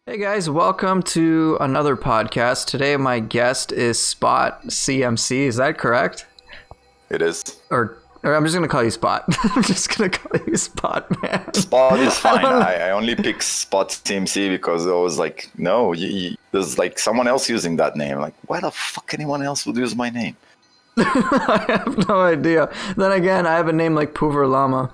Hey guys, welcome to another podcast. Today my guest is spotcmc. Is that correct? It is. Or I'm just gonna call you Spot. I'm just gonna call you Spot, man. Spot is fine. I only picked Spot CMC because I was like, no, there's like someone else using that name. Like, why the fuck anyone else would use my name? I have no idea. Then again, I have a name like PooferLlama,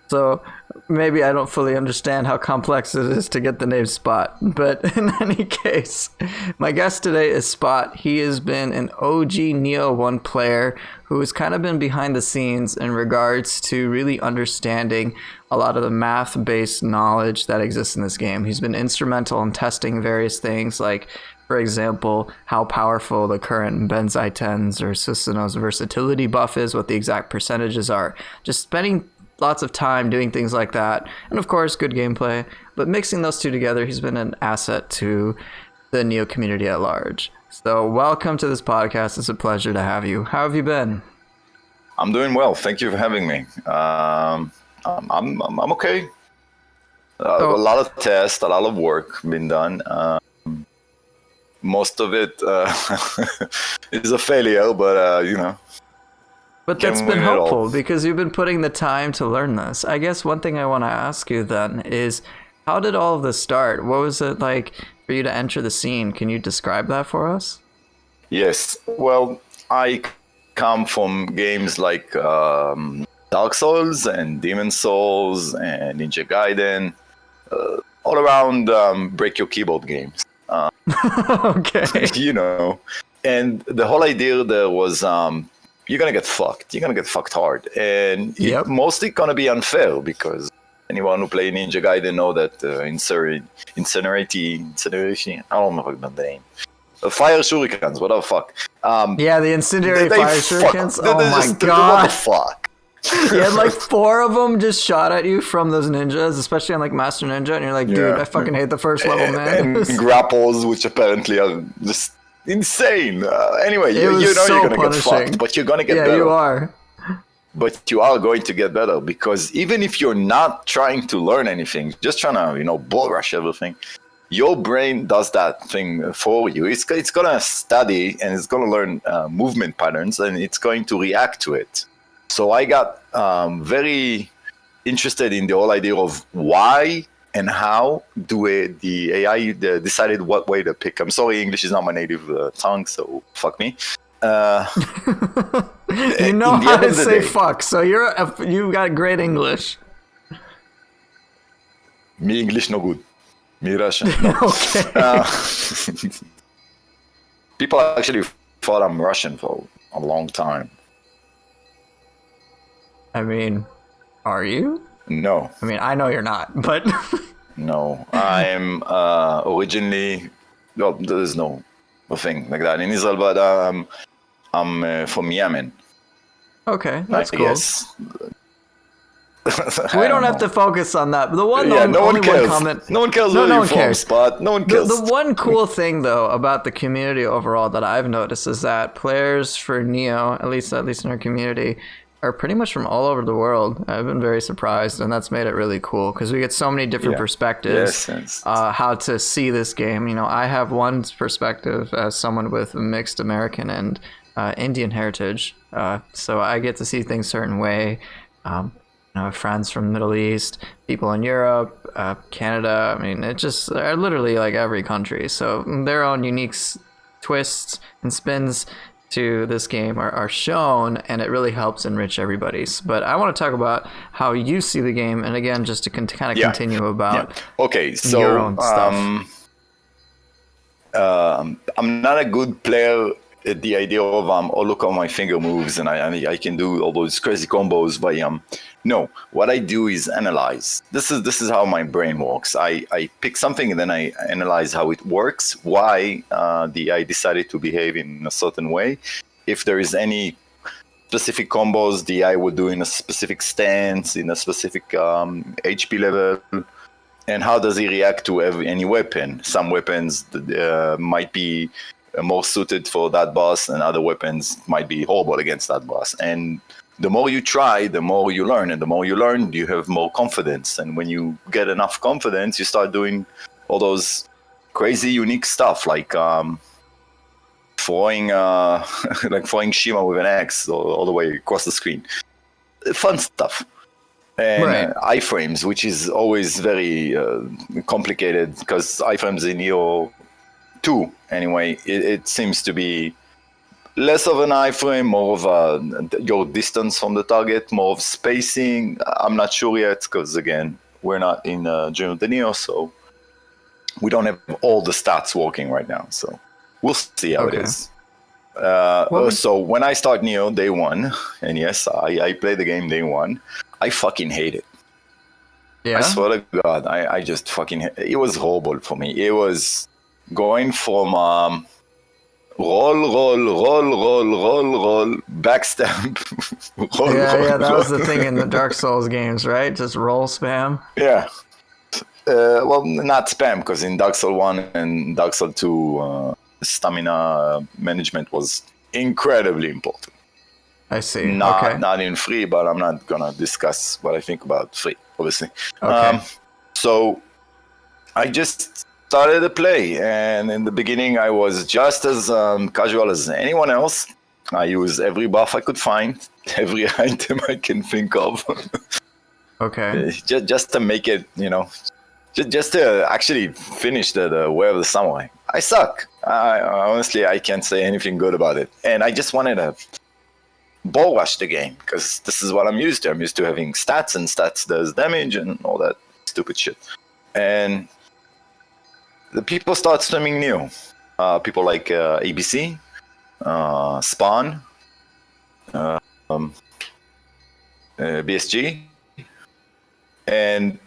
so maybe I don't fully understand how complex it is to get the name Spot. But in any case, my guest today is Spot. He has been an OG Nioh 1 player who has kind of been behind the scenes in regards to really understanding a lot of the math-based knowledge that exists in this game. He's been instrumental in testing various things like, for example, how powerful the current Benzai 10s or Susano's versatility buff is, what the exact percentages are. Just spending lots of time doing things like that, and of course good gameplay, but mixing those two together, he's been an asset to the Nioh community at large. So welcome to this podcast. It's a pleasure to have you. How have you been? I'm doing well. Thank you for having me. I'm okay. A lot of tests, a lot of work been done. Most of it is a failure, but But that's been helpful because you've been putting the time to learn this. I guess one thing I want to ask you then is, how did all of this start? What was it like for you to enter the scene? Can you describe that for us? Yes. Well, I come from games like Dark Souls and Demon Souls and Ninja Gaiden, all around break your keyboard games. Okay. And the whole idea there was you're gonna get fucked. You're gonna get fucked hard, and it's mostly gonna be unfair because anyone who play Ninja Gaiden know that incineration. I don't remember the name. Fire shurikens. What the fuck? The incendiary fire shurikens. Oh my god! god! What the fuck? You had like 4 of them just shot at you from those ninjas, especially on like Master Ninja, and you're like, dude, I fucking hate the first level, man. And grapples, which apparently are just insane. Anyway, you're gonna get fucked, but you're gonna get better. Yeah, you are. But you are going to get better because even if you're not trying to learn anything, just trying to, bull rush everything, your brain does that thing for you. It's gonna study and it's gonna learn movement patterns and it's going to react to it. So I got very interested in the whole idea of why and how the AI decided what way to pick. I'm sorry, English is not my native tongue, so fuck me. You know how to say fuck, so you got great English. Me English no good. Me Russian. No. Okay. People actually thought I'm Russian for a long time. I mean, are you? No. I mean, I know you're not, but... No, I'm originally... Well, there's no thing like that in Israel, but I'm from Yemen. Okay, that's cool. Yes. We don't have to focus on that. No one cares. No one cares where you're from, Spot. No one cares. The one cool thing, though, about the community overall that I've noticed is that players for Nioh, at least in our community, are pretty much from all over the world. I've been very surprised, and that's made it really cool because we get so many different perspectives how to see this game. I have one perspective as someone with mixed American and Indian heritage, so I get to see things a certain way. I have friends from the Middle East, people in Europe, Canada. I mean, it just literally like every country. So their own unique twists and spins to this game are shown, and it really helps enrich everybody's. But I want to talk about how you see the game, and again, just to kind of continue about your own stuff. I'm not a good player at the idea of look how my finger moves and I can do all those crazy combos by no, what I do is analyze. This is how my brain works. I pick something and then I analyze how it works, why the AI decided to behave in a certain way. If there is any specific combos the AI would do in a specific stance, in a specific HP level, and how does he react to any weapon. Some weapons might be more suited for that boss, and other weapons might be horrible against that boss. And the more you try, the more you learn, and the more you learn, you have more confidence. And when you get enough confidence, you start doing all those crazy, unique stuff like throwing like throwing Shima with an axe all the way across the screen. Fun stuff. And Right. iframes, which is always very complicated because iframes in Nioh 2, anyway, it seems to be less of an iframe, more of your distance from the target, more of spacing. I'm not sure yet because, again, we're not in Journey of the Nioh, so we don't have all the stats working right now. So we'll see how it is. So when I start Nioh day one, and yes, I play the game day one, I fucking hate it. Yeah. I swear to God, I just fucking it was horrible for me. It was going from roll, backstab, roll. Yeah, that was the thing in the Dark Souls games, right? Just roll spam. Yeah. Well, not spam, because in Dark Souls 1 and Dark Souls 2, stamina management was incredibly important. I see. Not in 3, but I'm not gonna discuss what I think about 3, obviously. Okay. So I just started to play, and in the beginning I was just as casual as anyone else. I used every buff I could find, every item I can think of. Okay. just to make it, just to actually finish the Way of the Samurai. I suck. Honestly, I can't say anything good about it. And I just wanted to ball rush the game, because this is what I'm used to. I'm used to having stats, and stats does damage and all that stupid shit. And the people start streaming new. People like ABC, Spawn, BSG, and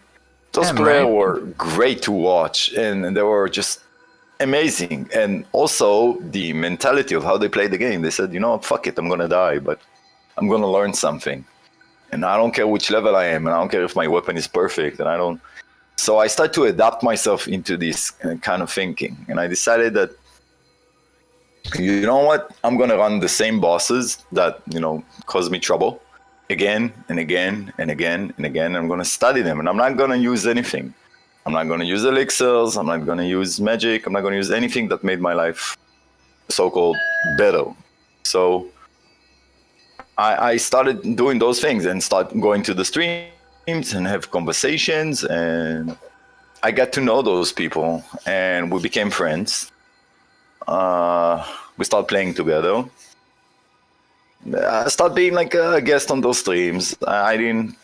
those players were great to watch, and they were just amazing. And also the mentality of how they play the game. They said, fuck it, I'm gonna die, but I'm gonna learn something. And I don't care which level I am, and I don't care if my weapon is perfect, and I don't. So I started to adapt myself into this kind of thinking, and I decided that, you know what, I'm gonna run the same bosses that cause me trouble again and again and again and again. I'm gonna study them, and I'm not gonna use anything. I'm not gonna use elixirs. I'm not gonna use magic. I'm not gonna use anything that made my life so-called better. So I started doing those things and start going to the streams and have conversations, and I got to know those people, and we became friends. We started playing together. I started being like a guest on those streams. I didn't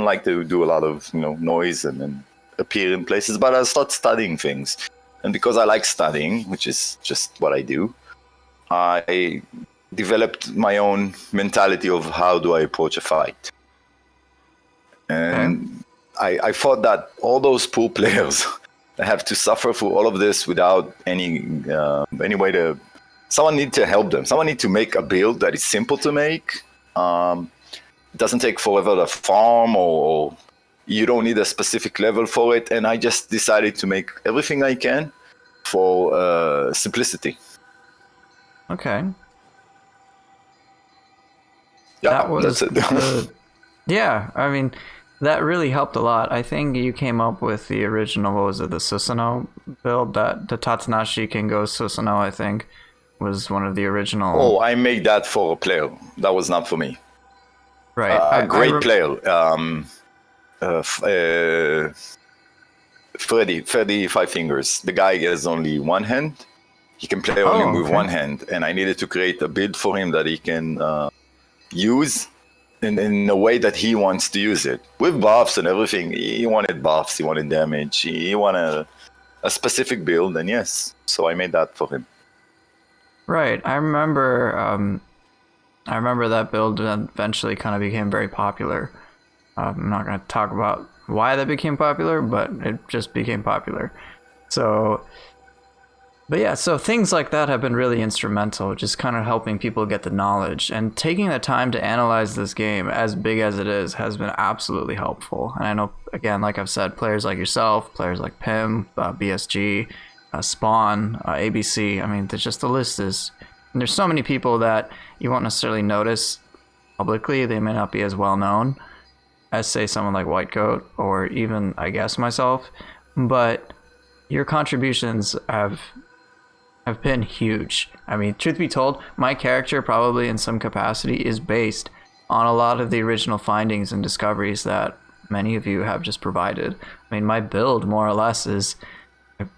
like to do a lot of noise and appear in places, but I started studying things, and because I like studying, which is just what I do, I developed my own mentality of how do I approach a fight. And I thought that all those poor players have to suffer through all of this without any way to. Someone need to help them. Someone need to make a build that is simple to make. It doesn't take forever to farm, or you don't need a specific level for it. And I just decided to make everything I can for simplicity. Okay. Yeah, that's it. Yeah, I mean, that really helped a lot. I think you came up with the original, what was it, the Susano build, that the Tatenashi can go Susano, I think, was one of the original. Oh, I made that for a player. That was not for me. Right. A great player. Freddy Five Fingers. The guy has only one hand. He can play only with one hand. And I needed to create a build for him that he can use in a way that he wants to use it. With buffs and everything. He wanted buffs, he wanted damage, he wanted a specific build, and yes. So I made that for him. Right. I remember that build eventually kind of became very popular. I'm not going to talk about why that became popular, but it just became popular. So things like that have been really instrumental, just kind of helping people get the knowledge, and taking the time to analyze this game, as big as it is, has been absolutely helpful. And I know, again, like I've said, players like yourself, players like Pim, BSG, Spawn, ABC, I mean, the list is, and there's so many people that you won't necessarily notice publicly. They may not be as well known as, say, someone like Whitecoat, or even, I guess, myself, but your contributions have been huge. I mean, truth be told, my character probably in some capacity is based on a lot of the original findings and discoveries that many of you have just provided. I mean, my build more or less is,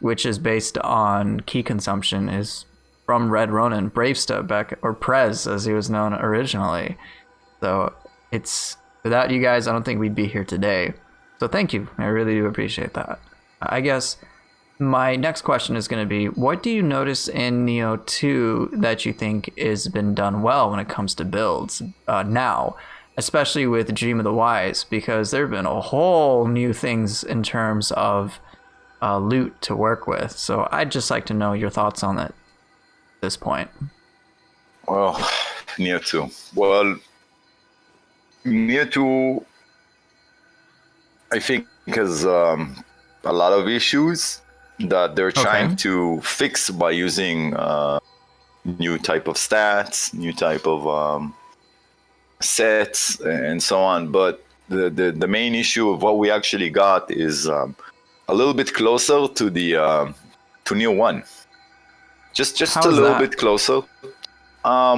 which is based on key consumption, is from Red Ronin, Bravesta back, or Prez as he was known originally. So it's, without you guys, I don't think we'd be here today. So thank you. I really do appreciate that. I guess my next question is going to be, what do you notice in Nioh 2 that you think has been done well when it comes to builds now, especially with Dream of the Wise? Because there have been a whole new things in terms of loot to work with. So I'd just like to know your thoughts on that at this point. Well, Nioh 2. Well, Nioh 2, I think, has a lot of issues that they're trying to fix by using new type of stats, new type of sets, and so on. But the main issue of what we actually got is a little bit closer to the to Nioh 1. Just a little bit closer.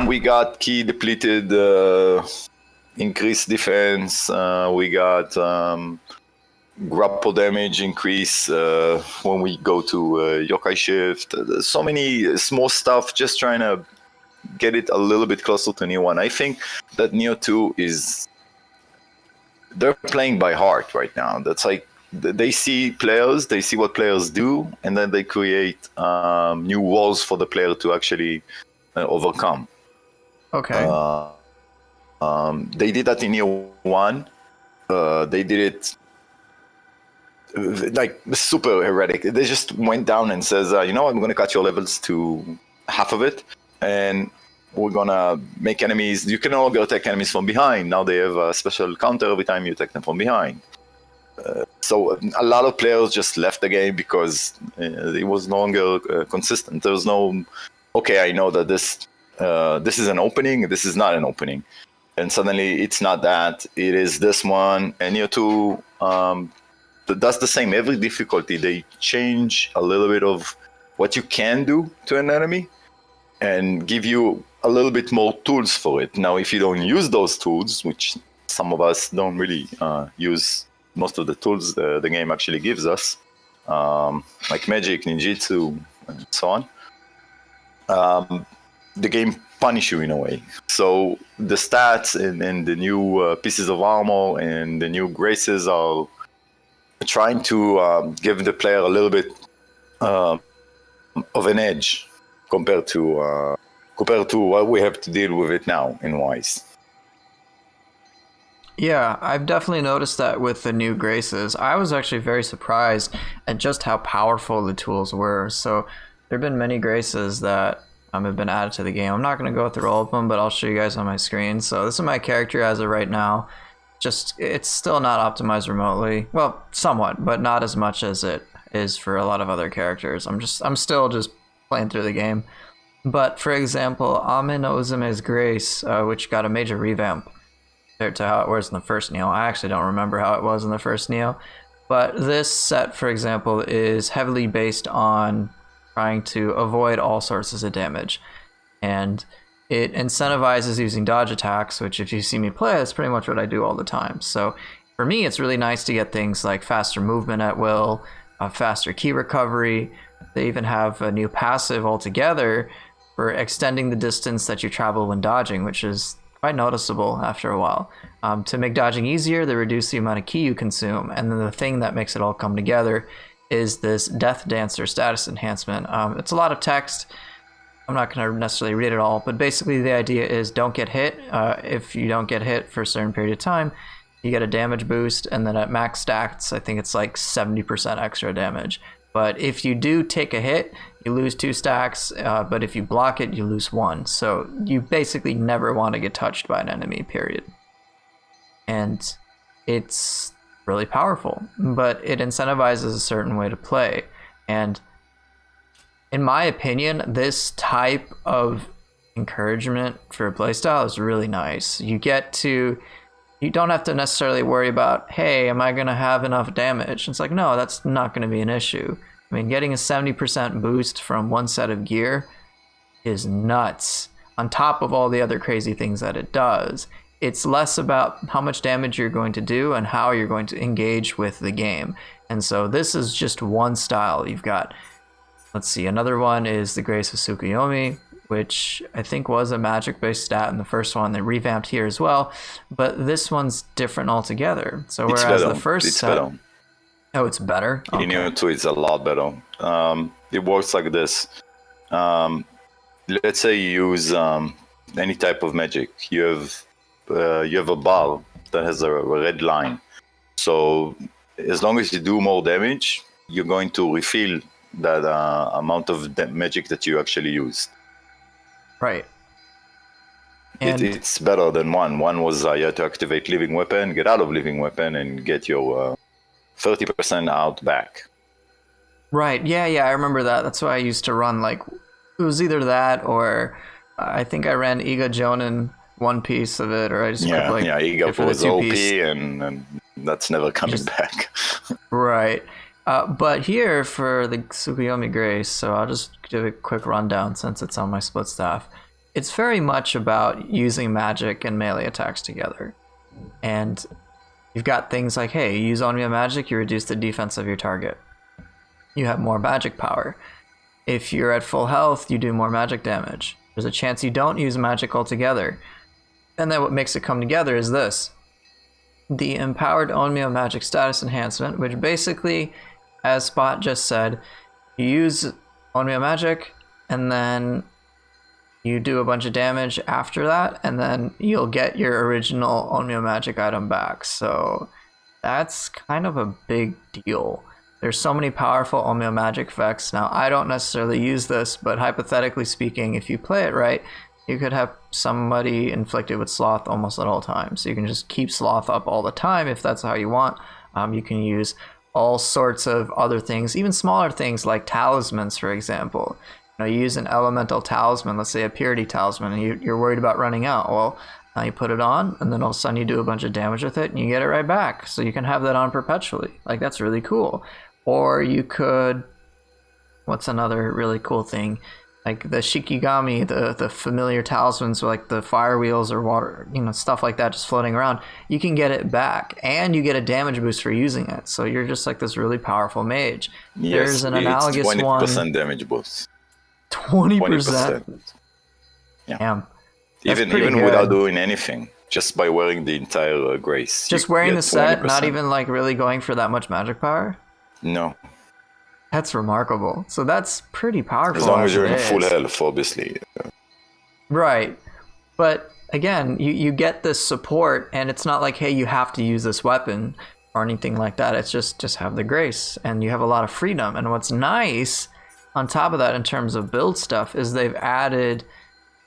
We got key depleted, increased defense. We got grapple damage increase when we go to yokai shift. There's so many small stuff, just trying to get it a little bit closer to Nioh 1. I think that Nioh 2 is, they're playing by heart right now. That's like, they see players, they see what players do, and then they create new walls for the player to actually overcome. Okay. They did that in Nioh 1. They did it like super heretic. They just went down and says, you know what, I'm going to cut your levels to half of it, and we're going to make enemies. You can no longer attack enemies from behind. Now they have a special counter every time you attack them from behind. So a lot of players just left the game because it was no longer consistent. There was no, okay, I know that this is an opening, this is not an opening. And suddenly it's not that, it is this one. And Nioh 2 does the same. Every difficulty, they change a little bit of what you can do to an enemy and give you a little bit more tools for it. Now, if you don't use those tools, which some of us don't really use most of the tools the game actually gives us, like magic, ninjutsu, and so on, the game punish you in a way. So the stats and the new pieces of armor and the new graces are trying to give the player a little bit of an edge compared to what we have to deal with it now in Wise. Yeah, I've definitely noticed that with the new graces. I was actually very surprised at just how powerful the tools were. So there have been many graces that have been added to the game. I'm not going to go through all of them, but I'll show you guys on my screen. So this is my character as of right now. Just, it's still not optimized remotely. Well, somewhat, but not as much as it is for a lot of other characters. I'm still just playing through the game. But for example, Amitarasu Grace, which got a major revamp compared to how it was in the first Nioh. I actually don't remember how it was in the first Nioh. But this set, for example, is heavily based on trying to avoid all sources of damage. And it incentivizes using dodge attacks, which if you see me play, that's pretty much what I do all the time. So for me, it's really nice to get things like faster movement at will, faster key recovery. They even have a new passive altogether for extending the distance that you travel when dodging, which is quite noticeable after a while. To make dodging easier, they reduce the amount of ki you consume. And then the thing that makes it all come together is this Death Dancer status enhancement. It's a lot of text. I'm not going to necessarily read it all, but basically the idea is don't get hit. If you don't get hit for a certain period of time, you get a damage boost, and then at max stats, I think it's like 70% extra damage. But if you do take a hit, you lose 2 stacks, but if you block it, you lose 1. So you basically never want to get touched by an enemy, period. And it's really powerful, but it incentivizes a certain way to play. And in my opinion, this type of encouragement for a playstyle is really nice. You don't have to necessarily worry about, hey, am I going to have enough damage? It's like, no, that's not going to be an issue. I mean, getting a 70% boost from one set of gear is nuts. On top of all the other crazy things that it does, it's less about how much damage you're going to do and how you're going to engage with the game. And so this is just one style. You've got, let's see, another one is the Grace of Tsukuyomi, which I think was a magic-based stat in the first one. They revamped here as well, but this one's different altogether. So whereas the first set... better. Oh, it's better? Okay. In Nioh 2, it's a lot better. It works like this. Let's say you use any type of magic. You have a bar that has a red line. So as long as you do more damage, you're going to refill that amount of magic that you actually used. Right. And it's better than one. One was you had to activate living weapon, get out of living weapon, and get your 30% out back. Right. Yeah, I remember that. That's why I used to run, like, it was either that or I think I ran Iga Jonin one piece of it, or I just Iga was OP and that's never coming back. Right. But here for the Tsukuyomi Grace, so I'll just give a quick rundown since it's on my split staff. It's very much about using magic and melee attacks together. And you've got things like, hey, you use Onmyo magic, you reduce the defense of your target. You have more magic power. If you're at full health, you do more magic damage. There's a chance you don't use magic altogether. And then what makes it come together is this. The empowered Onmyo magic status enhancement, which basically, as Spot just said, you use Onmyo magic and then you do a bunch of damage after that, and then you'll get your original Onmyo magic item back. So that's kind of a big deal. There's so many powerful Onmyo magic effects. Now, I don't necessarily use this, but hypothetically speaking, if you play it right, you could have somebody inflicted with sloth almost at all times. So you can just keep sloth up all the time if that's how you want. You can use all sorts of other things, even smaller things like talismans, for example. You use an elemental talisman, let's say a purity talisman, and you're worried about running out. Well, now you put it on, and then all of a sudden you do a bunch of damage with it, and you get it right back. So you can have that on perpetually. Like, that's really cool. Or you could, what's another really cool thing? Like the Shikigami, the familiar talismans, like the fire wheels or water, stuff like that just floating around. You can get it back, and you get a damage boost for using it. So you're just like this really powerful mage. Yes, there's an analogous 20% one. 20% damage boost. 20%? Yeah. Damn. Even without doing anything, just by wearing the entire Grace. Just wearing the set, 20%. Not even like really going for that much magic power? No. That's remarkable. So that's pretty powerful. As long as you're in full health, obviously. Right. But again, you get this support, and it's not like, hey, you have to use this weapon or anything like that. It's just have the Grace, and you have a lot of freedom. And what's nice on top of that in terms of build stuff is they've added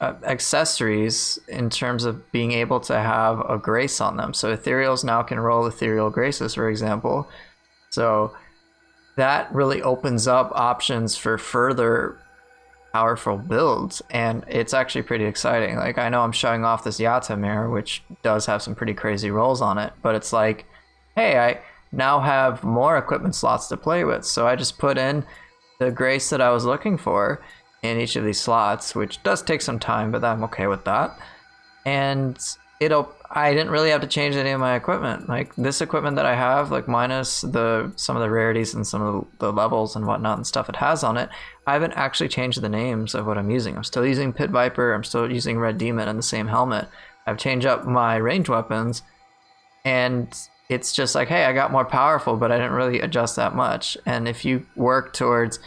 accessories in terms of being able to have a Grace on them. So Ethereals now can roll Ethereal Graces, for example. So that really opens up options for further powerful builds, and it's actually pretty exciting. Like, I know I'm showing off this Yata mirror, which does have some pretty crazy rolls on it, but it's like, hey, I now have more equipment slots to play with. So I just put in the Grace that I was looking for in each of these slots, which does take some time, but I'm okay with that. And I didn't really have to change any of my equipment. Like, this equipment that I have, like, minus some of the rarities and some of the levels and whatnot and stuff it has on it, I haven't actually changed the names of what I'm using. I'm still using Pit Viper, I'm still using Red Demon and the same helmet. I've changed up my range weapons, and it's just like, hey, I got more powerful, but I didn't really adjust that much. And if you work towards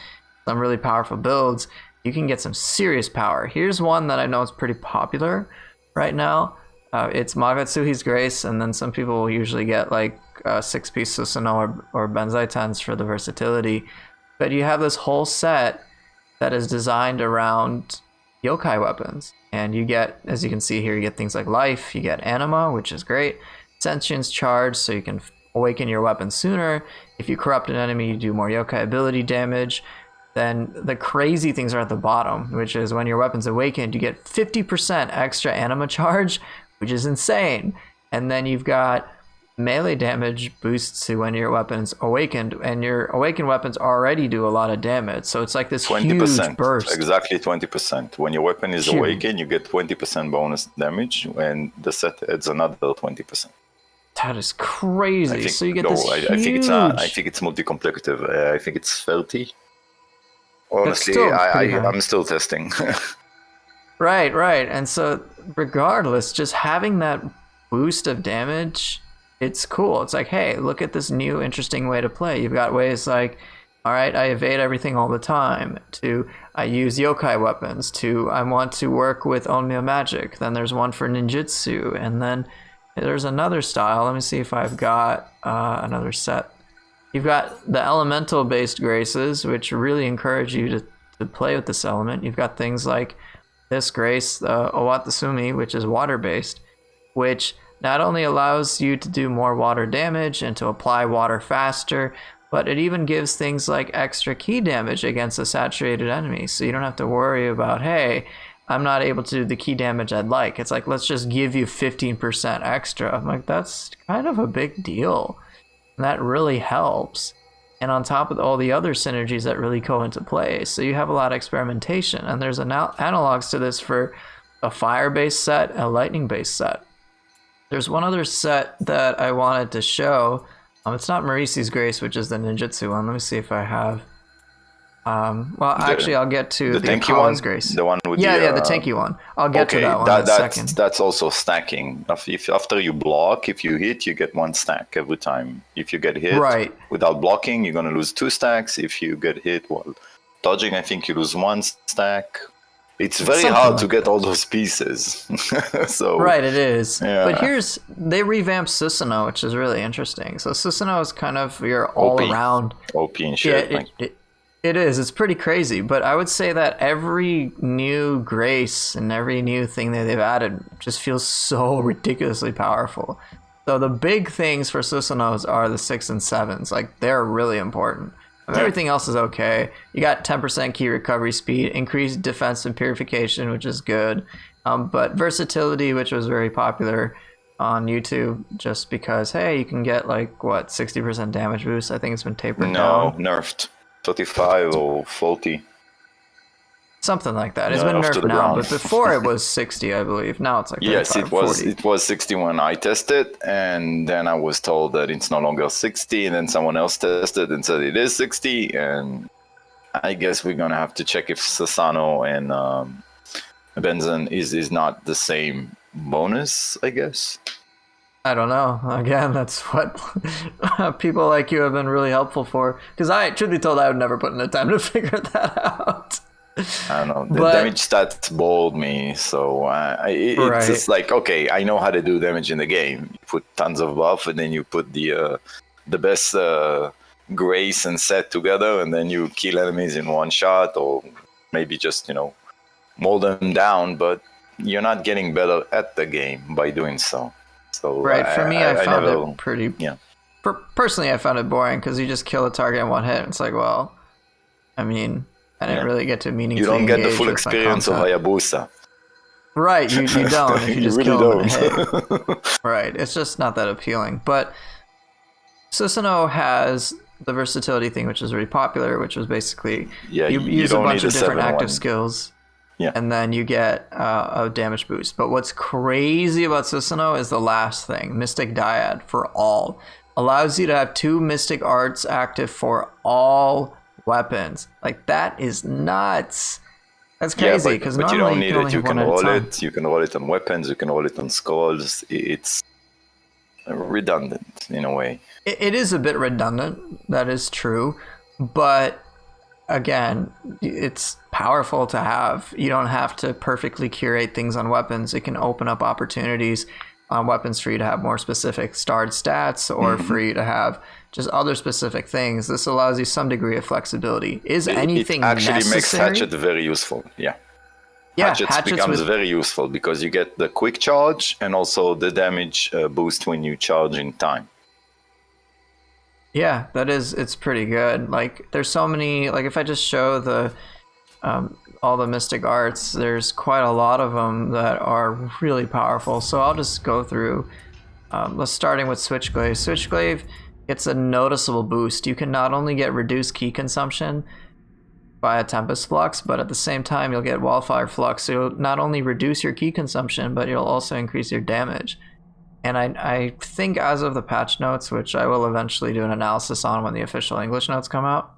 some really powerful builds, you can get some serious power. Here's one that I know is pretty popular right now. It's Magatsu's Grace, and then some people will usually get like 6-piece Susano or Benzai Tens for the versatility. But you have this whole set that is designed around yokai weapons. And you get, as you can see here, you get things like life, you get anima, which is great. Sentience charge, so you can awaken your weapon sooner. If you corrupt an enemy, you do more yokai ability damage. Then the crazy things are at the bottom, which is when your weapon's awakened, you get 50% extra anima charge, which is insane. And then you've got melee damage boosts to when your weapon's awakened, and your awakened weapons already do a lot of damage. So it's like this 20%, huge burst. exactly 20%. When your weapon is awakened, you get 20% bonus damage, and the set adds another 20%. That is crazy. So you get this huge... I think it's multi-complicative. I think it's 30. Honestly, I'm still testing. Right. And so regardless, just having that boost of damage, it's cool. It's like, hey, look at this new interesting way to play. You've got ways like, all right, I evade everything all the time, to I use yokai weapons, to I want to work with Onmyo magic. Then there's one for ninjutsu, and then there's another style. Let me see if I've got another set. You've got the elemental based graces, which really encourage you to play with this element. You've got things like this grace, Owatasumi, which is water based, which not only allows you to do more water damage and to apply water faster, but it even gives things like extra ki damage against a saturated enemy. So you don't have to worry about, hey, I'm not able to do the ki damage I'd like. It's like, let's just give you 15% extra. I'm like, that's kind of a big deal. And that really helps. And on top of all the other synergies that really go into play. So you have a lot of experimentation. And there's analogs to this for a fire-based set, a lightning-based set. There's one other set that I wanted to show. It's not Marisi's Grace, which is the ninjutsu one. Let me see if I have. I'll get to the Akawan's Grace. The one with the tanky one. I'll get to that one in a second. That's also stacking. After you block, if you hit, you get 1 stack every time. If you get hit without blocking, you're going to lose 2 stacks. If you get hit while dodging, I think you lose 1 stack. It's very hard to get all those pieces. Right, it is. Yeah. But they revamped Susano, which is really interesting. So Susano is kind of your all-around... OP and shit. Yeah, it is. It's pretty crazy. But I would say that every new grace and every new thing that they've added just feels so ridiculously powerful. So the big things for Susanos are the 6 and 7s. Like, they're really important. Everything else is okay. You got 10% key recovery speed, increased defense and purification, which is good. But versatility, which was very popular on YouTube, just because, hey, you can get 60% damage boost. I think it's been tapered down. No, nerfed. 35 or 40. Something like that. It's been nerfed now, but before it was 60, I believe. Now it's like 35, yes, it was 40. It was 60 when I tested, and then I was told that it's no longer 60, and then someone else tested and said it is 60, and I guess we're gonna have to check if Susano and Benzen is not the same bonus, I guess. I don't know. Again, that's what people like you have been really helpful for. Because truth be told, I would never put in the time to figure that out. I don't know. The damage stats bored me, so it's just like, okay, I know how to do damage in the game. You put tons of buff, and then you put the best grace and set together, and then you kill enemies in one shot, or maybe just mow them down. But you're not getting better at the game by doing so. So for me, I found it pretty. Yeah. Personally, I found it boring because you just kill a target in one hit. It's like, well, I mean, I didn't really get to meaningfully. You don't get the full experience of Hayabusa. Right, you don't if you just really kill them in a hit. Right, it's just not that appealing. But Susano has the versatility thing, which is really popular, which was basically you use a bunch of different active skills. Yeah. And then you get a damage boost. But what's crazy about Susano is the last thing, Mystic Dyad for all. Allows you to have 2 Mystic Arts active for all weapons. Like, that is nuts. That's crazy, because but you don't need it. You can roll it. You can roll it on weapons. You can roll it on scrolls. It's redundant in a way. It is a bit redundant. That is true. But again, it's powerful to have. You don't have to perfectly curate things on weapons. It can open up opportunities on weapons for you to have more specific starred stats, or for you to have just other specific things. This allows you some degree of flexibility. Is anything necessary? It actually makes Hatchet very useful. Yeah, Hatchets becomes very useful because you get the quick charge and also the damage boost when you charge in time. Yeah, it's pretty good. Like, there's so many, like, if I just show the all the Mystic Arts, there's quite a lot of them that are really powerful. So I'll just go through Let's starting with Switchglaive. Switchglaive gets a noticeable boost. You can not only get reduced ki consumption via Tempest Flux, but at the same time you'll get Wildfire Flux. So you'll not only reduce your ki consumption, but you'll also increase your damage. And I think as of the patch notes, which I will eventually do an analysis on when the official English notes come out,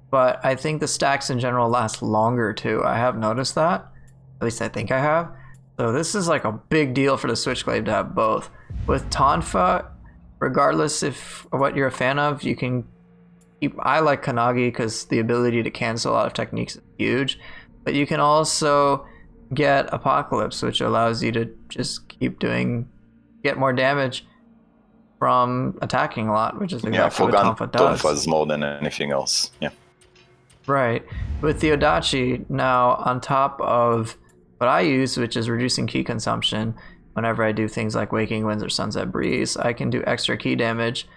but I think the stacks in general last longer too. I have noticed that. At least I think I have. So this is like a big deal for the Switchglaive to have both. With Tonfa, regardless of what you're a fan of, you can keep... I like Kanagi because the ability to cancel a lot of techniques is huge. But you can also get Apocalypse, which allows you to just keep get more damage from attacking a lot, which is exactly what Tonfa does. Tonfa's more than anything else. Yeah. Right. With the Odachi, now on top of what I use, which is reducing ki consumption, whenever I do things like Waking Winds or Sunset Breeze, I can do extra ki damage,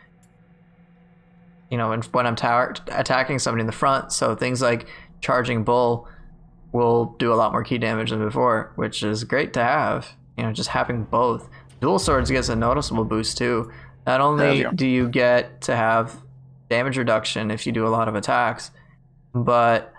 when I'm attacking somebody in the front. So things like Charging Bull will do a lot more ki damage than before, which is great to have. Just having both. Dual Swords gets a noticeable boost too. Not only do you get to have damage reduction if you do a lot of attacks, but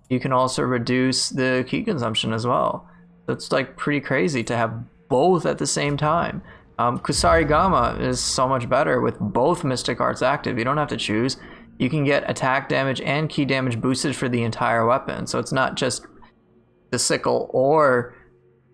you can also reduce the ki consumption as well. So it's like pretty crazy to have both at the same time. Kusarigama is so much better with both Mystic Arts active. You don't have to choose. You can get attack damage and ki damage boosted for the entire weapon. So it's not just the sickle or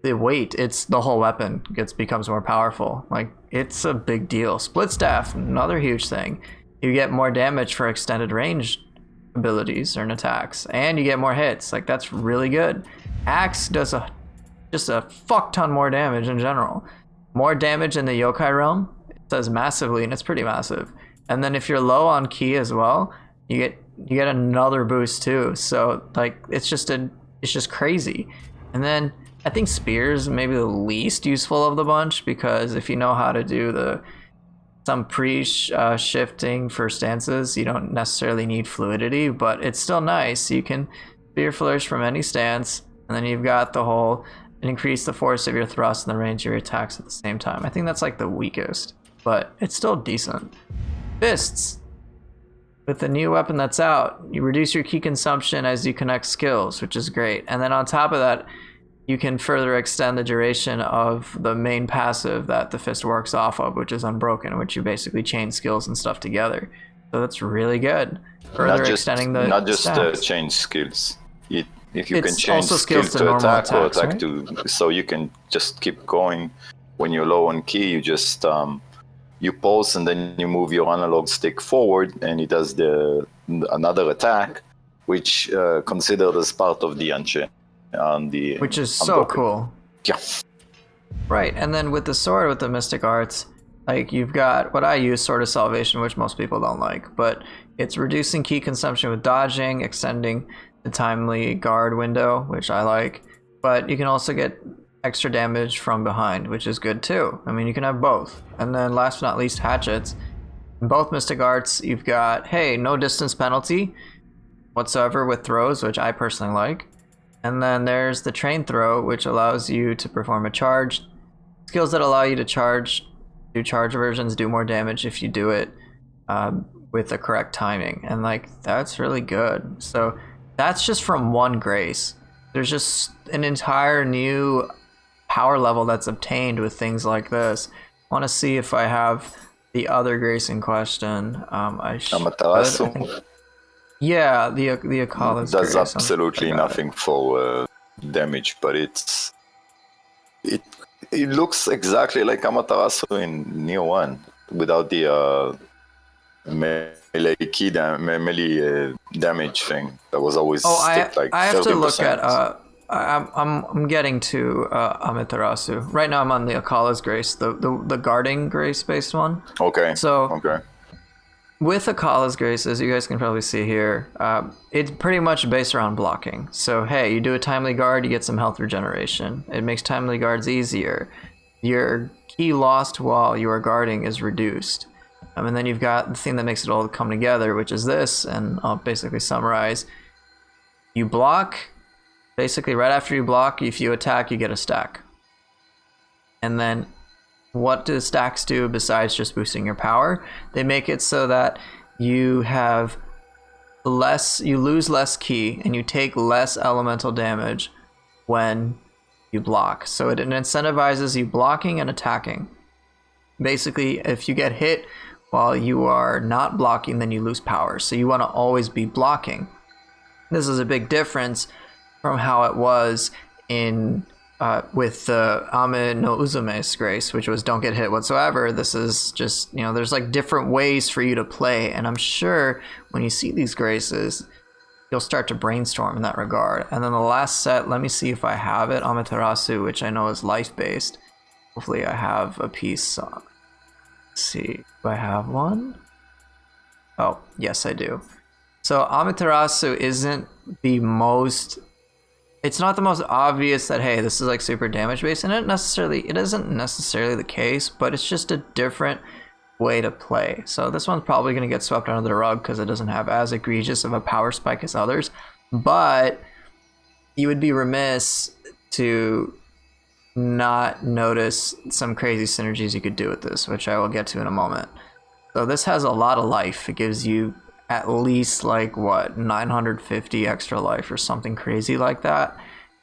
the weight, it's the whole weapon becomes more powerful. Like, it's a big deal. Split Staff, another huge thing. You get more damage for extended range abilities or attacks, and you get more hits. Like, that's really good. Axe does just a fuck ton more damage in general. More damage in the yokai realm. It does massively, and it's pretty massive. And then if you're low on ki as well, you get another boost too. So like, it's just crazy. And then I think Spears may be the least useful of the bunch, because if you know how to do some pre-shifting for stances, you don't necessarily need fluidity, but it's still nice. You can Spear Flourish from any stance, and then you've got the whole increase the force of your thrust and the range of your attacks at the same time. I think that's like the weakest, but it's still decent. Fists. With the new weapon that's out, you reduce your ki consumption as you connect skills, which is great. And then on top of that, you can further extend the duration of the main passive that the fist works off of, which is Unbroken, which you basically chain skills and stuff together. So that's really good. Further extending the not just stats. Change skills. If you can change also skills skill to attack or attacks, attack right? to, so you can just keep going. When you're low on ki, you just you pulse and then you move your analog stick forward, and it does another attack, which considered as part of the unchain. Which is so cool. Yeah. Right, and then with the sword, with the Mystic Arts, like, you've got what I use, Sword of Salvation, which most people don't like, but it's reducing ki consumption with dodging, extending the timely guard window, which I like, but you can also get extra damage from behind, which is good too. I mean, you can have both. And then last but not least, Hatchets. In both Mystic Arts, you've got, no distance penalty whatsoever with throws, which I personally like. And then there's the Train Throw, which allows you to perform a charge. Skills that allow you to do charge versions, do more damage if you do it with the correct timing. And like, that's really good. So that's just from one Grace. There's just an entire new power level that's obtained with things like this. I want to see if I have the other Grace in question. Amitarasu. Yeah, the Akala's does Grace. absolutely nothing for damage, but it looks exactly like Amaterasu in Nioh 1 without the melee damage thing that was always stick like 30%. I have to look at I'm getting to Amitarasu. Right now I'm on the Akala's Grace, the guarding Grace based one. Okay. So with Akala's Grace, as you guys can probably see here, it's pretty much based around blocking. So hey, you do a timely guard, you get some health regeneration. It makes timely guards easier. Your ki lost while you are guarding is reduced. And then you've got the thing that makes it all come together, which is this, and I'll basically summarize. You block, basically right after you block, if you attack, you get a stack. And then what do stacks do besides just boosting your power? They make it so that you have you lose less ki and you take less elemental damage when you block. So it incentivizes you blocking and attacking. Basically, if you get hit while you are not blocking, then you lose power. So you want to always be blocking. This is a big difference from how it was in with the Ame no Uzume's Grace, which was don't get hit whatsoever. This is just, there's like different ways for you to play. And I'm sure when you see these Graces, you'll start to brainstorm in that regard. And then the last set, let me see if I have it, Amitarasu, which I know is life-based. Hopefully I have a piece. Let's see, do I have one? Oh, yes, I do. So Amitarasu isn't the most... It's not the most obvious that, hey, this is like super damage based, and it isn't necessarily the case, but it's just a different way to play. So this one's probably going to get swept under the rug because it doesn't have as egregious of a power spike as others, but you would be remiss to not notice some crazy synergies you could do with this, which I will get to in a moment. So this has a lot of life. It gives you at least like 950 extra life or something crazy like that.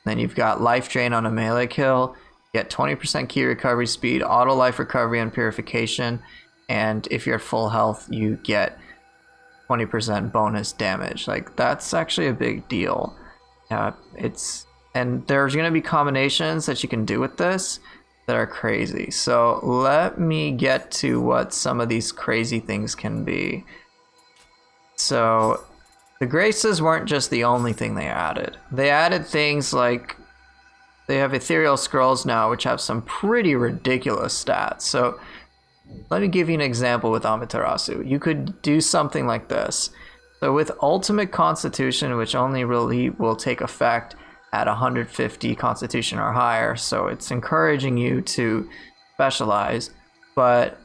Then you've got life drain on a melee kill, get 20% ki recovery speed, auto life recovery and purification, and if you're at full health you get 20% bonus damage. Like, that's actually a big deal. And there's going to be combinations that you can do with this that are crazy. So let me get to what some of these crazy things can be. So the Graces weren't just the only thing they added. They added things like they have Ethereal Scrolls now, which have some pretty ridiculous stats. So let me give you an example with Amitarasu. You could do something like this. So with Ultimate Constitution, which only really will take effect at 150 Constitution or higher, so it's encouraging you to specialize, but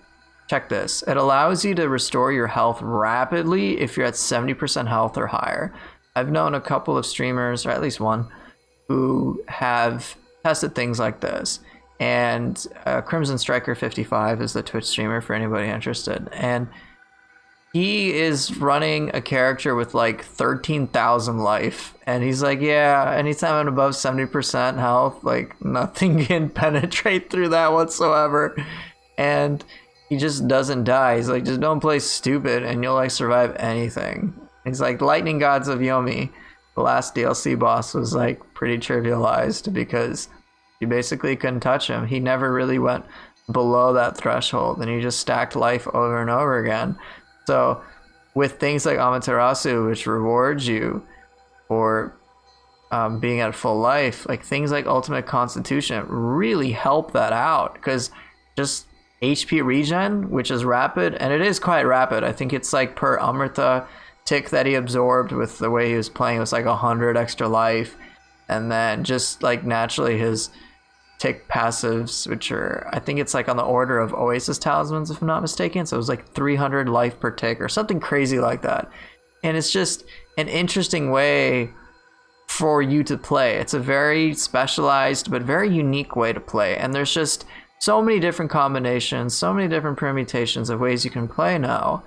check this. It allows you to restore your health rapidly if you're at 70% health or higher. I've known a couple of streamers, or at least one, who have tested things like this. And Crimson Striker 55 is the Twitch streamer for anybody interested. And he is running a character with like 13,000 life. And he's like, yeah, anytime I'm above 70% health, like nothing can penetrate through that whatsoever. And he just doesn't die. He's like, just don't play stupid and you'll like survive anything. He's like, Lightning Gods of Yomi, the last DLC boss, was like pretty trivialized because you basically couldn't touch him. He never really went below that threshold and he just stacked life over and over again. So with things like Amaterasu, which rewards you for being at full life, like things like Ultimate Constitution really help that out, because just HP regen, which is rapid, and it is quite rapid. I think it's like per Amrita tick that he absorbed with the way he was playing, it was like 100 extra life. And then just like naturally his tick passives, which are, I think it's like on the order of Oasis Talismans, if I'm not mistaken. So it was like 300 life per tick or something crazy like that. And it's just an interesting way for you to play. It's a very specialized but very unique way to play. And there's just so many different combinations, so many different permutations of ways you can play now,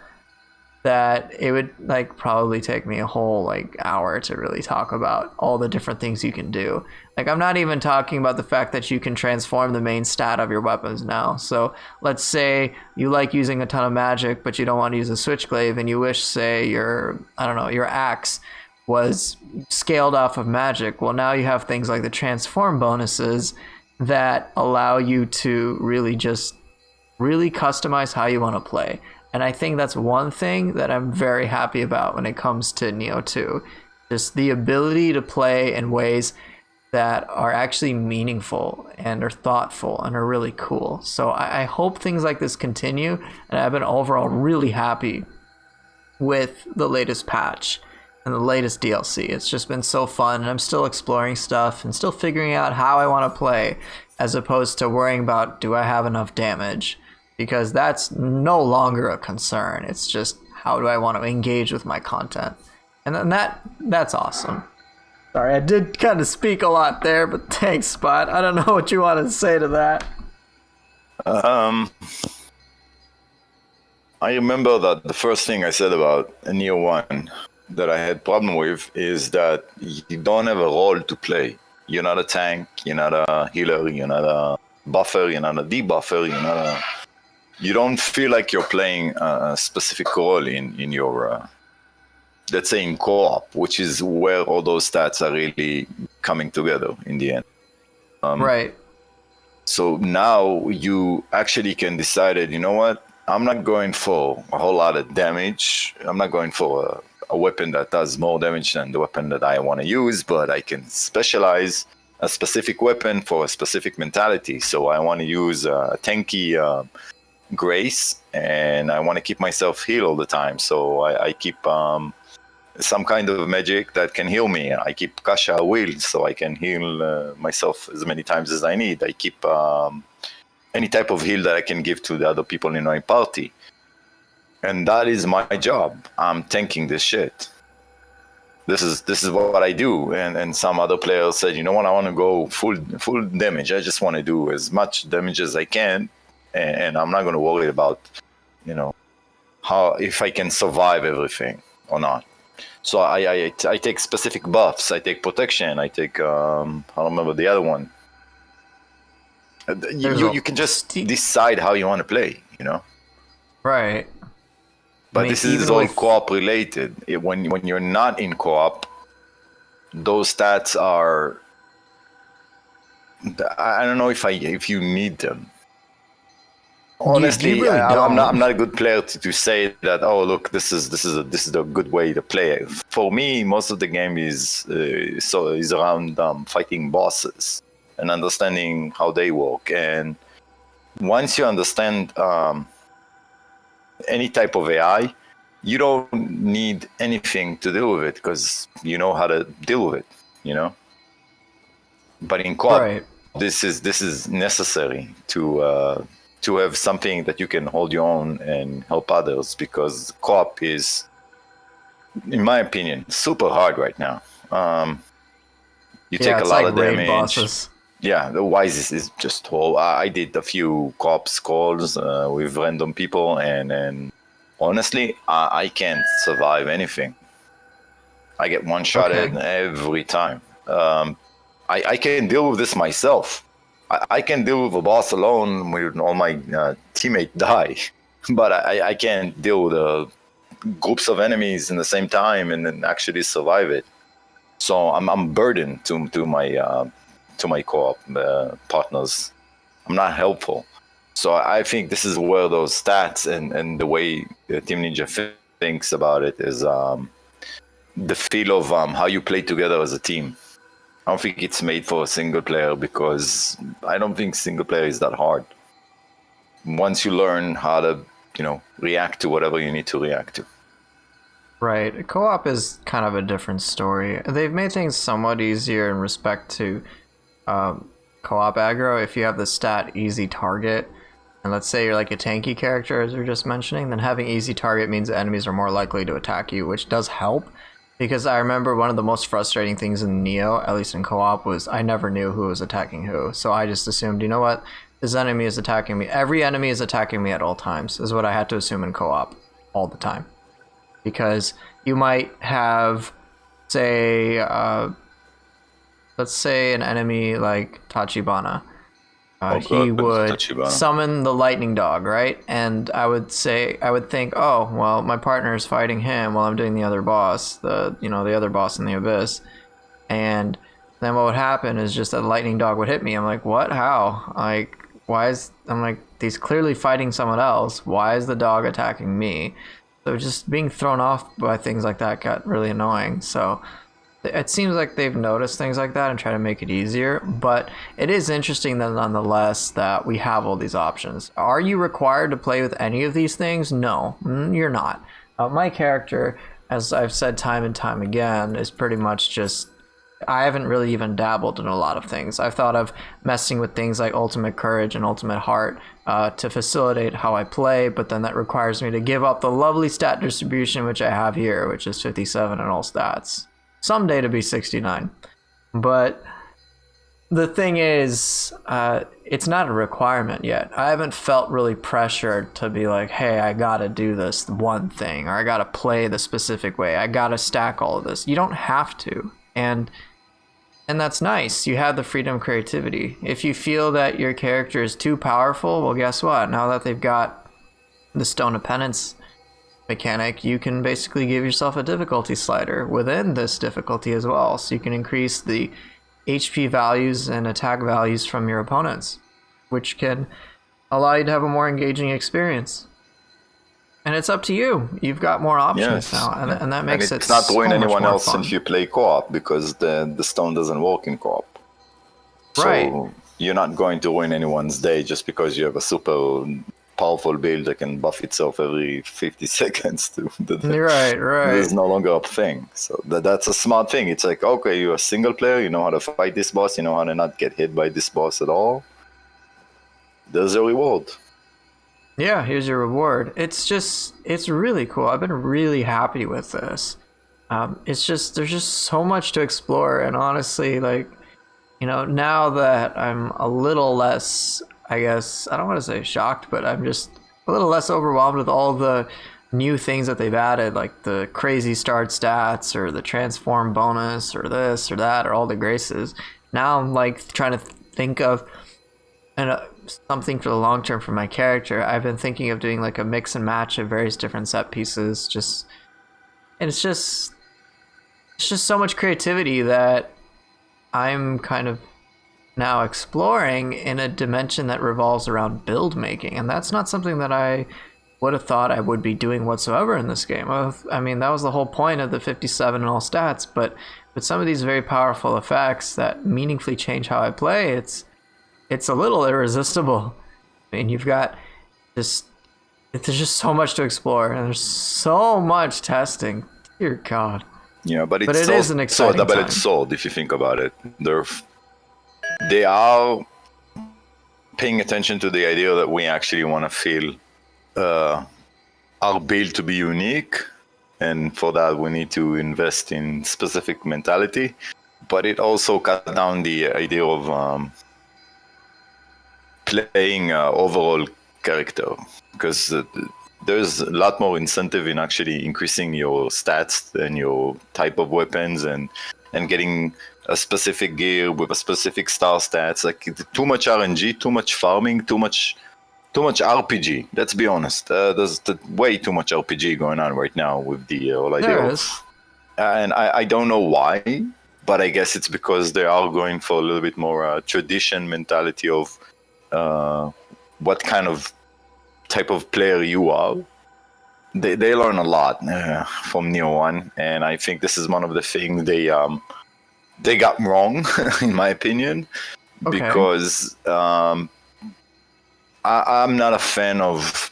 that it would like probably take me a whole like hour to really talk about all the different things you can do. Like, I'm not even talking about the fact that you can transform the main stat of your weapons now. So let's say you like using a ton of magic, but you don't want to use a switchglaive, and you wish, say, your axe was scaled off of magic. Well, now you have things like the transform bonuses that allow you to really customize how you want to play. And I think that's one thing that I'm very happy about when it comes to Nioh 2. Just the ability to play in ways that are actually meaningful and are thoughtful and are really cool. So I hope things like this continue, and I've been overall really happy with the latest patch and the latest DLC. It's just been so fun, and I'm still exploring stuff and still figuring out how I want to play, as opposed to worrying about, do I have enough damage? Because that's no longer a concern. It's just, how do I want to engage with my content? And then that's awesome. Sorry, I did kind of speak a lot there, but thanks, Spot. I don't know what you want to say to that. Um, I remember that the first thing I said about Nioh 1 that I had problem with is that you don't have a role to play. You're not a tank, you're not a healer, you're not a buffer, you're not a debuffer, you don't feel like you're playing a specific role in your, let's say in co-op, which is where all those stats are really coming together in the end. Right. So now you actually can decide that, you know what, I'm not going for a whole lot of damage. I'm not going for a weapon that does more damage than the weapon that I want to use, but I can specialize a specific weapon for a specific mentality. So I want to use a tanky Grace, and I want to keep myself healed all the time. So I keep some kind of magic that can heal me. I keep Kasha will, so I can heal myself as many times as I need. I keep any type of heal that I can give to the other people in my party. And that is my job. I'm tanking this shit. This is what I do. And some other players said, you know what, I want to go full damage. I just want to do as much damage as I can, and I'm not going to worry about, how if I can survive everything or not. So I take specific buffs. I take protection. I take I don't remember the other one. You can just decide how you want to play, Right. But this is all co-op related. When you're not in co-op, those stats are, I don't know if you need them. Honestly, you really don't. I'm not a good player to say that. Oh, look, this is a good way to play. For me, most of the game is around fighting bosses and understanding how they work. And once you understand any type of AI, you don't need anything to deal with it because you know how to deal with it. But in co-op, Right. this is necessary to have something that you can hold your own and help others, because co-op is, in my opinion, super hard right now. You take a lot of damage. Bosses. Yeah, the Wise is just whole. I did a few co-op scrolls with random people, and honestly, I can't survive anything. I get one-shotted every time. I can deal with this myself. I can deal with a boss alone when all my teammates die, but I can't deal with groups of enemies in the same time and then actually survive it. So I'm burdened to my co-op partners. I'm not helpful. So I think this is where those stats and the way Team Ninja thinks about it is the feel of how you play together as a team. I don't think it's made for a single player, because I don't think single player is that hard. Once you learn how to, react to whatever you need to react to. Right. Co-op is kind of a different story. They've made things somewhat easier in respect to co-op aggro. If you have the stat easy target, and let's say you're like a tanky character, as you're just mentioning, then having easy target means the enemies are more likely to attack you, which does help. Because I remember one of the most frustrating things in Nioh, at least in co-op, was I never knew who was attacking who. So I just assumed, you know what, this enemy is attacking me. Every enemy is attacking me at all times, is what I had to assume in co-op all the time. Because you might have, say, let's say an enemy like Tachibana. He would summon the lightning dog, right? And I would think, oh, well, my partner is fighting him while I'm doing the other boss, the other boss in the abyss. And then what would happen is just that lightning dog would hit me. I'm like, what? How? I'm like, he's clearly fighting someone else. Why is the dog attacking me? So just being thrown off by things like that got really annoying. So it seems like they've noticed things like that and try to make it easier, but it is interesting that nonetheless that we have all these options. Are you required to play with any of these things? No, you're not. My character, as I've said time and time again, is pretty much just, I haven't really even dabbled in a lot of things. I've thought of messing with things like Ultimate Courage and Ultimate Heart to facilitate how I play, but then that requires me to give up the lovely stat distribution which I have here, which is 57 in all stats. Someday to be 69. But the thing is, it's not a requirement yet. I haven't felt really pressured to be like, hey, I gotta do this one thing, or I gotta play the specific way. I gotta stack all of this. You don't have to. And that's nice. You have the freedom of creativity. If you feel that your character is too powerful, well, guess what? Now that they've got the Stone of Penance mechanic, you can basically give yourself a difficulty slider within this difficulty as well. So you can increase the HP values and attack values from your opponents, which can allow you to have a more engaging experience. And it's up to you. You've got more options now, and that makes it's not doing so anyone else fun. if you play co-op, because the stone doesn't work in co-op. Right. So you're not going to ruin anyone's day just because you have a super powerful build that can buff itself every 50 seconds. Right. It's no longer a thing. So that's a smart thing. It's like, okay, you're a single player, you know how to fight this boss, you know how to not get hit by this boss at all. There's a reward. Yeah, here's your reward. It's really cool. I've been really happy with this. There's just so much to explore, and honestly, like, now that I'm a little less, I guess, I don't want to say shocked, but I'm just a little less overwhelmed with all the new things that they've added, like the crazy start stats, or the transform bonus, or this or that, or all the graces. Now I'm like trying to think of something for the long term for my character. I've been thinking of doing like a mix and match of various different set pieces. It's just so much creativity that I'm kind of now exploring in a dimension that revolves around build making, and that's not something that I would have thought I would be doing whatsoever in this game. I mean, that was the whole point of the 57 in all stats, but with some of these very powerful effects that meaningfully change how I play, it's a little irresistible. I mean, there's just so much to explore, and there's so much testing. Dear God. Yeah, but it is an exciting so double-edged sword if you think about it. They are paying attention to the idea that we actually want to feel our build to be unique, and for that we need to invest in specific mentality. But it also cut down the idea of playing overall character, because there's a lot more incentive in actually increasing your stats and your type of weapons and getting a specific gear with a specific star stats. Like, too much RNG, too much farming, too much RPG. Let's be honest. There's way too much RPG going on right now with the whole idea. There is. And I don't know why, but I guess it's because they are going for a little bit more tradition mentality of what kind of type of player you are. They learn a lot from Nioh 1, and I think this is one of the things they got wrong, in my opinion, because I'm not a fan of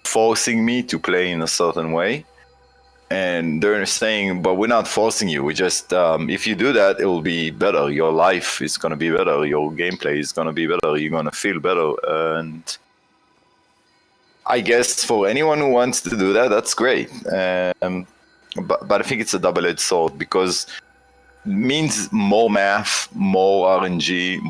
forcing me to play in a certain way. And they're saying, but we're not forcing you. We just, if you do that, it will be better. Your life is going to be better. Your gameplay is going to be better. You're going to feel better. And I guess for anyone who wants to do that, that's great. But I think it's a double-edged sword, because it means more math, more RNG,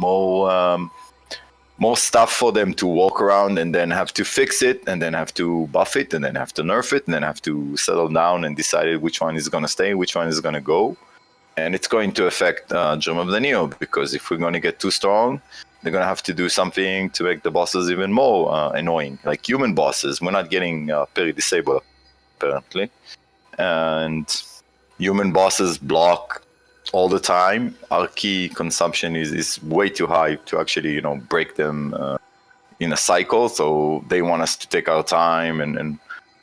more stuff for them to walk around and then have to fix it, and then have to buff it, and then have to nerf it, and then have to settle down and decide which one is going to stay, which one is going to go. And it's going to affect Germ of the Nioh, because if we're going to get too strong, they're going to have to do something to make the bosses even more annoying. Like human bosses, we're not getting peri-disabled, apparently. And human bosses block all the time. Our key consumption is way too high to actually, break them in a cycle. So they want us to take our time and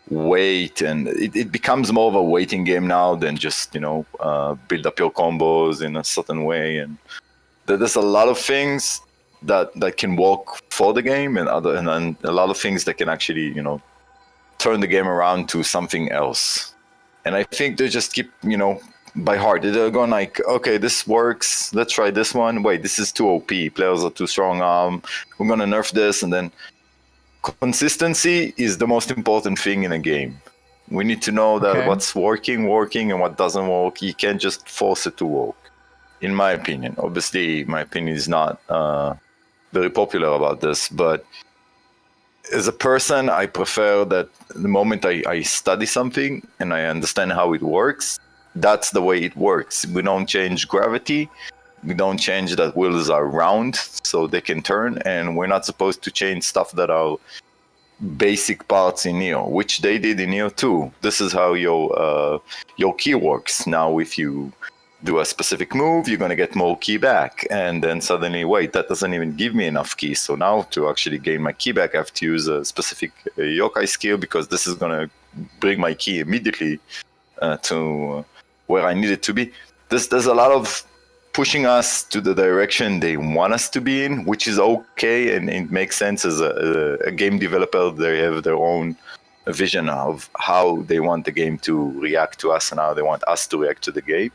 wait, and it becomes more of a waiting game now than just build up your combos in a certain way. And there's a lot of things that can work for the game, and a lot of things that can actually turn the game around to something else. And I think they just keep by heart. They're going like, okay, this works, let's try this one. Wait, this is too OP. Players are too strong. We're going to nerf this. And then consistency is the most important thing in a game. We need to know that what's working, and what doesn't work. You can't just force it to work. in my opinion. Obviously, my opinion is not very popular about this, but as a person, I prefer that the moment I study something and I understand how it works, that's the way it works. We don't change gravity. We don't change that wheels are round so they can turn, and we're not supposed to change stuff that are basic parts in Nioh, which they did in Nioh too. This is how your key works. Now, if you do a specific move, you're going to get more key back, and then suddenly, wait, that doesn't even give me enough key. So now to actually gain my key back, I have to use a specific yokai skill, because this is going to bring my key immediately to where I need it to be. There's a lot of pushing us to the direction they want us to be in, which is okay, and it makes sense. As a game developer, they have their own vision of how they want the game to react to us and how they want us to react to the game.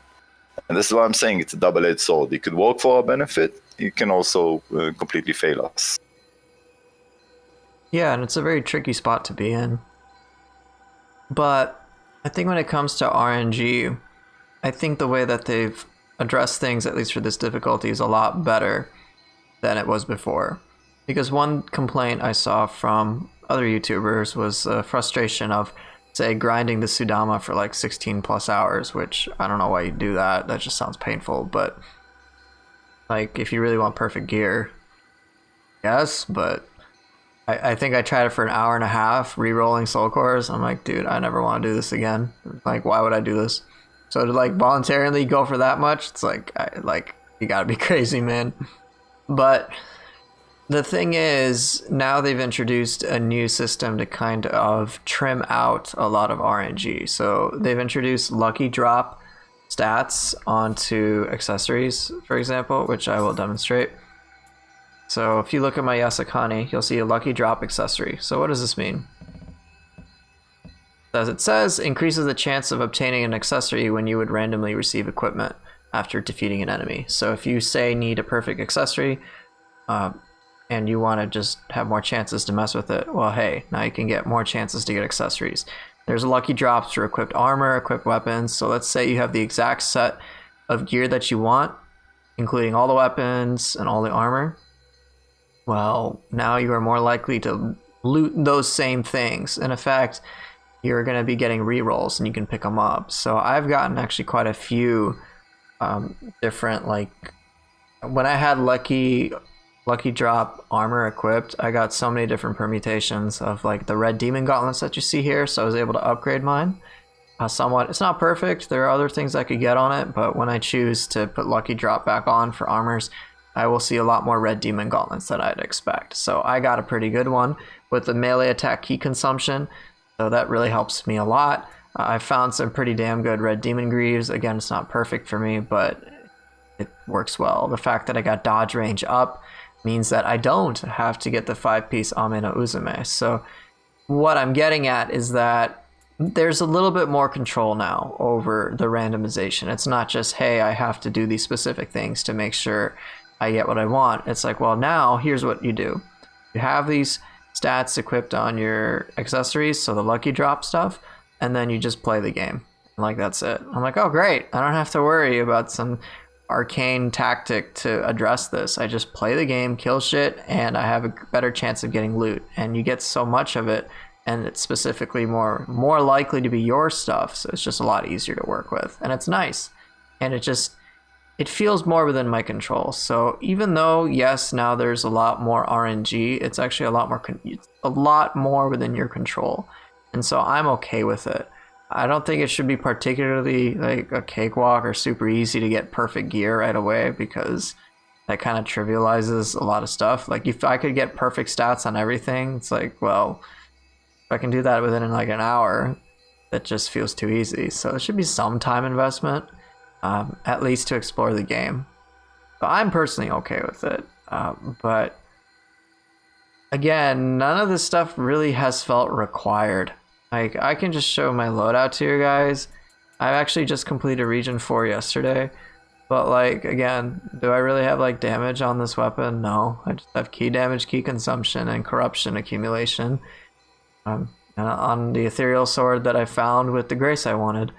And this is why I'm saying it's a double-edged sword. It could work for our benefit. It can also completely fail us. Yeah, and it's a very tricky spot to be in. But I think when it comes to RNG, I think the way that they've addressed things, at least for this difficulty, is a lot better than it was before. Because one complaint I saw from other YouTubers was a frustration of, say, grinding the Sudama for like 16 plus hours, which I don't know why you do that. That just sounds painful. But like, if you really want perfect gear, yes, but I think I tried it for an hour and a half, re-rolling Sulcors. I'm like, dude, I never want to do this again. Like, why would I do this? So to like voluntarily go for that much, it's like, you gotta be crazy, man. But the thing is, now they've introduced a new system to kind of trim out a lot of RNG. So they've introduced lucky drop stats onto accessories, for example, which I will demonstrate. So if you look at my Yasakani, you'll see a lucky drop accessory. So what does this mean? As it says, increases the chance of obtaining an accessory when you would randomly receive equipment after defeating an enemy. So if you say need a perfect accessory, and you want to just have more chances to mess with it, well, hey, now you can get more chances to get accessories. There's lucky drops for equipped armor, equipped weapons. So let's say you have the exact set of gear that you want, including all the weapons and all the armor. Well, now you are more likely to loot those same things. In effect, you're going to be getting rerolls and you can pick them up. So I've gotten actually quite a few different, like, when I had lucky drop armor equipped, I got so many different permutations of like the red demon gauntlets that you see here. So I was able to upgrade mine somewhat. It's not perfect. There are other things I could get on it, but when I choose to put lucky drop back on for armors, I will see a lot more red demon gauntlets than I'd expect. So I got a pretty good one with the melee attack key consumption. So that really helps me a lot. I found some pretty damn good red demon greaves. Again, it's not perfect for me, but it works well. The fact that I got dodge range up means that I don't have to get the 5-piece Ame no Uzume. So what I'm getting at is that there's a little bit more control now over the randomization. It's not just, hey, I have to do these specific things to make sure I get what I want. It's like, well, now here's what you do. You have these stats equipped on your accessories, so the lucky drop stuff, and then you just play the game. Like, that's it. I'm like, oh, great. I don't have to worry about some arcane tactic to address this. I just play the game, kill shit, and I have a better chance of getting loot. And you get so much of it, and it's specifically more likely to be your stuff, so it's just a lot easier to work with. And it's nice. And it feels more within my control. So even though, yes, now there's a lot more RNG, it's actually a lot more within your control. And so I'm okay with it. I don't think it should be particularly like a cakewalk or super easy to get perfect gear right away, because that kind of trivializes a lot of stuff. Like, if I could get perfect stats on everything, it's like, well, if I can do that within like an hour, that just feels too easy. So it should be some time investment, at least to explore the game. But I'm personally okay with it. But again, none of this stuff really has felt required. Like, I can just show my loadout to you guys. I actually just completed Region 4 yesterday. But, like, again, do I really have, like, damage on this weapon? No. I just have key damage, key consumption, and corruption accumulation. And on the ethereal sword that I found with the Grace I wanted.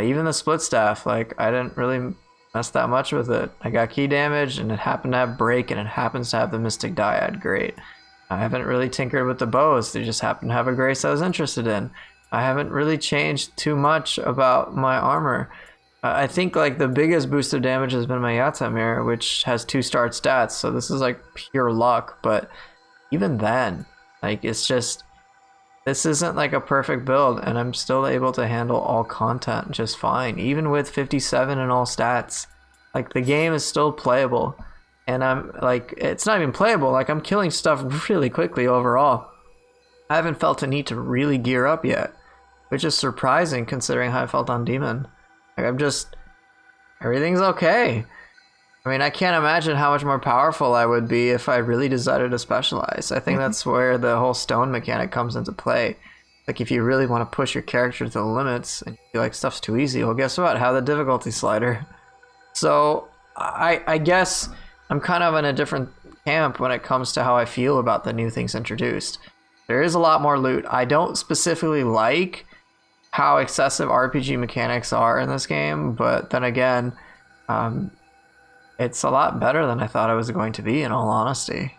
Even the split staff, like, I didn't really mess that much with it. I got key damage, and it happened to have break, and it happens to have the Mystic Dyad. Great. I haven't really tinkered with the bows. They just happen to have a Grace I was interested in. I haven't really changed too much about my armor. I think like the biggest boost of damage has been my Yata Mirror, which has 2-star stats, so this is like pure luck. But even then, like it's just, this isn't like a perfect build, and I'm still able to handle all content just fine, even with 57 in all stats. Like the game is still playable, and I'm like, it's not even playable, like I'm killing stuff really quickly overall. I haven't felt a need to really gear up yet, which is surprising considering how I felt on Demon. Like I'm just, everything's okay. I mean, I can't imagine how much more powerful I would be if I really decided to specialize. I think that's where the whole stone mechanic comes into play. Like if you really want to push your character to the limits and you feel like stuff's too easy, well guess what? Have the difficulty slider. So I guess I'm kind of in a different camp when it comes to how I feel about the new things introduced. There is a lot more loot. I don't specifically like how excessive RPG mechanics are in this game, but then again, it's a lot better than I thought it was going to be, in all honesty.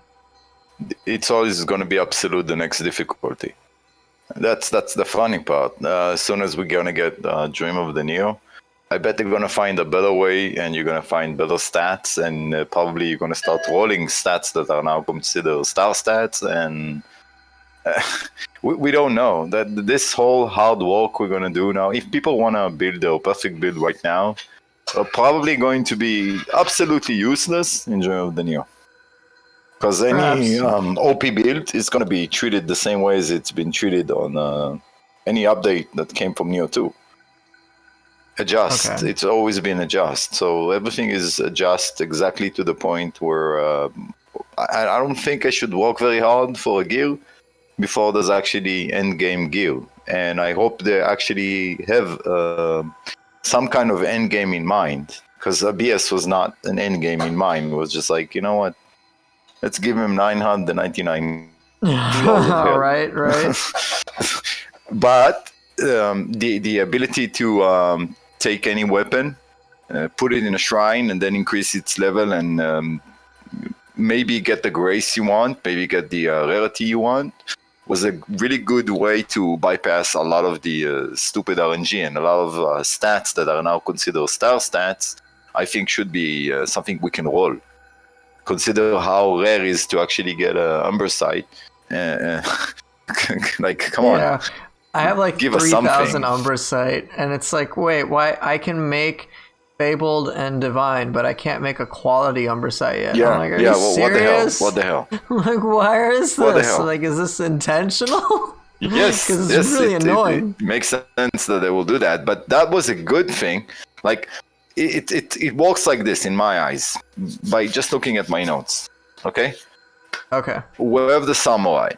It's always going to be absolute the next difficulty. That's the funny part. As soon as we're going to get Dream of the Nioh, I bet they're going to find a better way, and you're going to find better stats, and probably you're going to start rolling stats that are now considered star stats, and we don't know. That this whole hard work we're going to do now, if people want to build their perfect build right now, are probably going to be absolutely useless in Dream of the Nioh. Because any OP build is going to be treated the same way as it's been treated on any update that came from Nioh 2. Adjust. Okay. It's always been adjust. So everything is adjust exactly to the point where I don't think I should work very hard for a gear before there's actually end game gear. And I hope they actually have some kind of end game in mind. Because BS was not an end game in mind. It was just like, you know what? Let's give him 999. Right. But the ability to take any weapon, put it in a shrine, and then increase its level, and maybe get the grace you want, maybe get the rarity you want, was a really good way to bypass a lot of the stupid RNG and a lot of stats that are now considered star stats. I think should be something we can roll. Consider how rare it is to actually get a Umber Sight. Like, come on. I have like 3,000 Umber Sight, and it's like, wait, why? I can make Fabled and Divine, but I can't make a quality Umber Sight yet. Yeah, I'm like, are you serious? What the hell? Like, why is this? Like, is this intentional? Yes, because it's really annoying. It makes sense that they will do that, but that was a good thing. Like, it works like this in my eyes by just looking at my notes. Okay. Wherever the samurai,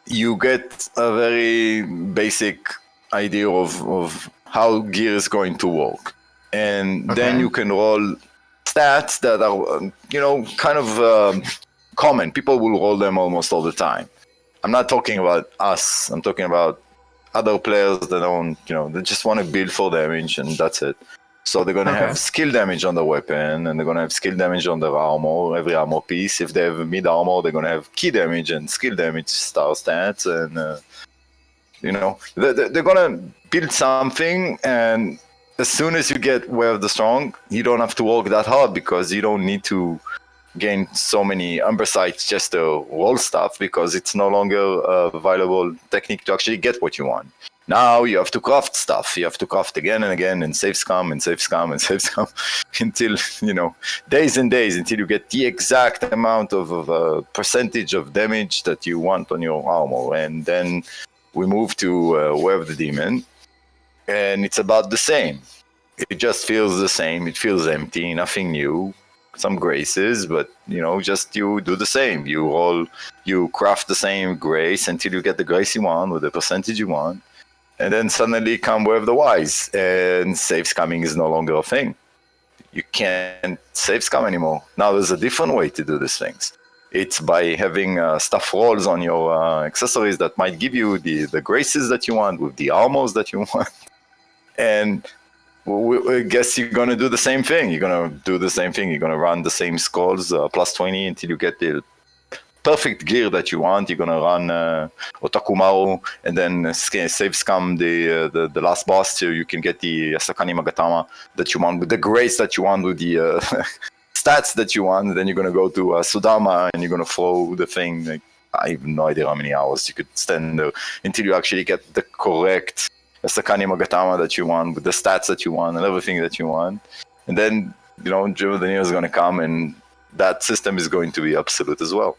you get a very basic idea of how gear is going to work, and then you can roll stats that are kind of common. People will roll them almost all the time. I'm not talking about us. I'm talking about other players that don't, they just want to build for damage, and that's it. So they're going to have skill damage on the weapon, and they're going to have skill damage on their armor, every armor piece. If they have mid armor, they're going to have key damage and skill damage star stats. And, they're going to build something. And as soon as you get Way of the Strong, you don't have to work that hard because you don't need to gain so many Umber Sights just to roll stuff, because it's no longer a viable technique to actually get what you want. Now you have to craft stuff. You have to craft again and again, and save scum and save scum and save scum until, days and days until you get the exact amount of percentage of damage that you want on your armor. And then we move to Way of the Demon, and it's about the same. It just feels the same. It feels empty, nothing new. Some graces, but just you do the same. You craft the same grace until you get the grace you want with the percentage you want. And then suddenly come Way of the Wise, and save scumming is no longer a thing. You can't save scum anymore. Now there's a different way to do these things. It's by having stuff rolls on your accessories that might give you the graces that you want with the armors that you want. And I guess you're gonna do the same thing. You're gonna do the same thing. You're gonna run the same scrolls plus 20 until you get the perfect gear that you want. You're gonna run Otakumaru, and then save scum the last boss till you can get the Sakani Magatama that you want with the grace that you want with the stats that you want. And then you're gonna go to Sudama and you're gonna throw the thing. Like, I have no idea how many hours you could stand there until you actually get the correct Sakani Magatama that you want with the stats that you want and everything that you want. And then, the Nioh is going to come and that system is going to be absolute as well.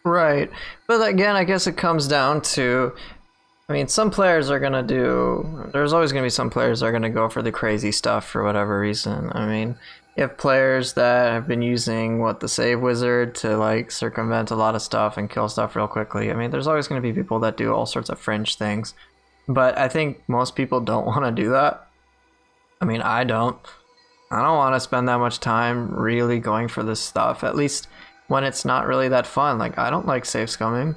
Right. But again, I guess it comes down to, some players are going to there's always going to be some players that are going to go for the crazy stuff for whatever reason. You have players that have been using the save wizard to circumvent a lot of stuff and kill stuff real quickly. There's always going to be people that do all sorts of fringe things. But I think most people don't want to do that. I don't. I don't want to spend that much time really going for this stuff, at least when it's not really that fun. I don't like save scumming.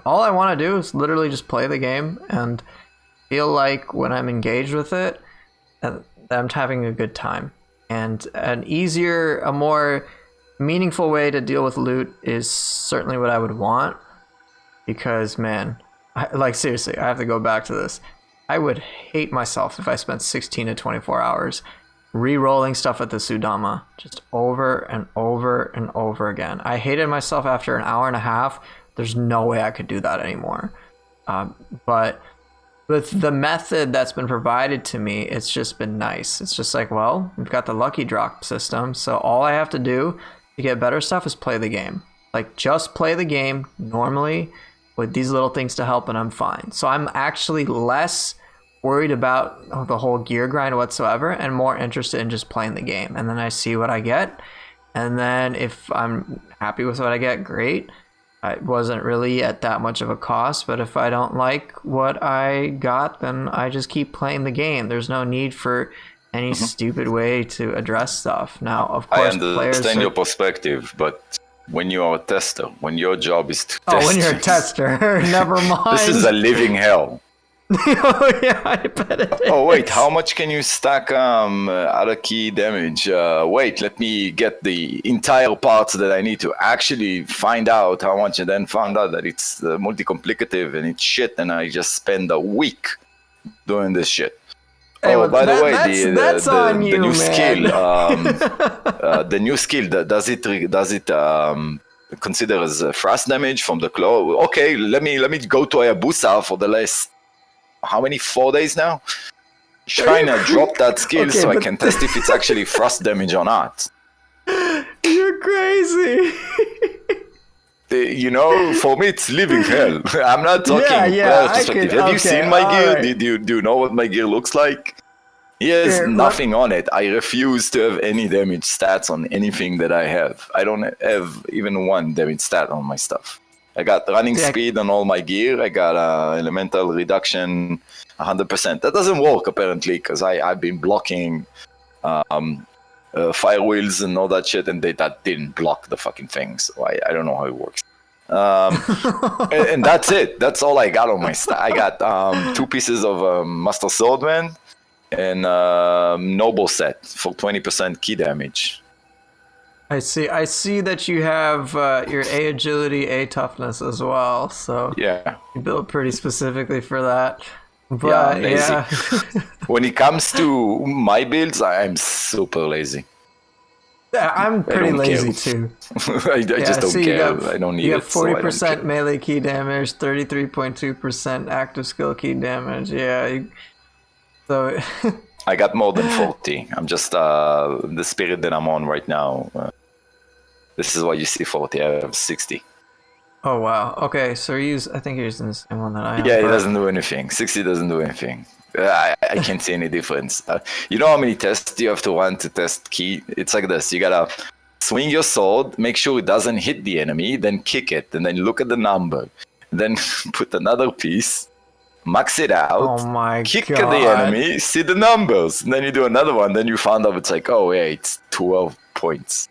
All I want to do is literally just play the game and feel like when I'm engaged with it, that I'm having a good time. And a more meaningful way to deal with loot is certainly what I would want. Because, man, seriously, I have to go back to this. I would hate myself if I spent 16 to 24 hours re-rolling stuff at the Sudama just over and over and over again. I hated myself after an hour and a half. There's no way I could do that anymore. But with the method that's been provided to me, it's just been nice. It's just we've got the lucky drop system, so all I have to do to get better stuff is play the game. Just play the game normally with these little things to help, and I'm fine. So I'm actually less worried about the whole gear grind whatsoever and more interested in just playing the game. And then I see what I get. And then if I'm happy with what I get, great. It wasn't really at that much of a cost, but if I don't like what I got, then I just keep playing the game. There's no need for any stupid way to address stuff. Now, of course, I understand your perspective, but when you are a tester, when your job is to test. Oh, when you're a tester, never mind. This is a living hell. Oh yeah, I bet it is. Oh wait, how much can you stack other key damage? Wait, let me get the entire parts that I need to actually find out how much, and then found out that it's multi-complicative and it's shit, and I just spend a week doing this shit. Hey, by the way, the new skill, the new skill, does it consider as thrust damage from the claw? Okay, let me go to Hayabusa for the last. How many 4 days now? Trying to drop that skill so I can test if it's actually thrust damage or not. You're crazy. For me it's living hell. I'm not talking player perspective. Have you seen my gear? Right. Do you know what my gear looks like? Yes, nothing on it. I refuse to have any damage stats on anything that I have. I don't have even one damage stat on my stuff. I got running speed on all my gear. I got elemental reduction 100%. That doesn't work apparently because I've been blocking fire wheels and all that shit, and that didn't block the fucking thing. So I don't know how it works. And that's it. That's all I got on my stat. I got 2 pieces of Master Swordman and Noble set for 20% key damage. I see that you have your A agility, A toughness as well. So yeah, you built pretty specifically for that. But yeah. When it comes to my builds, I'm super lazy. Yeah, I'm pretty lazy too. I just don't care. I don't need it. You have 40% melee key damage, 33.2% active skill key damage. Yeah. So I got more than 40. I'm just the spirit that I'm on right now. This is why you see 40. I have 60. Oh wow. Okay, so I think you're using the same one that I have. Yeah, it doesn't do anything. 60 doesn't do anything. I can't see any difference. You know how many tests you have to run to test key? It's like this. You gotta swing your sword, make sure it doesn't hit the enemy, then kick it, and then look at the number. Then put another piece, max it out, kick the enemy, see the numbers. And then you do another one, then you found out it's like, oh yeah, it's 12 points.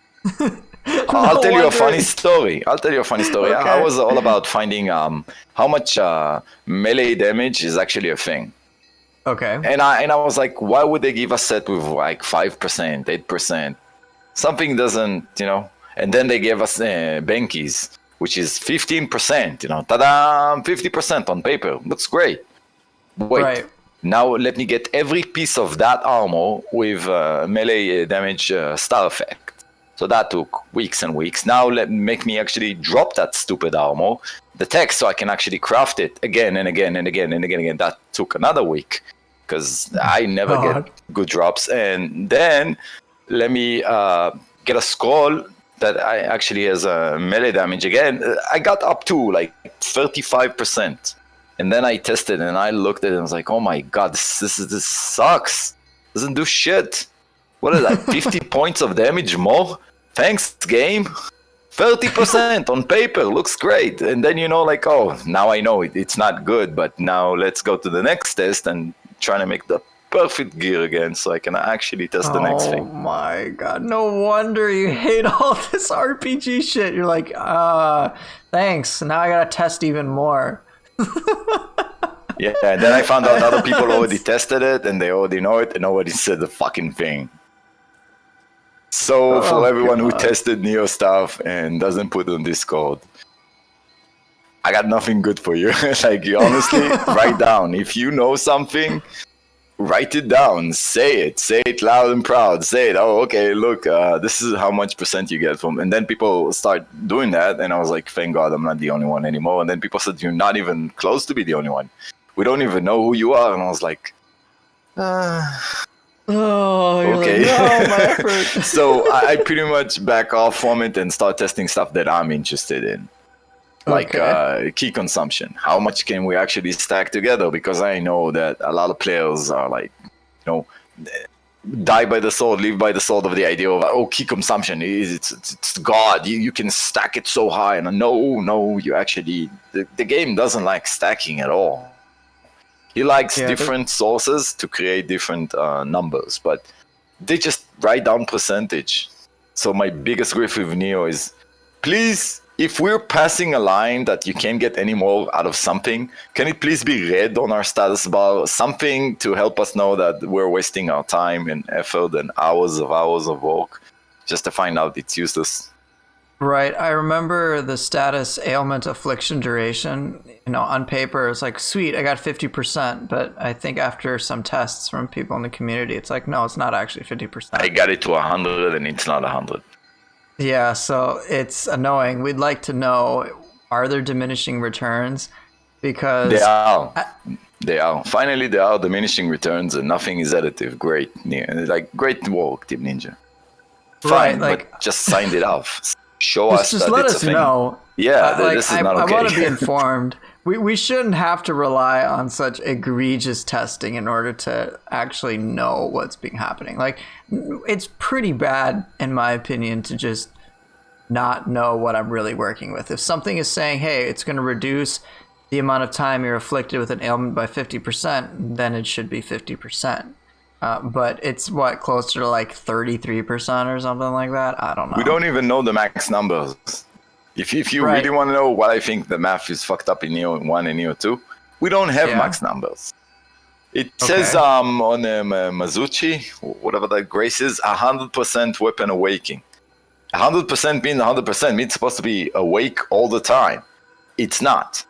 I'll tell you a funny story. Okay. I was all about finding how much melee damage is actually a thing. Okay. And I was like, why would they give a set with like 5%, 8%? Something doesn't, And then they gave us Benki's, which is 15%, ta-da, 50% on paper. Looks great. Wait, Right. now let me get every piece of that armor with melee damage star effect. So that took weeks and weeks. Now make me actually drop that stupid armor, the text, so I can actually craft it again and again and again and again. That took another week because I never get good drops. And then let me get a scroll that I actually has melee damage again. I got up to like 35%. And then I tested and I looked at it and I was like, oh my god, this sucks. Doesn't do shit. What is that? 50 points of damage more? Thanks, game. 30% on paper looks great. And then like, oh, now I know it's not good, but now let's go to the next test and try to make the perfect gear again so I can actually test the next thing. Oh my god, no wonder you hate all this RPG shit. You're like, thanks. Now I gotta test even more. Yeah, and then I found out other people already tested it and they already know it and nobody said the fucking thing. So for everyone who tested Nioh stuff and doesn't put it on Discord, I got nothing good for you. Like, you honestly, write down. If you know something, write it down. Say it loud and proud. Say it. Oh, okay, look, this is how much % you get from. And then people start doing that. And I was like, thank God I'm not the only one anymore. And then people said, you're not even close to be the only one. We don't even know who you are. And I was like, okay. Like, no, my effort. So I pretty much back off from it and start testing stuff that I'm interested in. Like key consumption. How much can we actually stack together? Because I know that a lot of players are like, die by the sword, live by the sword of the idea of, key consumption it's God. You can stack it so high. And no, you actually, the game doesn't like stacking at all. He likes different sources to create different numbers, but they just write down percentage. So my biggest grief with Nioh is, please, if we're passing a line that you can't get any more out of something, can it please be red on our status bar? Something to help us know that we're wasting our time and effort and hours of work just to find out it's useless. Right. I remember the status ailment affliction duration, on paper, it's like, sweet, I got 50%. But I think after some tests from people in the community, it's like, no, it's not actually 50%. I got it to 100 and it's not 100. Yeah, so it's annoying. We'd like to know, are there diminishing returns? Because they are. Finally, there are diminishing returns and nothing is additive. Great. Like, great work, Team Ninja. Fine, right, but just signed it off. Show us just that let it's us a thing. know. Yeah, this is not okay. I want to be informed. We shouldn't have to rely on such egregious testing in order to actually know what's being happening. Like, it's pretty bad, in my opinion, to just not know what I'm really working with. If something is saying, hey, it's going to reduce the amount of time you're afflicted with an ailment by 50%, then it should be 50%. But it's closer to like 33% or something like that. I don't know. We don't even know the max numbers. If you really want to know what I think the math is fucked up in Nioh 1 and Nioh 2, we don't have max numbers. It says on Mazuchi, whatever that Grace is, 100% weapon awakening. 100% means 100%. Means it's supposed to be awake all the time. It's not.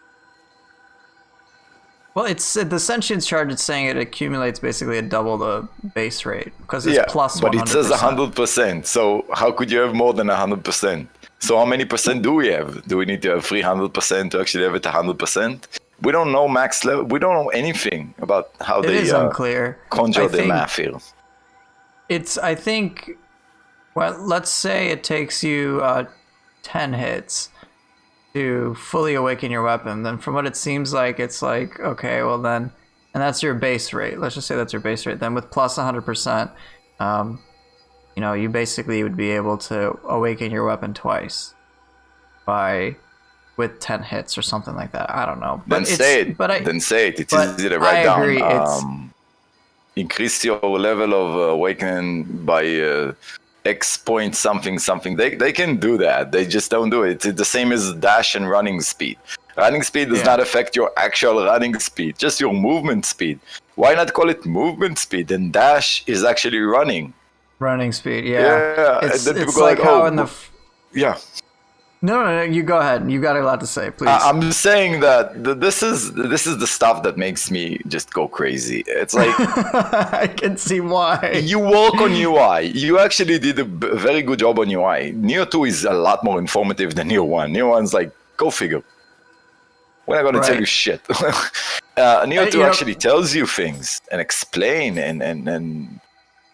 Well, it's the sentience chart. It's saying it accumulates basically at double the base rate because it's plus 100%. But it says 100%. So how could you have more than 100%? So how many percent do we have? Do we need to have 300% to actually have it 100%? We don't know max level. We don't know anything about how they unclear. Conjure the math here. I think, well, let's say it takes you 10 hits to fully awaken your weapon. Then from what it seems like, it's like, okay, well then, and that's your base rate. Let's just say that's your base rate. Then with plus 100%, you basically would be able to awaken your weapon twice with 10 hits or something like that. I don't know. Then say it. It's easy to write down. Increase your level of awakening by X point something something. They can do that. They just don't do it. It's the same as dash and running speed. Running speed does not affect your actual running speed, just your movement speed. Why not call it movement speed? And dash is actually running. Running speed, Yeah. It's And then people like go how oh, in the... yeah. No, you go ahead. You got a lot to say, please. I'm saying that this is the stuff that makes me just go crazy. It's like I can see why. you work on UI. You actually did a very good job on UI. Nioh 2 is a lot more informative than Nioh 1. Nioh 1's like, go figure. We're not going to tell you shit. Nioh 2 actually tells you things and explain and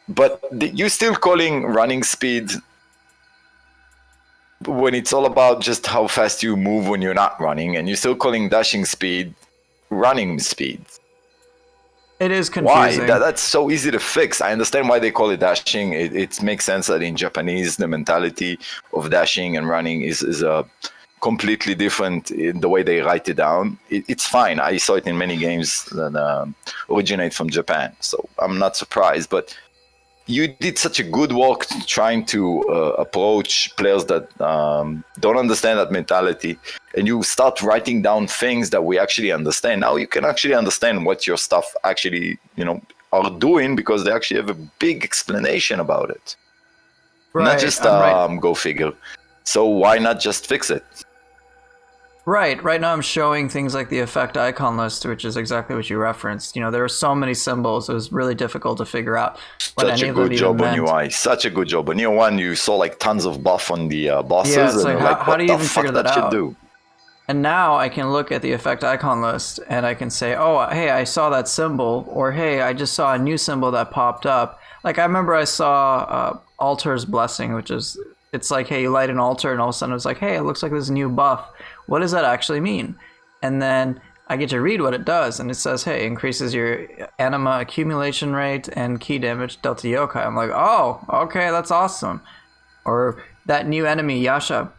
but you're still calling running speed when it's all about just how fast you move when you're not running, and you're still calling dashing speed running speed. It is confusing. Why? That's so easy to fix. I understand why they call it dashing. It makes sense that in Japanese, the mentality of dashing and running is completely different in the way they write it down. It's fine. I saw it in many games that originate from Japan, so I'm not surprised. But you did such a good work trying to approach players that don't understand that mentality, and you start writing down things that we actually understand. Now you can actually understand what your stuff actually, are doing, because they actually have a big explanation about it. Right. Not just go figure. So why not just fix it? Right now I'm showing things like the effect icon list, which is exactly what you referenced. There are so many symbols, it was really difficult to figure out what any of them even meant. Such a good job on UI. Such a good job. On Nioh 1, you saw like tons of buff on the bosses. Yeah, it's like, how do you even figure that out? Do? And now I can look at the effect icon list and I can say, oh, hey, I saw that symbol, or hey, I just saw a new symbol that popped up. Like I remember I saw Altar's Blessing, which is, it's like, hey, you light an altar and all of a sudden it's like, hey, it looks like there's a new buff. What does that actually mean? And then I get to read what it does, and it says, hey, increases your anima accumulation rate and ki damage delta yokai. I'm like, oh, okay, that's awesome. Or that new enemy, Yasha,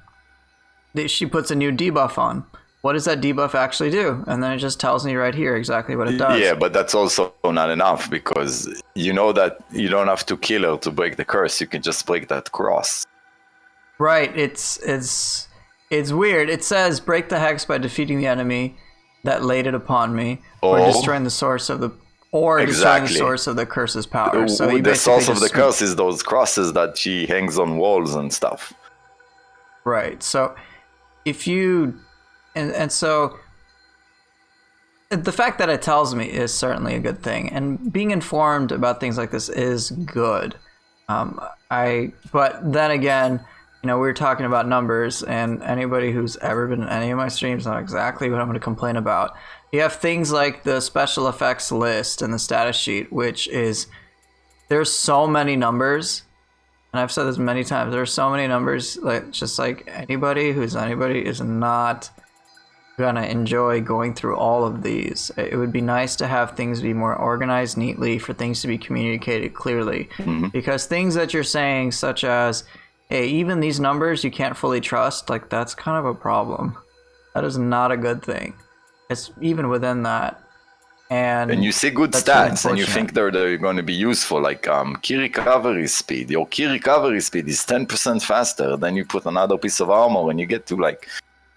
she puts a new debuff on. What does that debuff actually do? And then it just tells me right here exactly what it does. Yeah, but that's also not enough, because you know that you don't have to kill her to break the curse. You can just break that cross. Right, it's weird. It says break the hex by defeating the enemy that laid it upon me, or destroying the source of the destroying the source of the curse's power. So the source of the curse is those crosses that she hangs on walls and stuff. Right. So if you and so the fact that it tells me is certainly a good thing, and being informed about things like this is good. But then again, we were talking about numbers, and anybody who's ever been in any of my streams knows exactly what I'm going to complain about. You have things like the special effects list and the status sheet, which is, there's so many numbers, and I've said this many times, there's so many numbers, like just like anybody is not going to enjoy going through all of these. It would be nice to have things be more organized neatly, for things to be communicated clearly, because things that you're saying, such as, hey, even these numbers you can't fully trust, like that's kind of a problem. That is not a good thing. It's even within that. And you see good stats and you think they're going to be useful, like key recovery speed. Your key recovery speed is 10% faster. Then you put another piece of armor and you get to like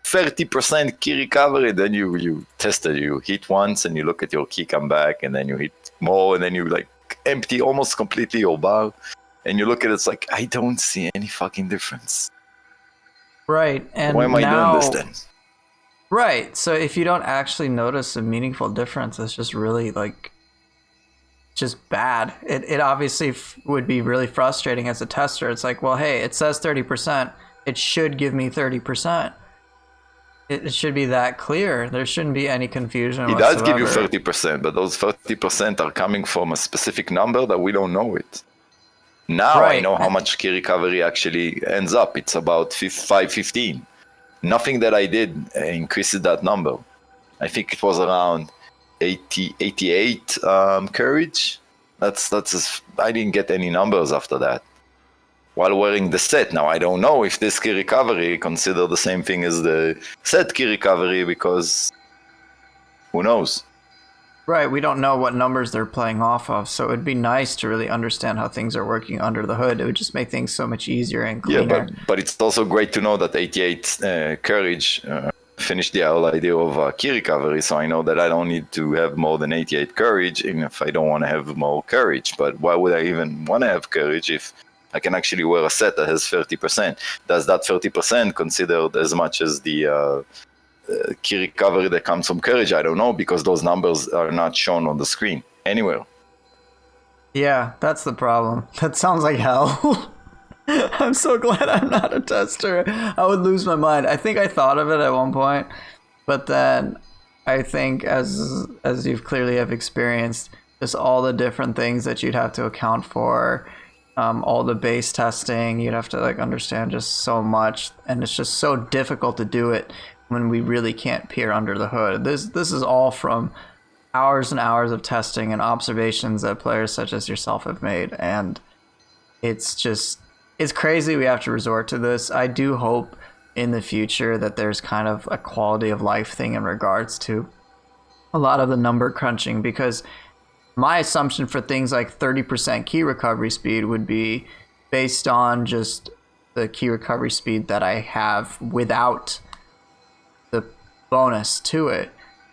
30% key recovery. Then you test it. You hit once and you look at your key come back, and then you hit more, and then you like empty almost completely your bar. And you look at it, it's like, I don't see any fucking difference. Right. And why am I doing this then? Right. So if you don't actually notice a meaningful difference, it's just really just bad. It obviously would be really frustrating as a tester. It's like, well, hey, it says 30%. It should give me 30%. It should be that clear. There shouldn't be any confusion whatsoever. It does give you 30%, but those 30% are coming from a specific number that we don't know it. Now I know how much key recovery actually ends up. It's about 515. Nothing that I did increases that number. I think it was around 88 courage. I didn't get any numbers after that. While wearing the set. Now I don't know if this key recovery consider the same thing as the set key recovery, because who knows? Right, we don't know what numbers they're playing off of, so it'd be nice to really understand how things are working under the hood. It would just make things so much easier and Yeah, cleaner. but it's also great to know that 88 courage finished the whole idea of key recovery, so I know that I don't need to have more than 88 courage, even if I don't want to have more courage. But why would I even want to have courage if I can actually wear a set that has 30%? Does that 30% considered as much as the key recovery that comes from courage? I don't know, because those numbers are not shown on the screen anywhere. Yeah, that's the problem. That sounds like hell. I'm so glad I'm not a tester. I would lose my mind. I think I thought of it at one point, but then I think as you've clearly have experienced, just all the different things that you'd have to account for, all the base testing, you'd have to like understand just so much, and it's just so difficult to do it when we really can't peer under the hood. This is all from hours and hours of testing and observations that players such as yourself have made, and it's crazy we have to resort to this. I do hope in the future that there's kind of a quality of life thing in regards to a lot of the number crunching, because my assumption for things like 30% key recovery speed would be based on just the key recovery speed that I have without the bonus to it.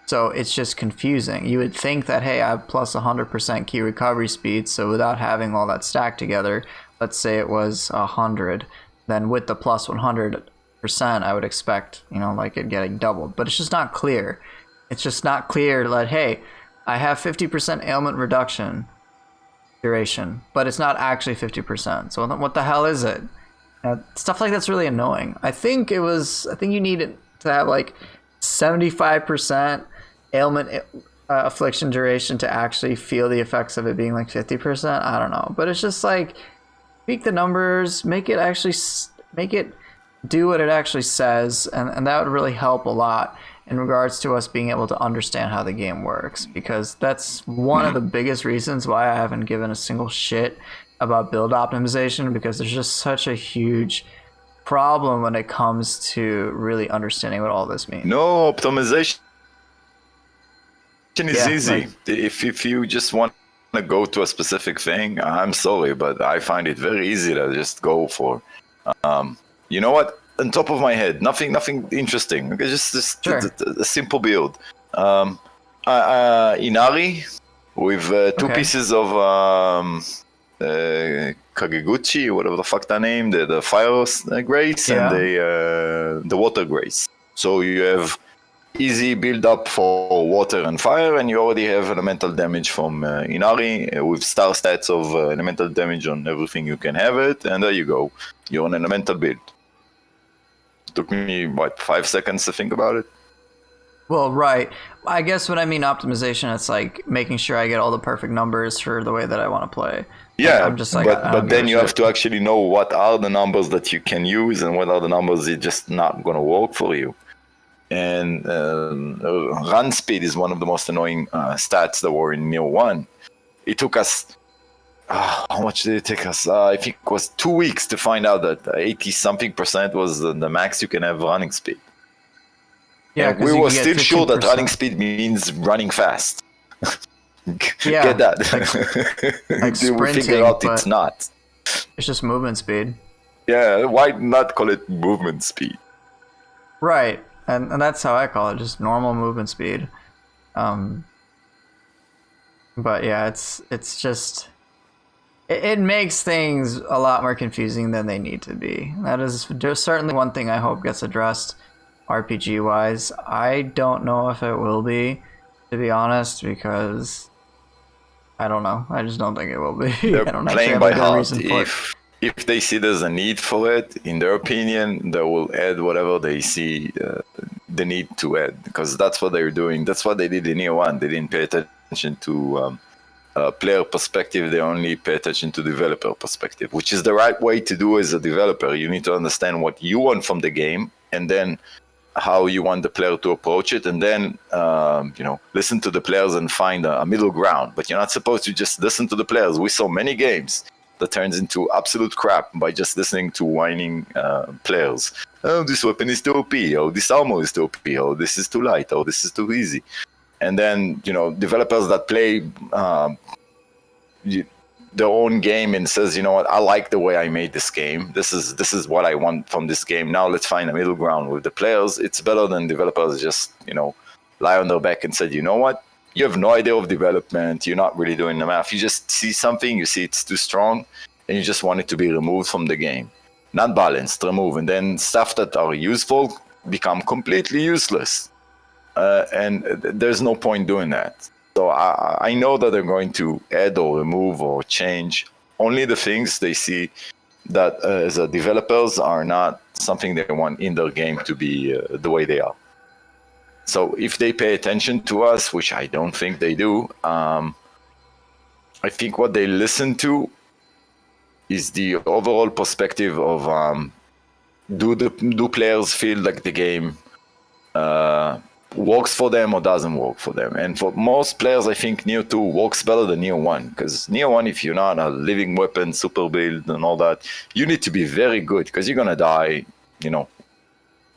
So it's just confusing. You would think that, hey, I have plus 100% key recovery speed, so without having all that stacked together, let's say it was 100, then with the plus 100%, I would expect, like it getting doubled. But it's just not clear. It's just not clear that, hey, I have 50% ailment reduction duration, but it's not actually 50%. So what the hell is it? Stuff like that's really annoying. I think you need it to have like 75% ailment affliction duration to actually feel the effects of it being like 50%. I don't know, but it's just like tweak the numbers, make it do what it actually says, and that would really help a lot in regards to us being able to understand how the game works, because that's one of the biggest reasons why I haven't given a single shit about build optimization, because there's just such a huge problem when it comes to really understanding what all this means. No, optimization is easy. If you just want to go to a specific thing, I'm sorry, but I find it very easy to just go for, you know what? On top of my head, nothing interesting. Just Sure. a simple build. Inari with two pieces of Kageguchi, whatever the fuck that name, the fire grace and the water grace. So you have easy build up for water and fire, and you already have elemental damage from Inari with star stats of elemental damage on everything you can have it, and there you go. You're on an elemental build. Took me 5 seconds to think about it. Well, right. I guess when I mean optimization, it's like making sure I get all the perfect numbers for the way that I want to play. Yeah, I'm just like, but then you have to actually know what are the numbers that you can use and what are the numbers that just not going to work for you. And run speed is one of the most annoying stats that were in Nioh 1. It took us, how much did it take us? I think it was 2 weeks to find out that 80-something% was the max you can have running speed. Yeah, we were still sure that running speed means running fast. Yeah, get that? like sprinting, we figured out it's not. It's just movement speed. Yeah, why not call it movement speed? Right, and that's how I call it, just normal movement speed. But yeah, it's just it makes things a lot more confusing than they need to be. That is certainly one thing I hope gets addressed RPG wise. I don't know if it will be, to be honest, because I don't know. I just don't think it will be. They're I don't playing by heart. If they see there's a need for it, in their opinion, they will add whatever they see the need to add, because that's what they're doing. That's what they did in Nioh 1. They didn't pay attention to player perspective. They only pay attention to developer perspective, which is the right way to do as a developer. You need to understand what you want from the game, and then how you want the player to approach it, and then listen to the players and find a middle ground. But you're not supposed to just listen to the players. We saw many games that turns into absolute crap by just listening to whining players. Oh, this weapon is too OP. Oh, this armor is too OP. Oh, this is too light. Oh, this is too easy. And then, developers that play their own game and says, you know what, I like the way I made this game. This is what I want from this game. Now let's find a middle ground with the players. It's better than developers just, lie on their back and said, you know what, you have no idea of development. You're not really doing the math. You just see something, you see it's too strong, and you just want it to be removed from the game. Not balanced, remove. And then stuff that are useful become completely useless. And there's no point doing that. So I know that they're going to add or remove or change only the things they see that as a developers are not something they want in their game to be the way they are. So if they pay attention to us, which I don't think they do, I think what they listen to is the overall perspective of do players feel like the game works for them or doesn't work for them. And for most players, I think Nioh 2 works better than Nioh 1, because Nioh 1, if you're not a living weapon, super build and all that, you need to be very good, because you're going to die,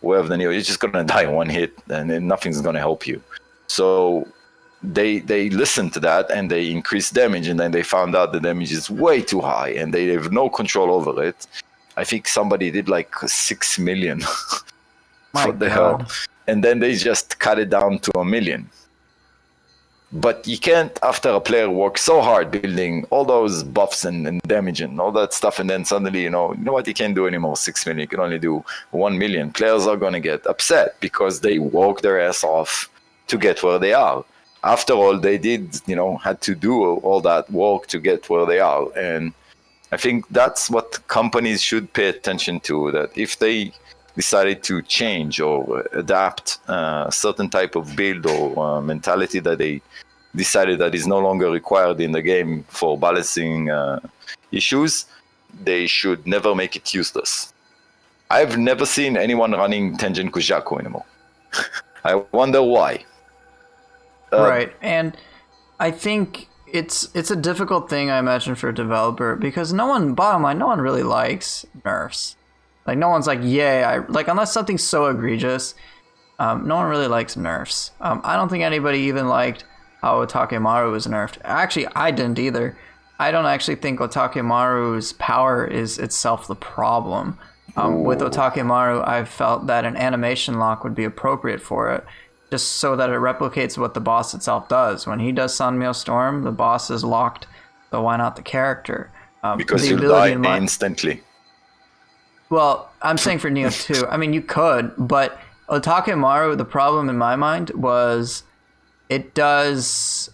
wherever the Nioh, you're just going to die one hit and then nothing's going to help you. So they listen to that and they increase damage, and then they found out the damage is way too high and they have no control over it. I think somebody did like 6 million. What the hell? And then they just cut it down to 1 million. But you can't, after a player works so hard building all those buffs and damage and all that stuff, and then suddenly, you know what, you can't do anymore 6 million, you can only do 1 million. Players are going to get upset because they work their ass off to get where they are. After all, they did, had to do all that work to get where they are. And I think that's what companies should pay attention to, that if they decided to change or adapt a certain type of build or mentality that they decided that is no longer required in the game for balancing issues, they should never make it useless. I've never seen anyone running Tengen Kujaku anymore. I wonder why. Right, and I think it's a difficult thing, I imagine, for a developer, because bottom line, no one really likes nerfs. Like, no one's like, yay, unless something's so egregious, no one really likes nerfs. I don't think anybody even liked how Otakemaru was nerfed. Actually, I didn't either. I don't actually think Otakemaru's power is itself the problem. With Otakemaru, I felt that an animation lock would be appropriate for it, just so that it replicates what the boss itself does. When he does Sanmyo Storm, the boss is locked, so why not the character? Because you die instantly. Well, I'm saying for Nioh 2. I mean, you could, but Otakemaru, the problem in my mind was it does...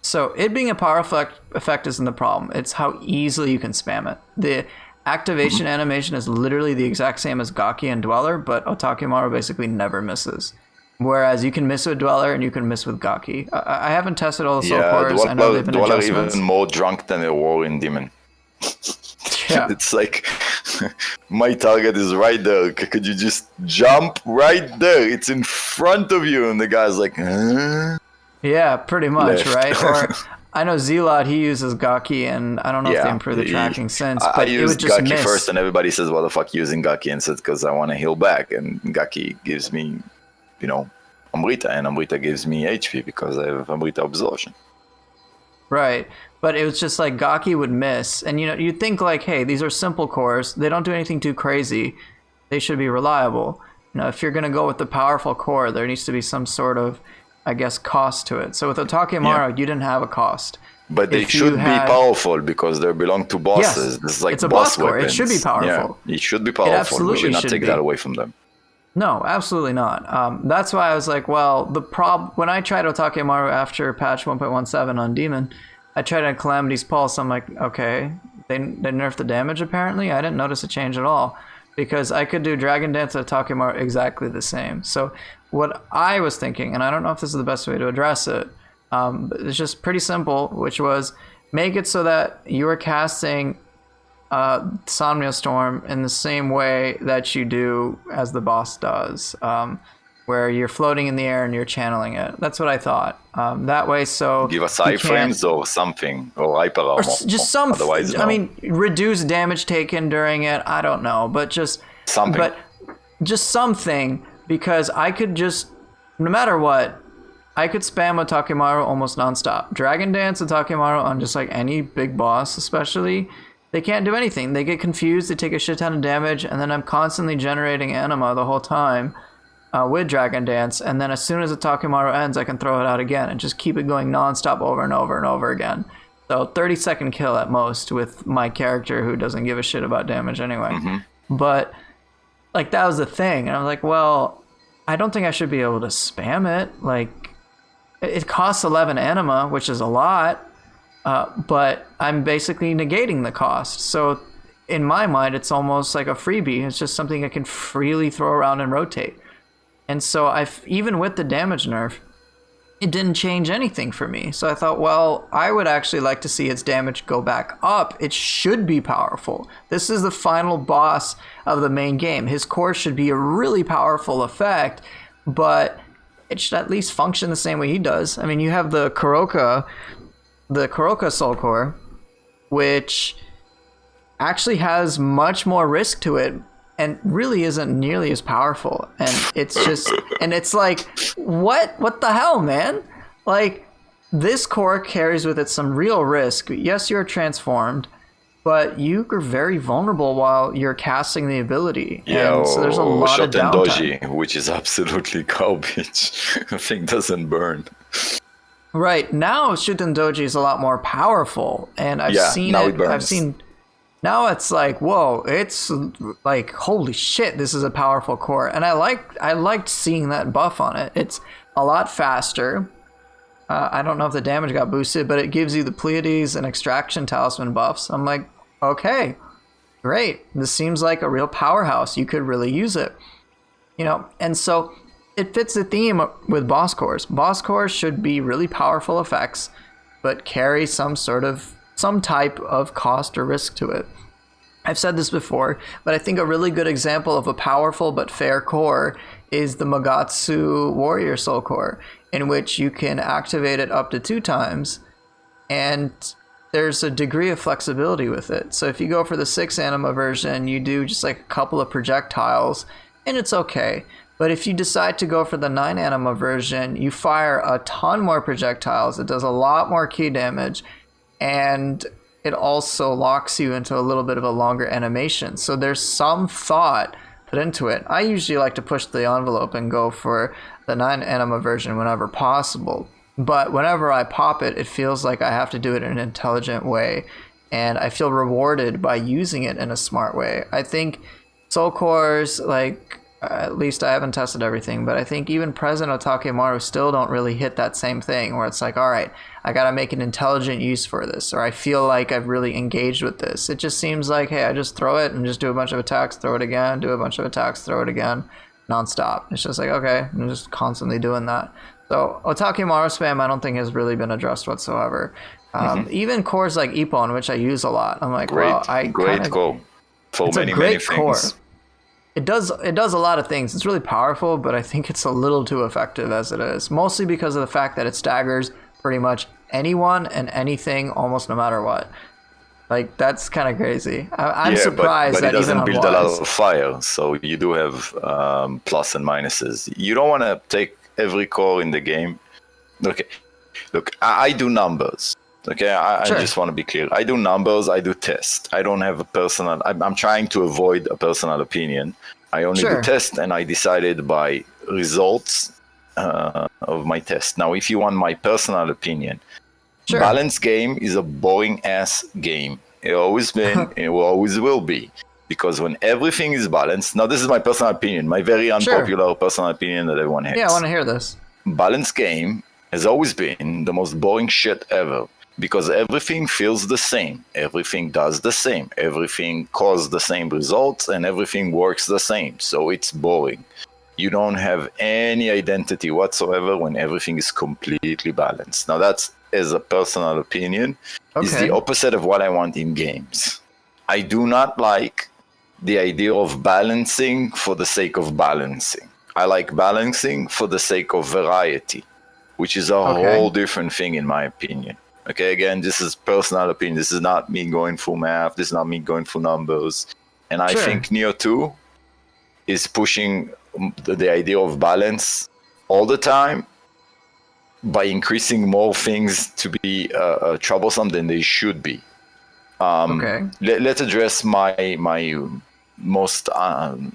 So it being a power effect isn't the problem. It's how easily you can spam it. The activation animation is literally the exact same as Gaki and Dweller, but Otakemaru basically never misses. Whereas you can miss with Dweller and you can miss with Gaki. I haven't tested all the Sulcors. I know they've been Dweller adjustments. even more drunk than a war in Demon. Yeah. It's like, my target is right there. Could you just jump right there? It's in front of you. And the guy's like, huh? Yeah, pretty much, Left. right? Or I know Zelot, he uses Gaki, and I don't know if they improved the tracking since. But I it used would just Gaki miss. first, and everybody says, "What the fuck using Gaki?" And says, "Because I want to heal back." And Gaki gives me, Amrita, and Amrita gives me HP because I have Amrita absorption. Right. But it was just like Gaki would miss. And, you'd think like, hey, these are simple cores. They don't do anything too crazy. They should be reliable. If you're going to go with the powerful core, there needs to be some sort of, I guess, cost to it. So with Otakemaru, you didn't have a cost. But they should be powerful because they belong to bosses. Yes, this is like it's a boss core. weapons. It should be powerful. Yeah, it should be powerful. Absolutely we should not should take be. that away from them. No, absolutely not. That's why I was like, well, when I tried Otakemaru after patch 1.17 on Demon, I tried on Calamity's Pulse. I'm like, okay, they nerfed the damage apparently. I didn't notice a change at all because I could do Dragon Dance and Otakemaru exactly the same. So what I was thinking, and I don't know if this is the best way to address it, but it's just pretty simple, which was make it so that you are casting Sanmyo Storm in the same way that you do as the boss does, where you're floating in the air and you're channeling it. That's what I thought. That way, so give us iframes or something, or hyper armor. Or just some. Otherwise, no. I mean, reduce damage taken during it. I don't know, but just something. But just something, because I could just, no matter what, I could spam a Takemaru almost nonstop. Dragon Dance and Takemaru on just like any big boss, especially, they can't do anything. They get confused, they take a shit ton of damage, and then I'm constantly generating anima the whole time with Dragon Dance, and then as soon as the Takemaru ends, I can throw it out again and just keep it going nonstop over and over and over again. So 30-second kill at most with my character who doesn't give a shit about damage anyway. Mm-hmm. But like that was the thing, and I was like, well, I don't think I should be able to spam it. Like, it costs 11 anima, which is a lot, but I'm basically negating the cost. So in my mind, it's almost like a freebie. It's just something I can freely throw around and rotate. And so even with the damage nerf, it didn't change anything for me. So I thought, well, I would actually like to see its damage go back up. It should be powerful. This is the final boss of the main game. His core should be a really powerful effect, but it should at least function the same way he does. I mean, you have the Kuroka Sulcor, which actually has much more risk to it and really isn't nearly as powerful. And it's just, and it's like, what the hell, man? Like, this core carries with it some real risk. Yes, you're transformed, but you are very vulnerable while you're casting the ability. Yeah, and so there's a lot of downtime. Doji, which is absolutely garbage. The thing doesn't burn. Right, now Shuten Doji is a lot more powerful, and I've seen now it. I've seen. Now it's like, whoa, it's like, holy shit, this is a powerful core. And I liked seeing that buff on it. It's a lot faster. I don't know if the damage got boosted, but it gives you the Pleiades and Extraction Talisman buffs. I'm like, okay, great. This seems like a real powerhouse. You could really use it. You know, and so it fits the theme with boss cores. Boss cores should be really powerful effects, but carry some type of cost or risk to it. I've said this before, but I think a really good example of a powerful but fair core is the Magatsu Warrior Soul Core, in which you can activate it up to 2 times, and there's a degree of flexibility with it. So if you go for the 6 anima version, you do just like a couple of projectiles, and it's okay. But if you decide to go for the 9 anima version, you fire a ton more projectiles, it does a lot more key damage, and it also locks you into a little bit of a longer animation. So there's some thought put into it. I usually like to push the envelope and go for the 9 anima version whenever possible. But whenever I pop it, it feels like I have to do it in an intelligent way. And I feel rewarded by using it in a smart way. I think Soul Cores, like, at least I haven't tested everything, but I think even present Takemaru still don't really hit that same thing where it's like, all right, I got to make an intelligent use for this, or I feel like I've really engaged with this. It just seems like, hey, I just throw it and just do a bunch of attacks, throw it again, do a bunch of attacks, throw it again, nonstop. It's just like, okay, I'm just constantly doing that. So Takemaru spam, I don't think has really been addressed whatsoever. Even cores like Ippon, which I use a lot, I'm like, great, well, great core for many things. Core. It does a lot of things. It's really powerful, but I think it's a little too effective as it is. Mostly because of the fact that it staggers pretty much anyone and anything almost no matter what. Like, that's kind of crazy. I'm surprised but that it doesn't even build a lot of fire, so you do have plus and minuses. You don't want to take every core in the game. Okay, look, I do numbers. Okay, I just want to be clear. I do numbers, I do tests. I don't have a personal... I'm trying to avoid a personal opinion. I only do tests, and I decided by results of my test. Now, if you want my personal opinion, balanced game is a boring-ass game. It always been, it always will be. Because when everything is balanced... Now, this is my personal opinion, my very unpopular personal opinion that everyone hates. Yeah, I want to hear this. Balanced game has always been the most boring shit ever. Because everything feels the same, everything does the same, everything causes the same results, and everything works the same. So it's boring. You don't have any identity whatsoever when everything is completely balanced. Now that's, as a personal opinion, is the opposite of what I want in games. I do not like the idea of balancing for the sake of balancing. I like balancing for the sake of variety, which is a whole different thing in my opinion. Okay, again, this is personal opinion. This is not me going full math. This is not me going full numbers. And I think Nioh 2 is pushing the idea of balance all the time. by increasing more things to be troublesome than they should be. Okay. Let's address my most the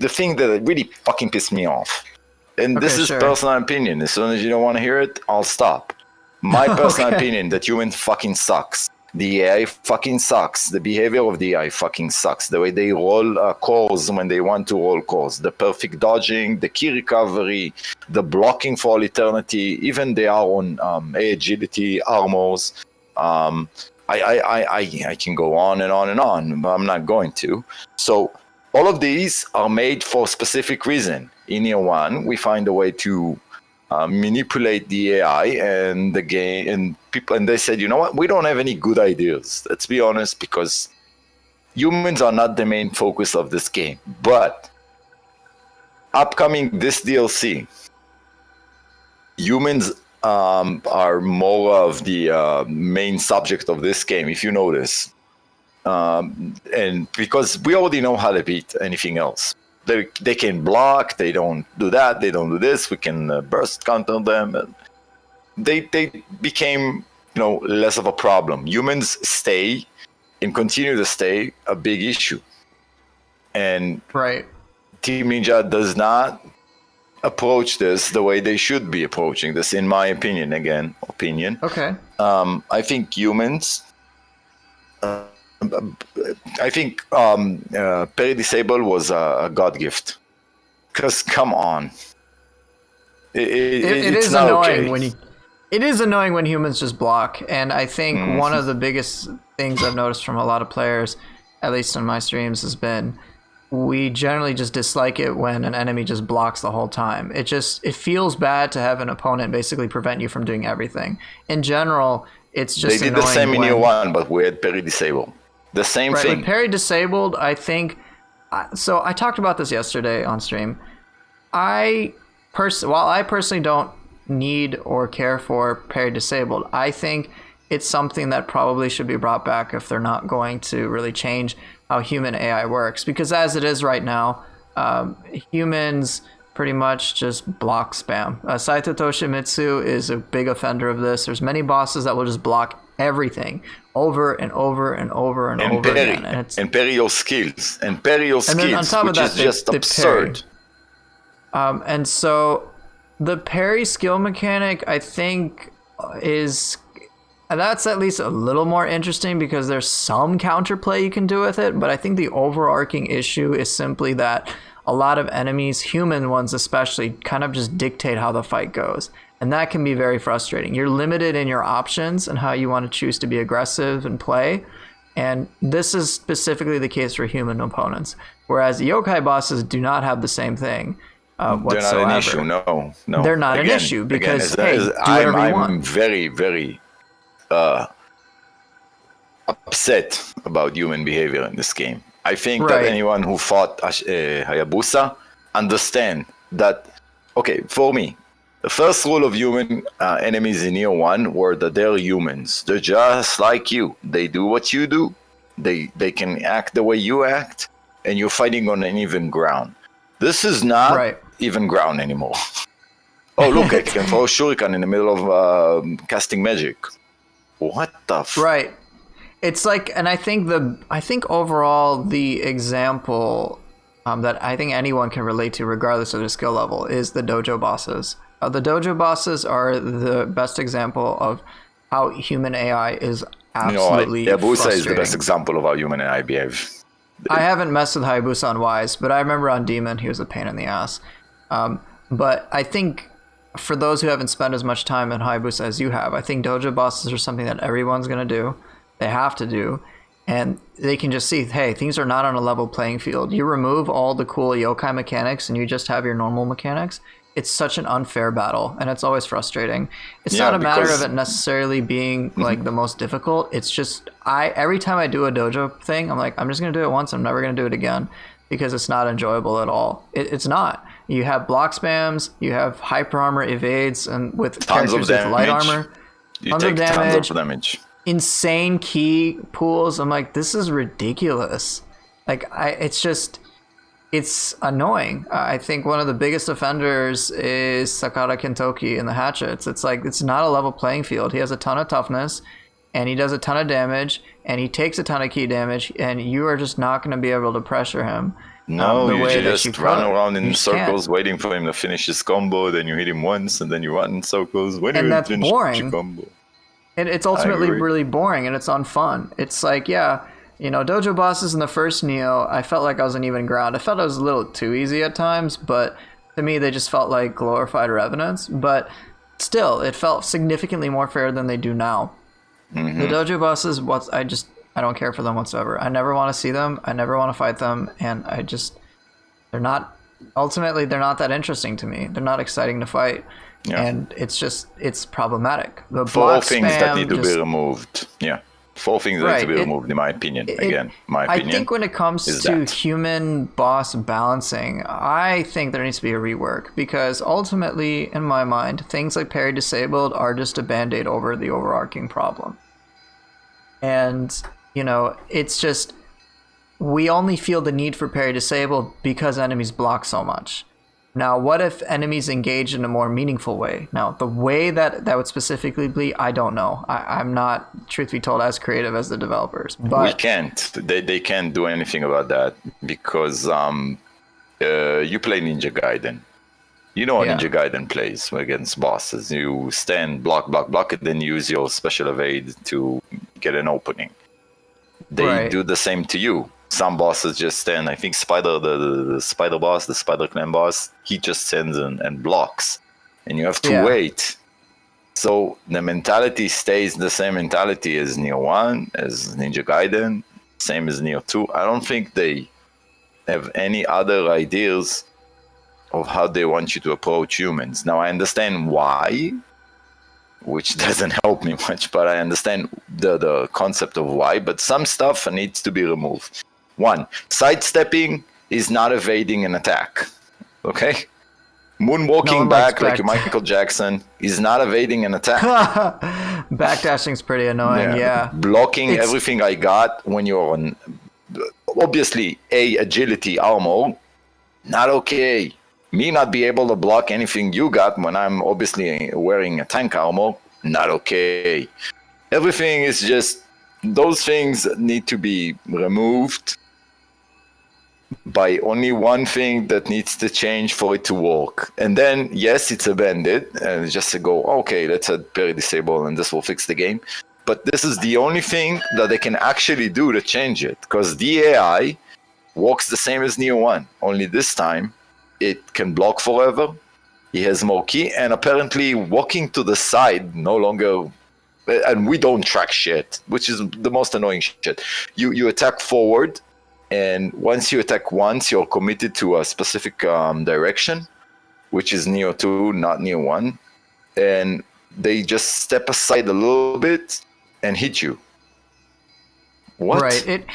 thing that really fucking pissed me off. And this is personal opinion. As soon as you don't want to hear it, I'll stop. My personal opinion that human fucking sucks. The AI fucking sucks. The behavior of the AI fucking sucks. The way they roll cores when they want to roll cores. The perfect dodging, the key recovery, the blocking for all eternity, even their own agility, armors. I can go on and on and on, but I'm not going to. So all of these are made for a specific reason. In Nioh 1, we find a way to manipulate the AI and the game and people, and they said, you know what, we don't have any good ideas. Let's be honest, because humans are not the main focus of this game. But upcoming this DLC, humans are more of the main subject of this game, if you notice. And because we already know how to beat anything else. They can block, they don't do that, they don't do this, we can burst counter them. And they became, less of a problem. Humans stay and continue to stay a big issue. And Team Ninja does not approach this the way they should be approaching this, in my opinion. Again, opinion. Okay. I think humans... I think peri-disable was a god gift. Because come on, it is annoying when it is annoying when humans just block. And I think one of the biggest things I've noticed from a lot of players, at least on my streams, has been we generally just dislike it when an enemy just blocks the whole time. It feels bad to have an opponent basically prevent you from doing everything. In general, it's just they did the same in Nioh 1, but we had peri-disable. The same thing. With parry disabled, I think. So I talked about this yesterday on stream. While I personally don't need or care for parry disabled, I think it's something that probably should be brought back if they're not going to really change how human AI works. Because as it is right now, humans pretty much just block spam. Saito Toshimitsu is a big offender of this. There's many bosses that will just block everything over and over and over and over again. And parry your skills. And parry your skills, which is just absurd. And so the parry skill mechanic, I think, that's at least a little more interesting because there's some counterplay you can do with it. But I think the overarching issue is simply that a lot of enemies, human ones especially, kind of just dictate how the fight goes. And that can be very frustrating. You're limited in your options and how you want to choose to be aggressive and play. And this is specifically the case for human opponents. Whereas yokai bosses do not have the same thing whatsoever. They're not an issue, no. They're not an issue because, do whatever you want. I'm very, very upset about human behavior in this game. I think that anyone who fought Hayabusa understand that, okay, for me, the first rule of human enemies in Nioh 1 were that they're humans. They're just like you. They do what you do. They can act the way you act, and you're fighting on an even ground. This is not even ground anymore. Oh, look, I can throw a shuriken in the middle of casting magic. What the f... Right. It's like, and I think overall the example that I think anyone can relate to, regardless of their skill level, is the Dojo Bosses. The Dojo Bosses are the best example of how human AI is absolutely Hayabusa frustrating. is the best example of how human AI behave. I haven't messed with Hayabusa on Wise, but I remember on Demon he was a pain in the ass. But I think for those who haven't spent as much time in Hayabusa as you have, I think Dojo Bosses are something that everyone's going to do. They have to do. And they can just see, hey, things are not on a level playing field. You remove all the cool yokai mechanics and you just have your normal mechanics. It's such an unfair battle, and it's always frustrating. It's not a matter of it necessarily being like the most difficult. It's just every time I do a dojo thing, I'm like, I'm just gonna do it once. I'm never gonna do it again because it's not enjoyable at all. It's not. You have block spams, you have hyper armor evades, and with characters with light armor, tons of damage. Insane key pools. I'm like, this is ridiculous. Like it's just. it's annoying. I think one of the biggest offenders is Sakata Kentoki in the Hatchets. It's like, it's not a level playing field. He has a ton of toughness, and he does a ton of damage, and he takes a ton of key damage, and you are just not going to be able to pressure him. No, the you way that just you run could. around in You just circles can't. waiting for him to finish his combo, then you hit him once, and then you run in circles when And you that's finish boring. your combo. It's ultimately agree. really boring, and it's unfun. It's like, yeah, Dojo Bosses in the first Nioh, I felt like I was on even ground. I felt it was a little too easy at times, but to me, they just felt like glorified revenants. But still, it felt significantly more fair than they do now. Mm-hmm. The Dojo Bosses, I don't care for them whatsoever. I never want to see them. I never want to fight them, and they're not that interesting to me. They're not exciting to fight. Yeah. And it's problematic. The Four block things spam that need to just, be removed. Yeah. Four things that need to be removed, in my opinion. I think when it comes to that. human boss balancing, I think there needs to be a rework, because ultimately, in my mind, things like parry disabled are just a band-aid over the overarching problem. And, it's just, we only feel the need for parry disabled because enemies block so much. Now, what if enemies engage in a more meaningful way? Now, the way that would specifically be, I don't know. I'm not, truth be told, as creative as the developers. But we can't. They can't do anything about that because you play Ninja Gaiden. You know how Ninja Gaiden plays against bosses. You stand, block, and then use your special evade to get an opening. They do the same to you. Some bosses just stand. I think Spider, the Spider boss, the Spider Clan boss, he just stands and blocks. And you have to wait. So the mentality stays the same mentality as Nioh 1, as Ninja Gaiden, same as Nioh 2. I don't think they have any other ideas of how they want you to approach humans. Now, I understand why, which doesn't help me much, but I understand the concept of why, but some stuff needs to be removed. One, sidestepping is not evading an attack, okay? Moonwalking back like Michael Jackson is not evading an attack. Backdashing's pretty annoying, yeah. Blocking everything I got when you're on, obviously, agility armor, not okay. Me not be able to block anything you got when I'm obviously wearing a tank armor, not okay. Everything is just, those things need to be removed by only one thing that needs to change for it to work. And then, yes, it's a bandit, and just to go, okay, let's add parry disable and this will fix the game. But this is the only thing that they can actually do to change it, because the AI works the same as Nioh 1, only this time it can block forever, he has more key, and apparently walking to the side no longer, and we don't track shit, which is the most annoying shit. You attack forward, and once you attack once, you're committed to a specific direction, which is Nioh 2, not Nioh 1, and they just step aside a little bit and hit you. What? Right, it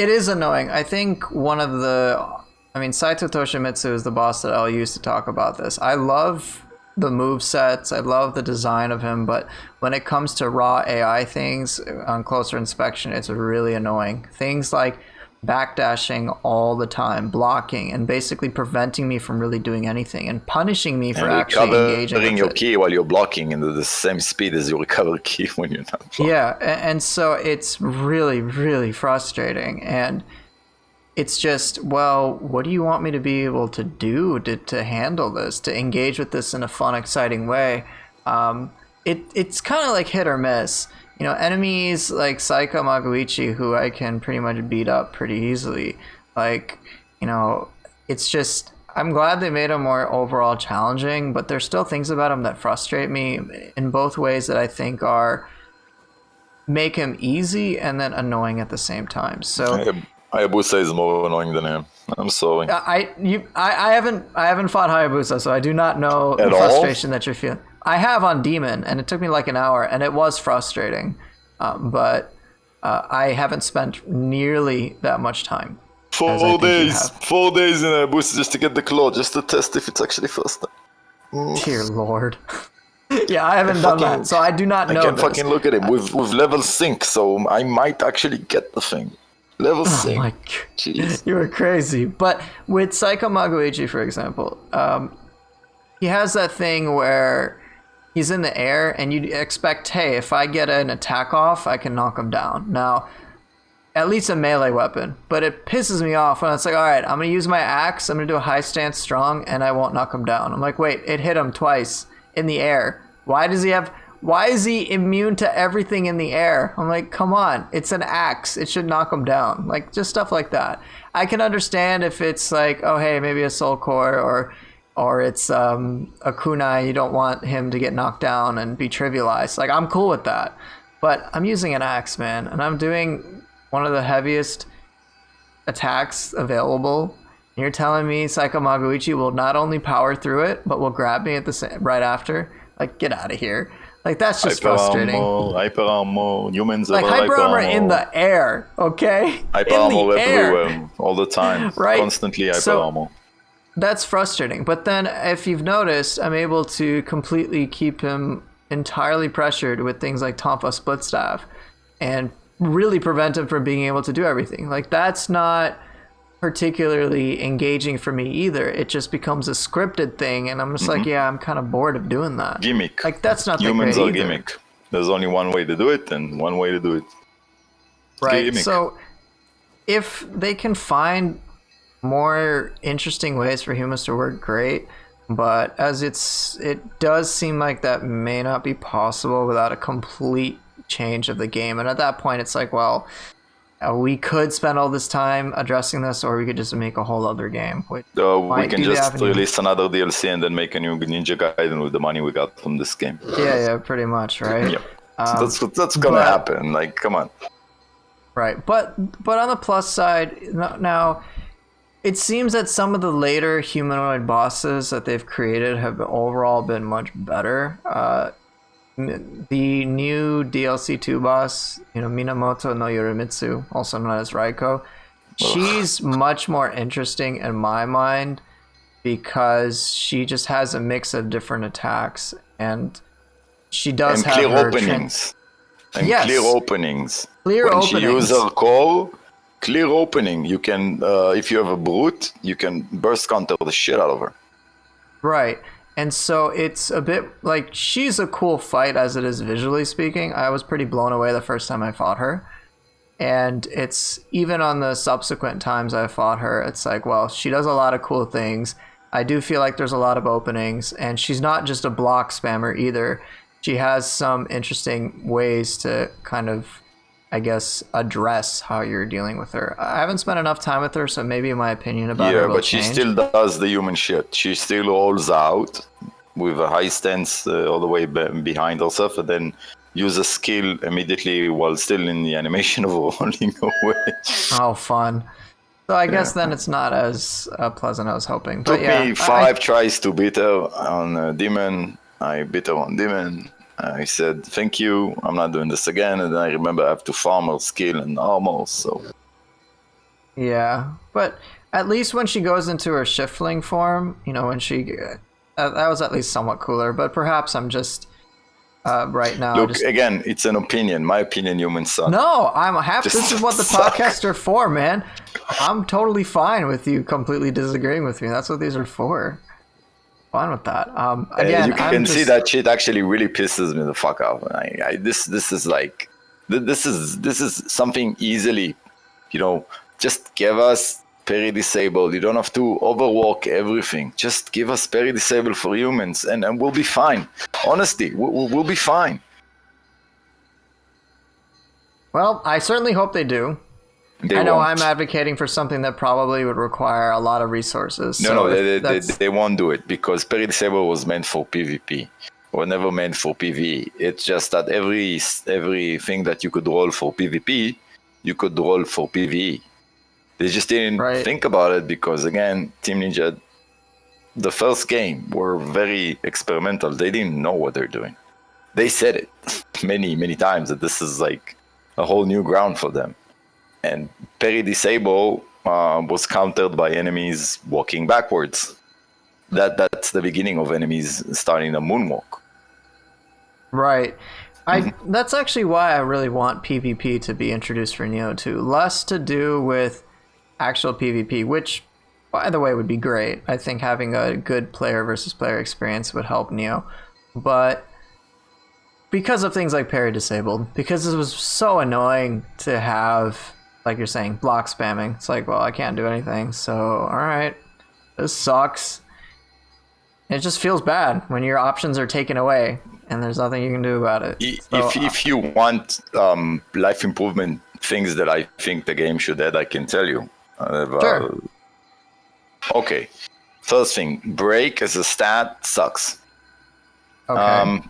is annoying. I think one of the... Saito Toshimitsu is the boss that I'll use to talk about this. I love the move sets, I love the design of him, but when it comes to raw AI things on closer inspection, it's really annoying. Things like backdashing all the time, blocking, and basically preventing me from really doing anything, and punishing me for actually engaging with your it. key while you're blocking in the same speed as you recover key when you're not blocking. Yeah, and so it's really, really frustrating, and it's just, well, what do you want me to be able to do to handle this, to engage with this in a fun, exciting way? It's kind of like hit or miss. Enemies like Saika Maguichi, who I can pretty much beat up pretty easily. It's just, I'm glad they made him more overall challenging, but there's still things about him that frustrate me in both ways that I think make him easy and then annoying at the same time. So Hayabusa is more annoying than him. I'm sorry. I haven't fought Hayabusa, so I do not know the frustration that you're feeling. I have on Demon, and it took me like an hour, and it was frustrating, but I haven't spent nearly that much time. 4 days. 4 days in Hayabusa just to get the claw, just to test if it's actually faster. Dear Lord. Yeah, I haven't done that, so I do not know. I can fucking look at him with level sync, so I might actually get the thing. Level Oh 6. my, Jeez. you were crazy. But with Psycho Magoichi, for example, he has that thing where he's in the air and you expect, hey, if I get an attack off, I can knock him down. Now, at least a melee weapon, but it pisses me off when it's like, all right, I'm going to use my axe, I'm going to do a high stance strong, and I won't knock him down. I'm like, wait, it hit him twice in the air. Why is he immune to everything in the air? I'm like, come on, it's an axe. It should knock him down. Like, just stuff like that. I can understand if it's like, oh, hey, maybe a Sulcor or it's a kunai, you don't want him to get knocked down and be trivialized. Like, I'm cool with that. But I'm using an axe, man, and I'm doing one of the heaviest attacks available. And you're telling me Psycho Magoichi will not only power through it, but will grab me at the right after? Like, get out of here. Like, that's just frustrating. Hyper armor, humans like, hyper armor in the air, okay? Hyper armor everywhere, all the time. Right? Constantly hyper armor. That's frustrating. But then, if you've noticed, I'm able to completely keep him entirely pressured with things like Tonfa Split Staff and really prevent him from being able to do everything. Like, that's not particularly engaging for me either. It just becomes a scripted thing, and I'm just like, yeah, I'm kind of bored of doing that. Gimmick. Like, that's not Humans that great are either. gimmick. There's only one way to do it, and one way to do it. Right. Gimmick. So, if they can find more interesting ways for humans to work, great. But as it does seem like that may not be possible without a complete change of the game. And at that point, it's like, well, we could spend all this time addressing this, or we could just make a whole other game. We can just release another DLC and then make a new Ninja Gaiden with the money we got from this game. Yeah, pretty much, right? Yeah. So that's gonna happen. Like, come on. Right, but on the plus side, now it seems that some of the later humanoid bosses that they've created have overall been much better. The new DLC 2 boss, Minamoto no Yorimitsu, also known as Raiko, she's much more interesting in my mind because she just has a mix of different attacks, and she does have clear her openings. Yes. Clear openings. Clear when openings. she uses her core, clear opening. You can, if you have a brute, you can burst counter the shit out of her. Right. And so it's a bit like, she's a cool fight as it is visually speaking. I was pretty blown away the first time I fought her. And it's even on the subsequent times I fought her, it's like, well, she does a lot of cool things. I do feel like there's a lot of openings, and she's not just a block spammer either. She has some interesting ways to kind of, I guess, address how you're dealing with her. I haven't spent enough time with her, so maybe my opinion about her will change. She still does the human shit. She still rolls out with a high stance all the way behind herself, and then use a skill immediately while still in the animation of rolling away. Oh, fun. So I guess then it's not as pleasant as I was hoping. Took me 5 tries to beat her on Demon. I beat her on Demon. I said, thank you, I'm not doing this again. And then I remember I have to farm her skill and armor, so... Yeah, but at least when she goes into her Shiftling form, when she... that was at least somewhat cooler, but perhaps I'm just... right now... Look, again, it's an opinion. My opinion, humans suck. No, I'm happy. This is what the podcasts are for, man. I'm totally fine with you completely disagreeing with me. That's what these are for. Fine with that. Again, you can see that shit actually really pisses me the fuck off. This is like, this is something easily, just give us parry disabled. You don't have to overwork everything. Just give us parry disabled for humans, and we'll be fine. Honestly, we'll be fine. Well, I certainly hope they do. I know I'm advocating for something that probably would require a lot of resources. They won't do it because parry disable was meant for PvP. Or never meant for PvE. It's just that everything that you could roll for PvP, you could roll for PvE. They just didn't think about it because, again, Team Ninja, the first game were very experimental. They didn't know what they're doing. They said it many, many times that this is like a whole new ground for them. And parry disable was countered by enemies walking backwards. That's the beginning of enemies starting a moonwalk. Right. That's actually why I really want PvP to be introduced for Nioh 2. Less to do with actual PvP, which, by the way, would be great. I think having a good player versus player experience would help Nioh. But because of things like parry disabled, because it was so annoying to have, like you're saying, block spamming. It's like, well, I can't do anything, so alright, this sucks. It just feels bad when your options are taken away and there's nothing you can do about it. If you want life improvement things that I think the game should add, I can tell you. Sure. Okay. First thing, break as a stat sucks. Okay.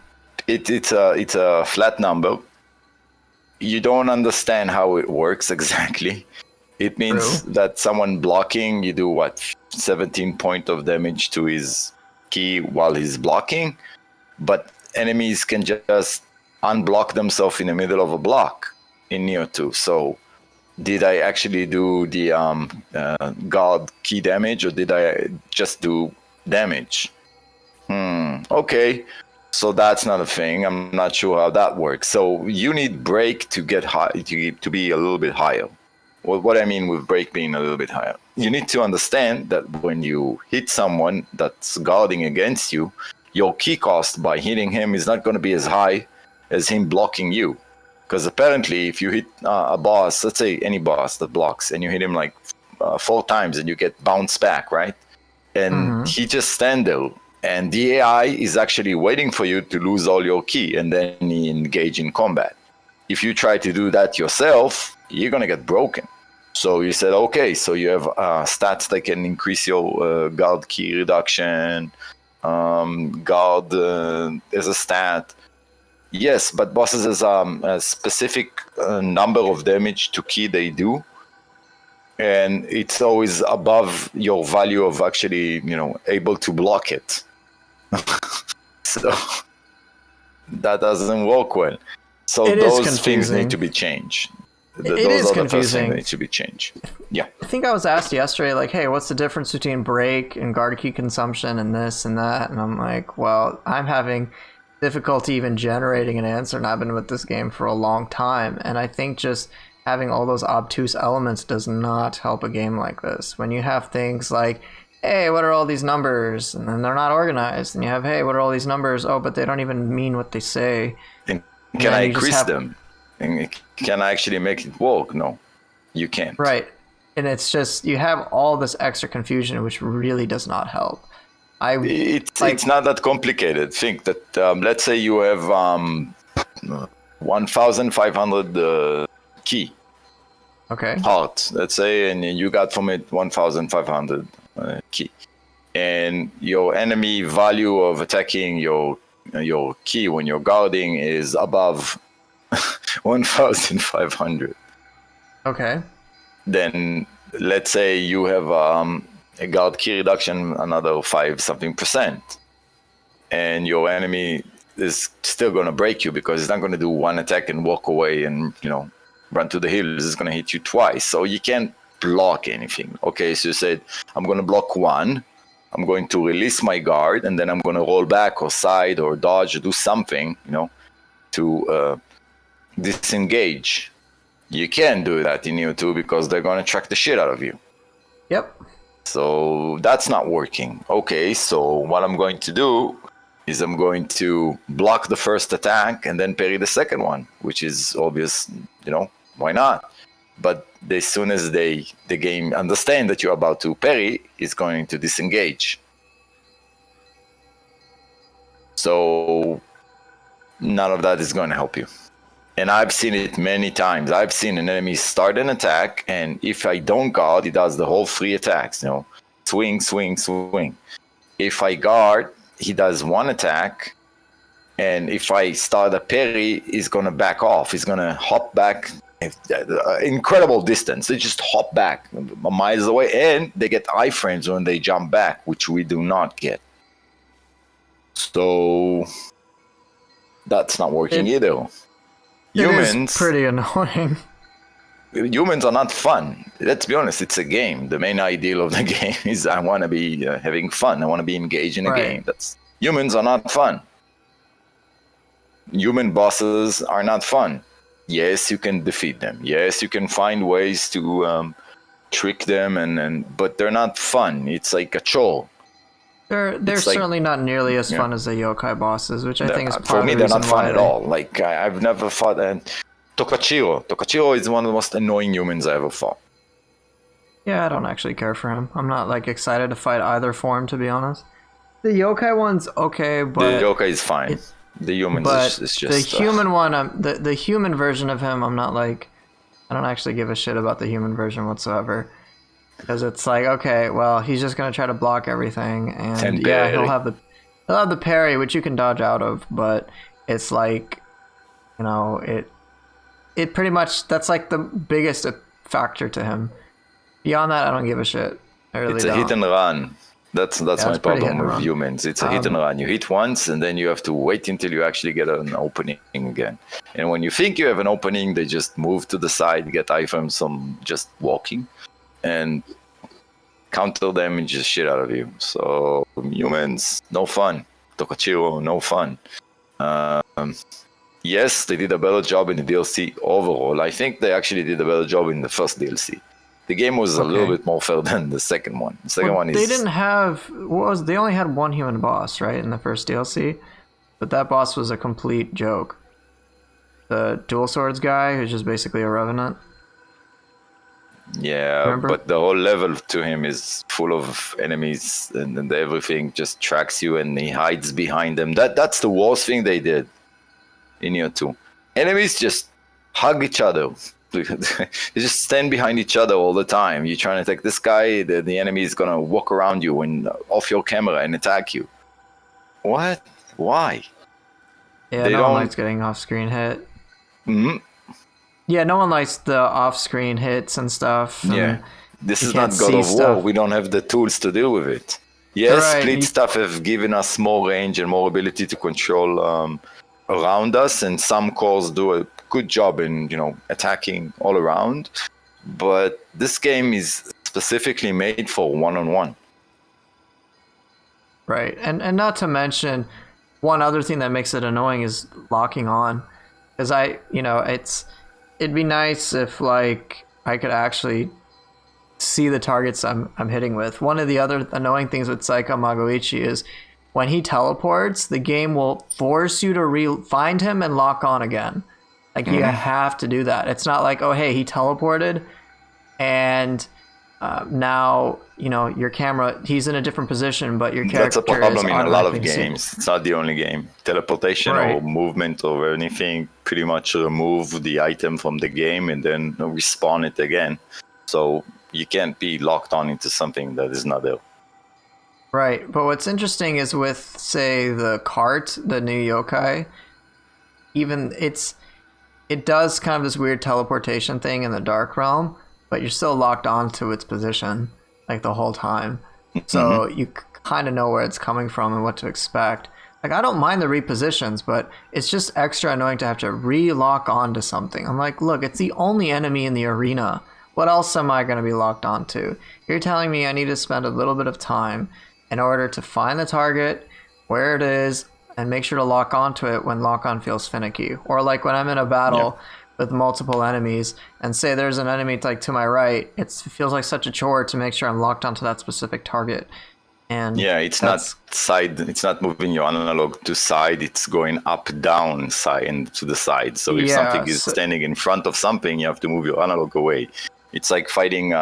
It's a flat number. You don't understand how it works exactly. It means that someone blocking, you do 17 point of damage to his key while he's blocking, but enemies can just unblock themselves in the middle of a block in Nioh 2. So did I actually do the guard key damage, or did I just do damage? Okay. So that's not a thing. I'm not sure how that works. So you need break to get high, to be a little bit higher. Well, what I mean with break being a little bit higher, you need to understand that when you hit someone that's guarding against you, your key cost by hitting him is not going to be as high as him blocking you. Because apparently, if you hit a boss, let's say any boss that blocks, and you hit him like 4 times, and you get bounced back, right? And he just stand there. And the AI is actually waiting for you to lose all your key and then engage in combat. If you try to do that yourself, you're going to get broken. So you said, okay, so you have stats that can increase your guard key reduction, guard as a stat. Yes, but bosses has a specific number of damage to key they do. And it's always above your value of actually, able to block it. So that doesn't work well. So those things need to be changed. Those is are confusing. The first things that need to be changed. Yeah. I think I was asked yesterday, like, hey, what's the difference between break and guard key consumption and this and that? And I'm like, well, I'm having difficulty even generating an answer, and I've been with this game for a long time. And I think just having all those obtuse elements does not help a game like this. When you have things like, hey, what are all these numbers? And then they're not organized. And you have, hey, what are all these numbers? Oh, but they don't even mean what they say. And can I increase them? And can I actually make it work? No, you can't. Right. And it's just, you have all this extra confusion, which really does not help. It's not that complicated. Think that, let's say you have 1,500 key. Okay. Heart, let's say, and you got from it 1,500 key. And your enemy value of attacking your key when you're guarding is above 1,500. Okay. Then let's say you have a guard key reduction another 5% and your enemy is still going to break you because it's not going to do one attack and walk away and run to the hills. It's going to hit you twice, so you can't block anything. Okay, so you said I'm going to block one, I'm going to release my guard, and then I'm going to roll back or side or dodge or do something to disengage. You can't do that in Nioh 2 because they're going to track the shit out of you. Yep. So that's not working. Okay, so what I'm going to do is I'm going to block the first attack and then parry the second one, which is obvious, why not? But as soon as the game understand that you're about to parry, it's going to disengage. So none of that is going to help you. And I've seen it many times. I've seen an enemy start an attack, and if I don't guard, he does the whole 3 attacks. Swing, swing, swing. If I guard, he does 1 attack, and if I start a parry, he's gonna back off. He's gonna hop back, incredible distance. They just hop back miles away, and they get iframes when they jump back, which we do not get. So that's not working either. Humans, is pretty annoying. Humans are not fun. Let's be honest, it's a game. The main ideal of the game is I want to be having fun. I want to be engaged in a game. Humans are not fun. human bosses are not fun. Yes, you can defeat them. Yes, you can find ways to trick them, but they're not fun. It's like a chore. They're certainly not nearly as fun as the yokai bosses, which I think is part for of me the they're reason not fun why at all. Like I've never fought Tokachiro. Tokachiro is one of the most annoying humans I ever fought. Yeah, I don't actually care for him. I'm not like excited to fight either form, to be honest. The yokai one's okay, but the yokai is fine. The human is just the human one. The human version of him. I'm not like. I don't actually give a shit about the human version whatsoever, because it's like, okay, well, he's just gonna try to block everything, and yeah, he'll have the parry, which you can dodge out of, but it's like, you know, it pretty much, that's like the biggest factor to him. Beyond that, I don't give a shit. I really don't. It's a hit and run. That's my problem with humans. It's a hit and run. You hit once, and then you have to wait until you actually get an opening again. And when you think you have an opening, they just move to the side, get items from just walking, and counter them and just shit out of you. So humans, no fun. Tokachiro, no fun. Yes, they did a better job in the DLC overall. I think they actually did a better job in the first DLC. The game was a little bit more fair than the second one. The second one is... They didn't have... They only had one human boss, right, in the first DLC? But that boss was a complete joke. The dual swords guy, who's just basically a revenant. Yeah, remember? But the whole level to him is full of enemies, and everything just tracks you, and he hides behind them. That's the worst thing they did in Nioh 2. Enemies just hug each other. They just stand behind each other all the time. You're trying to attack this guy, the enemy is gonna walk around you and off your camera and attack you. What? Why? Yeah, no one likes getting off-screen hit. Mm-hmm. Yeah, no one likes the off-screen hits and stuff. Yeah, this is not God of War. We don't have the tools to deal with it. Yes, split stuff have given us more range and more ability to control around us, and some cores do a good job in, attacking all around. But this game is specifically made for one-on-one. Right, and not to mention, one other thing that makes it annoying is locking on. Because it'd be nice if like I could actually see the targets I'm hitting with. One of the other annoying things with Saika Magoichi is when he teleports, the game will force you to find him and lock on again. Like you have to do that. It's not like, oh hey, he teleported, and now your camera, he's in a different position, but your character. That's a problem in a lot of games. It's not the only game. Teleportation or movement or anything pretty much remove the item from the game and then respawn it again. So you can't be locked on into something that is not there. Right, but what's interesting is with, say, the cart, the new yokai, even it does kind of this weird teleportation thing in the Dark Realm, but you're still locked onto its position like the whole time. So you kind of know where it's coming from and what to expect. Like, I don't mind the repositions, but it's just extra annoying to have to re-lock onto something. I'm like, look, it's the only enemy in the arena. What else am I going to be locked onto? You're telling me I need to spend a little bit of time in order to find the target, where it is, and make sure to lock onto it when lock-on feels finicky. Or like when I'm in a battle with multiple enemies, and say there's an enemy like to my right, it feels like such a chore to make sure I'm locked onto that specific target. And it's not side. It's not moving your analog to side. It's going up, down, side, and to the side. So if something is standing in front of something, you have to move your analog away. It's like fighting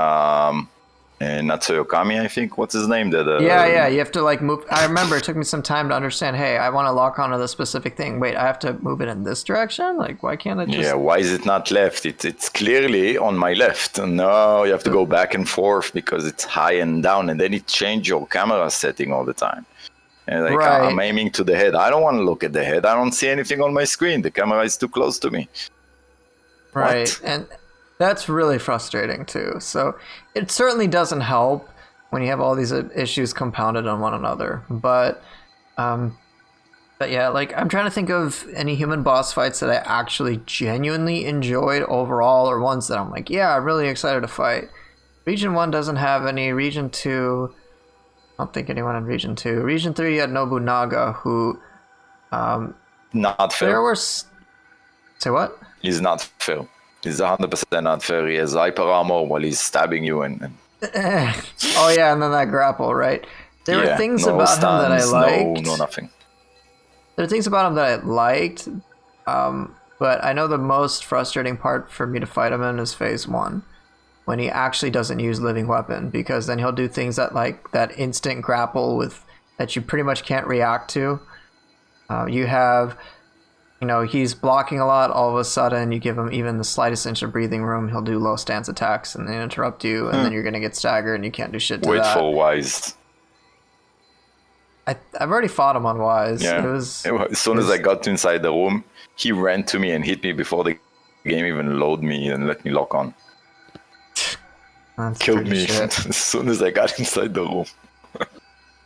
Natsuyokami, I think. What's his name? You have to like move. I remember it took me some time to understand, hey, I want to lock onto the specific thing. Wait, I have to move it in this direction? Like, why can't I just... Yeah, why is it not left? It's clearly on my left. No, you have to go back and forth because it's high and down, and then it changes your camera setting all the time. And like, I'm aiming to the head. I don't want to look at the head. I don't see anything on my screen. The camera is too close to me. Right, What? and that's really frustrating too. So it certainly doesn't help when you have all these issues compounded on one another. But yeah, like I'm trying to think of any human boss fights that I actually genuinely enjoyed overall, or ones that I'm like, yeah, I'm really excited to fight. Region 1 doesn't have any. Region 2, I don't think anyone in Region 2. Region 3, you had Nobunaga, who not fair. There were say what? He's not fair. He's 100% not fair. He has hyper armor while he's stabbing you and Oh yeah, and then that grapple, right? There were things no about him that I stuns, liked. No nothing. There are things about him that I liked, but I know the most frustrating part for me to fight him in is phase 1, when he actually doesn't use living weapon, because then he'll do things that like that instant grapple with that you pretty much can't react to. You have, he's blocking a lot. All of a sudden, you give him even the slightest inch of breathing room, he'll do low stance attacks and then interrupt you, and then you're gonna get staggered and you can't do shit to Wait that. for Wise. I've already fought him on Wise. Yeah. As soon as I got to inside the room, he ran to me and hit me before the game even loaded me and let me lock on. Killed me as soon as I got inside the room.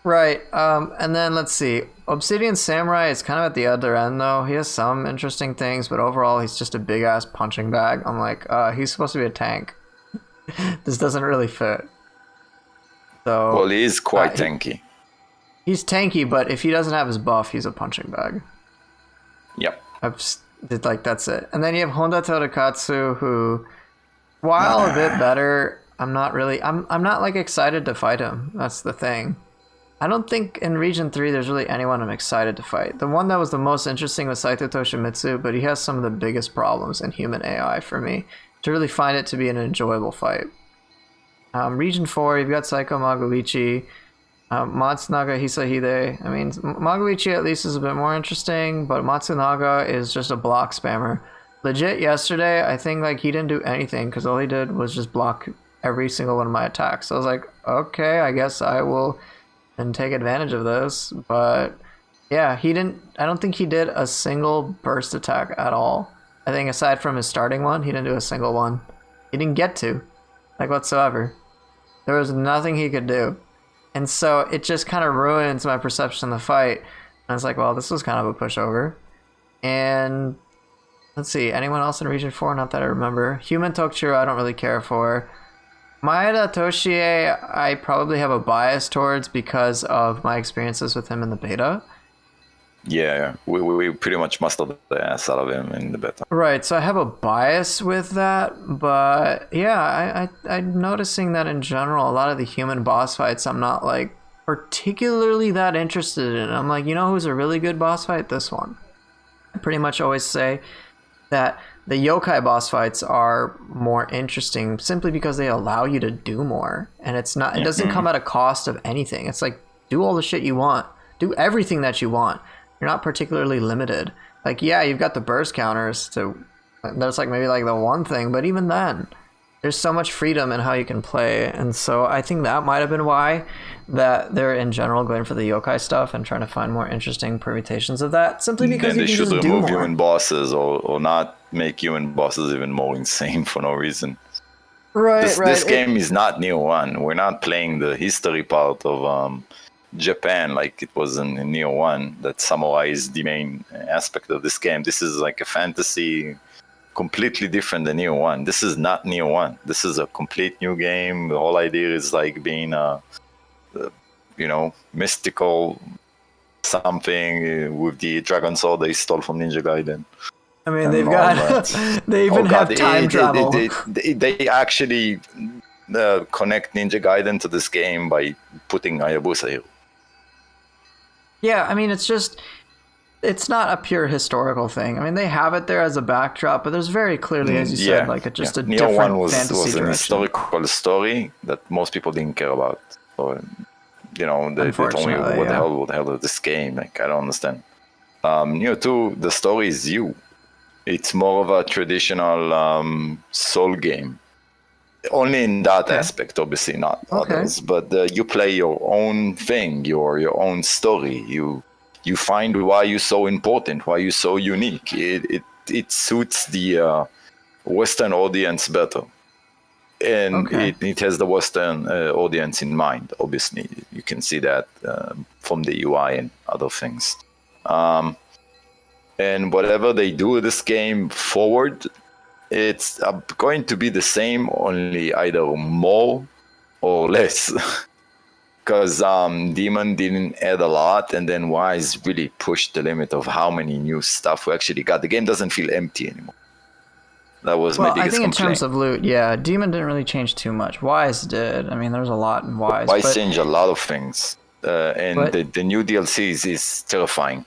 Right. And then let's see. Obsidian Samurai is kind of at the other end, though. He has some interesting things, but overall, he's just a big ass punching bag. I'm like, he's supposed to be a tank. This doesn't really fit. So. Well, he is quite tanky. He's tanky, but if he doesn't have his buff, he's a punching bag. Yep. That's it. And then you have Honda Torakatsu, who, while a bit better, I'm not like excited to fight him. That's the thing. I don't think in Region 3 there's really anyone I'm excited to fight. The one that was the most interesting was Saito Toshimitsu, but he has some of the biggest problems in human AI for me to really find it to be an enjoyable fight. Region 4, you've got Saiko Magoichi, Matsunaga Hisahide. I mean, Magoichi at least is a bit more interesting, but Matsunaga is just a block spammer. Legit, yesterday, I think like he didn't do anything because all he did was just block every single one of my attacks. So I was like, okay, I guess I will and take advantage of this. But yeah, I don't think he did a single burst attack at all. I think aside from his starting one, he didn't do a single one. He didn't get to, like, whatsoever. There was nothing he could do. And so it just kind of ruins my perception of the fight. And I was like, well, this was kind of a pushover. And let's see, anyone else in Region 4? Not that I remember. Human Tokchiro, I don't really care for. Maeda Toshie, I probably have a bias towards because of my experiences with him in the beta. Yeah, we pretty much mustered the ass out of him in the beta. Right, so I have a bias with that, but yeah, I'm noticing that in general, a lot of the human boss fights I'm not like particularly that interested in. I'm like, who's a really good boss fight? This one. I pretty much always say that the yokai boss fights are more interesting simply because they allow you to do more, and it doesn't come at a cost of anything. It's like, do all the shit you want, do everything that you want. You're not particularly limited. Like, yeah, you've got the burst counters that's like maybe like the one thing, but even then there's so much freedom in how you can play. And so I think that might have been why that they're in general going for the yokai stuff and trying to find more interesting permutations of that, simply because then you they can should just remove do more. human bosses or not make human bosses even more insane for no reason. Right. This game is not Nioh 1. We're not playing the history part of Japan like it was in Nioh 1, that samurai is the main aspect of this game. This is like a fantasy, completely different than Nioh 1. This is not Nioh 1. This is a complete new game. The whole idea is like being mystical something with the dragon sword they stole from Ninja Gaiden. I mean, they've got they even have time travel. They actually connect Ninja Gaiden to this game by putting Hayabusa here. Yeah, I mean, it's not a pure historical thing. I mean, they have it there as a backdrop, but there's very clearly, as you said, like a different Nioh 1 was fantasy an direction. historical story that most people didn't care about. So, they told me, what the hell is this game? Like, I don't understand. Nioh 2, the story is you. It's more of a traditional soul game. Only in that aspect, obviously, not others. But you play your own thing, your own story. You find why you're so important, why you're so unique. It suits the Western audience better. And it has the Western audience in mind, obviously. You can see that from the UI and other things. And whatever they do with this game forward, it's going to be the same, only either more or less. because Demon didn't add a lot, and then Wise really pushed the limit of how many new stuff we actually got. The game doesn't feel empty anymore. That was my biggest I think in complaint. terms of loot, yeah, Demon didn't really change too much. Wise did. I mean, there's a lot in Wise. Wise changed a lot of things, and the new DLCs is terrifying.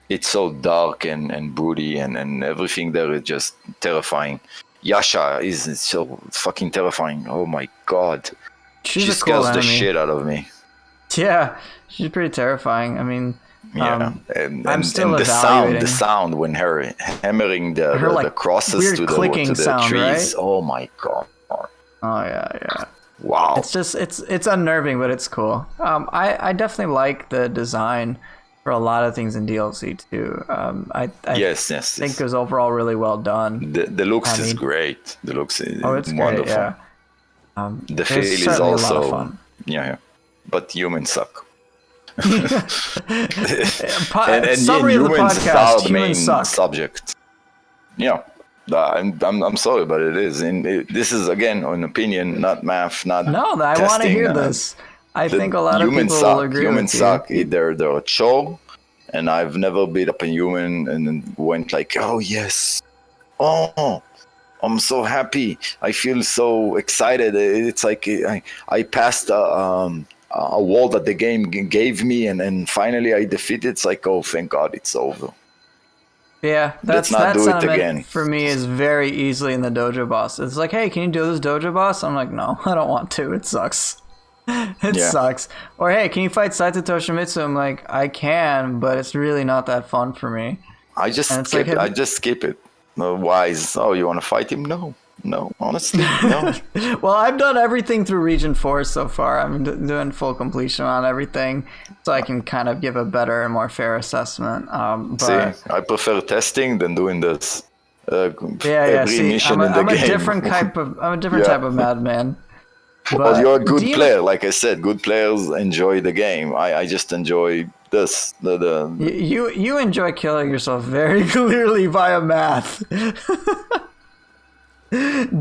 It's so dark and broody, and everything there is just terrifying. Yasha is so fucking terrifying. Oh my god. She She's a scares cool the enemy. shit out of me. Yeah, she's pretty terrifying. I mean, I'm still evaluating. The sound when her hammering the crosses weird to clicking the sound, trees. right? Oh my god. Oh yeah. Wow. It's just it's unnerving, but it's cool. I definitely like the design for a lot of things in DLC too. I think it was overall really well done. The looks is great. The looks is it's wonderful. great, yeah. The feel is also a lot of fun. Yeah. But humans suck. Summary of the humans podcast: are the main humans suck. subject. Yeah. I'm sorry, but it is. And this is again an opinion, not math, not. No, I want to hear this. I think a lot of people will agree humans with you. suck. They're a chore, and I've never beat up a human and then went like, oh yes, oh, I'm so happy. I feel so excited. It's like I passed a wall that the game gave me, and finally I defeat it. It's like, oh, thank God, it's over. Yeah, that do it sentiment again. for me is very easily in the Dojo Boss. It's like, hey, can you do this Dojo Boss? I'm like, no, I don't want to. It sucks. It sucks. Or hey, can you fight Saito Toshimitsu? I'm like, I can, but it's really not that fun for me. I just skip it. I just skip it. No, Wise. Oh, you want to fight him? No, honestly, no. Well, I've done everything through Region 4 so far. I'm doing full completion on everything, so I can kind of give a better and more fair assessment. See, I prefer testing than doing this. See, mission I'm a game. different type of madman. Well, you're a good player. Like I said, good players enjoy the game. I just enjoy this. You enjoy killing yourself very clearly via math.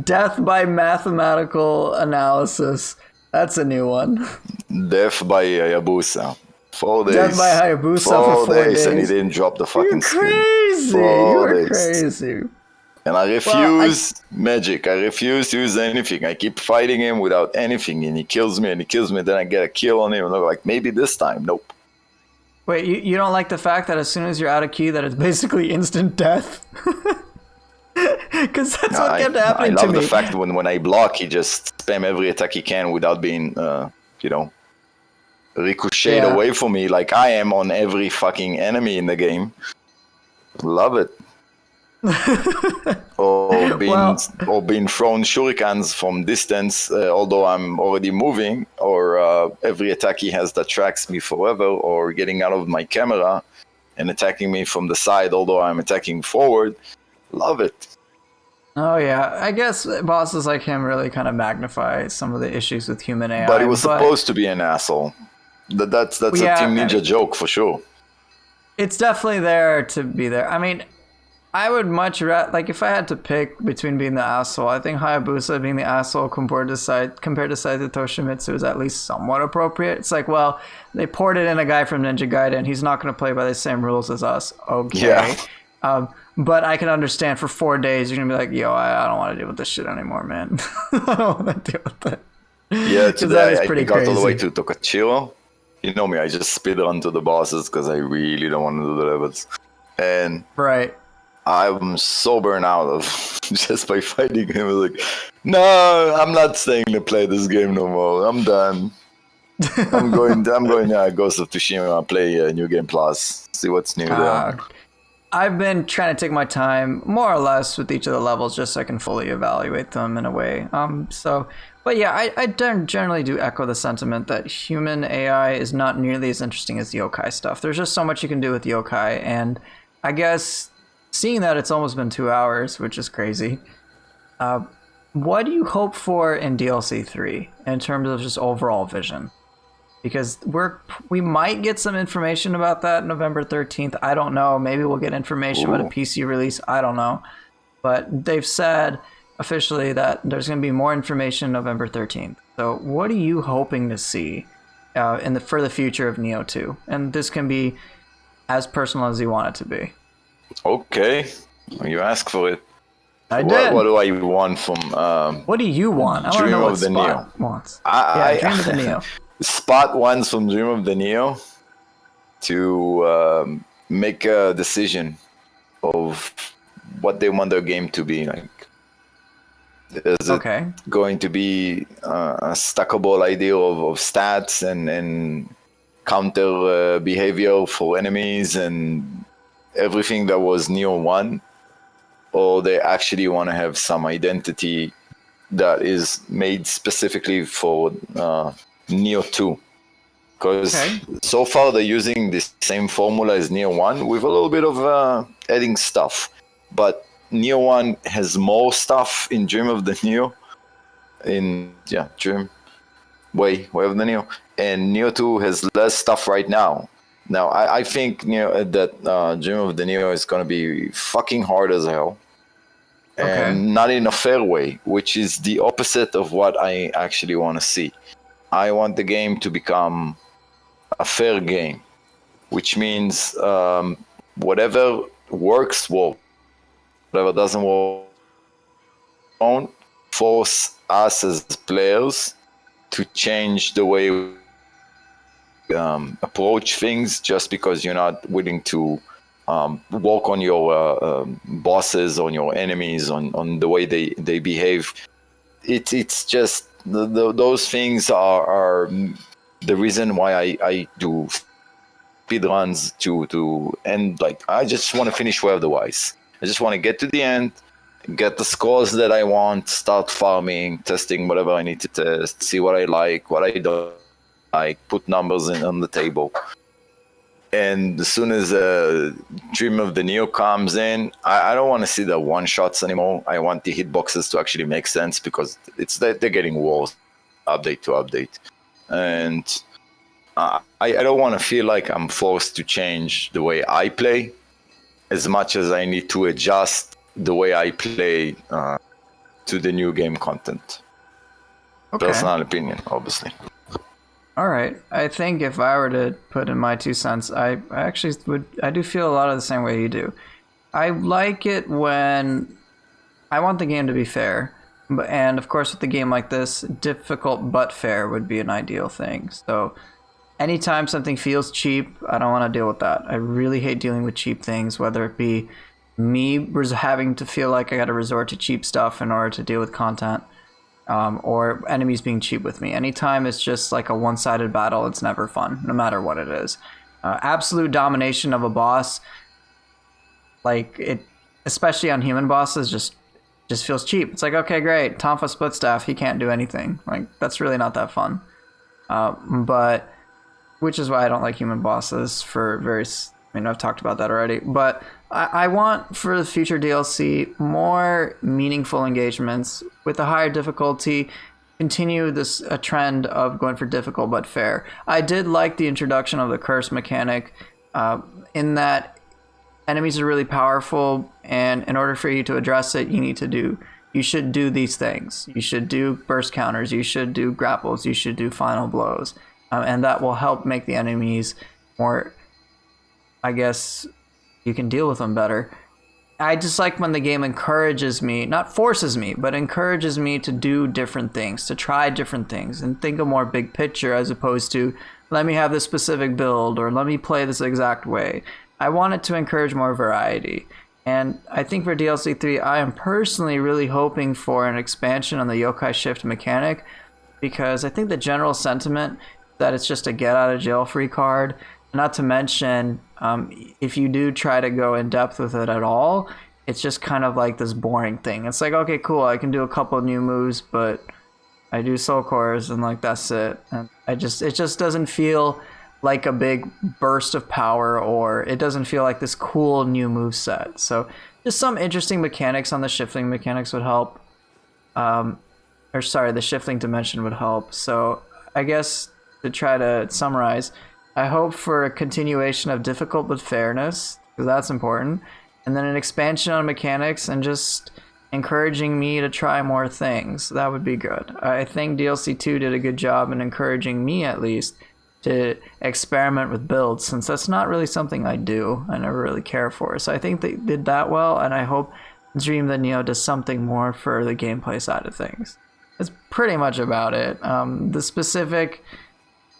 Death by mathematical analysis. That's a new one. Death by Hayabusa. 4 days. Death by Hayabusa for 4 days. And he didn't drop the fucking crazy. You're crazy. And I refuse magic. I refuse to use anything. I keep fighting him without anything, and he kills me. Then I get a kill on him, and I'm like, maybe this time. Nope. Wait, you don't like the fact that as soon as you're out of key, that it's basically instant death? Because that's what kept happening to me. I love the fact when I block, he just spam every attack he can without being, ricocheted away from me like I am on every fucking enemy in the game. Love it. or being thrown shurikens from distance, although I'm already moving, or every attack he has that tracks me forever, or getting out of my camera and attacking me from the side, although I'm attacking forward. Love it. Oh yeah, I guess bosses like him really kind of magnify some of the issues with human AI. But he was supposed to be an asshole. That's a Team Ninja joke for sure. It's definitely there to be there. I mean, I would much rather, like, if I had to pick between being the asshole, I think Hayabusa being the asshole compared to Saito Toshimitsu is at least somewhat appropriate. It's like, well, they ported in a guy from Ninja Gaiden. He's not going to play by the same rules as us. Okay. Yeah. But I can understand for 4 days, you're going to be like, yo, I don't want to deal with this shit anymore, man. I don't want to deal with that. Yeah, today I got crazy. all the way to Tokachiro. You know me, I just speed run to the bosses because I really don't want to do the levels. And right. I'm so burnt out of just by fighting him. I was like, no, I'm not staying to play this game no more. I'm done. I'm going Ghost of Tsushima, play New Game Plus, see what's new there. I've been trying to take my time, more or less, with each of the levels, just so I can fully evaluate them in a way. But yeah, I generally do echo the sentiment that human AI is not nearly as interesting as the yokai stuff. There's just so much you can do with yokai, and I guess seeing that it's almost been 2 hours, which is crazy. What do you hope for in DLC 3 in terms of just overall vision? Because we might get some information about that November 13th. I don't know. Maybe we'll get information about a PC release. I don't know. But they've said officially that there's going to be more information November 13th. So what are you hoping to see for the future of Nioh 2, and this can be as personal as you want it to be. Okay, you ask for it. I did. What do I want from? What do you want? I want to know what Spot wants. Dream of the Nioh. Spot wants from Dream of the Nioh to make a decision of what they want their game to be like. Is it going to be a stackable idea of stats and counter behavior for enemies and everything that was Nioh 1? Or they actually want to have some identity that is made specifically for Nioh 2? Because so far they're using the same formula as Nioh 1 with a little bit of adding stuff. But Nioh 1 has more stuff in Dream of the Nioh. Dream. Way of the Nioh. And Nioh 2 has less stuff right now. Now, I think that Dream of the Nioh is going to be fucking hard as hell. And not in a fair way, which is the opposite of what I actually want to see. I want the game to become a fair game, which means whatever works, whatever doesn't work, don't force us as players to change the way we approach things just because you're not willing to work on your bosses, on your enemies, on the way they behave. It's just those things are the reason why I do speedruns to end. Like, I just want to finish well otherwise. I just want to get to the end, get the scores that I want, start farming, testing whatever I need to test, see what I like, what I don't like, put numbers on the table. And as soon as Dream of the Nioh comes in, I don't want to see the one-shots anymore. I want the hitboxes to actually make sense because they're getting worse update to update. And I don't want to feel like I'm forced to change the way I play as much as I need to adjust the way I play to the new game content. Personal opinion, obviously. All right. I think if I were to put in my 2 cents, I actually would. I do feel a lot of the same way you do. I like it when I want the game to be fair, and of course with a game like this, difficult but fair would be an ideal thing. So anytime something feels cheap, I don't want to deal with that. I really hate dealing with cheap things, whether it be me having to feel like I got to resort to cheap stuff in order to deal with content. Or enemies being cheap with me. Anytime it's just like a one-sided battle, it's never fun, no matter what it is. Absolute domination of a boss, like it, especially on human bosses, just feels cheap. It's like, okay, great, Tonfa Splitstaff, he can't do anything. Like, that's really not that fun. But which is why I don't like human bosses for various. I mean, I've talked about that already, but I want for the future DLC more meaningful engagements with a higher difficulty. Continue a trend of going for difficult but fair. I did like the introduction of the curse mechanic, in that enemies are really powerful, and in order for you to address it, you should do these things. You should do burst counters. You should do grapples. You should do final blows, and that will help make the enemies more. I guess you can deal with them better. I just like when the game encourages me, not forces me, but encourages me to do different things, to try different things, and think of more big picture as opposed to, let me have this specific build, or let me play this exact way. I want it to encourage more variety. And I think for DLC 3, I am personally really hoping for an expansion on the yokai shift mechanic, because I think the general sentiment that it's just a get out of jail free card. Not to mention, if you do try to go in depth with it at all, it's just kind of like this boring thing. It's like, okay, cool, I can do a couple of new moves, but I do Sulcors and like that's it. And it just doesn't feel like a big burst of power, or it doesn't feel like this cool new move set. So just some interesting mechanics on the shifting mechanics would help. The shifting dimension would help. So I guess to try to summarize, I hope for a continuation of difficult but fairness, because that's important, and then an expansion on mechanics and just encouraging me to try more things. That would be good. I think DLC 2 did a good job in encouraging me, at least, to experiment with builds, since that's not really something I do. I never really care for. So I think they did that well, and I hope Dream that Nioh does something more for the gameplay side of things. That's pretty much about it. The specific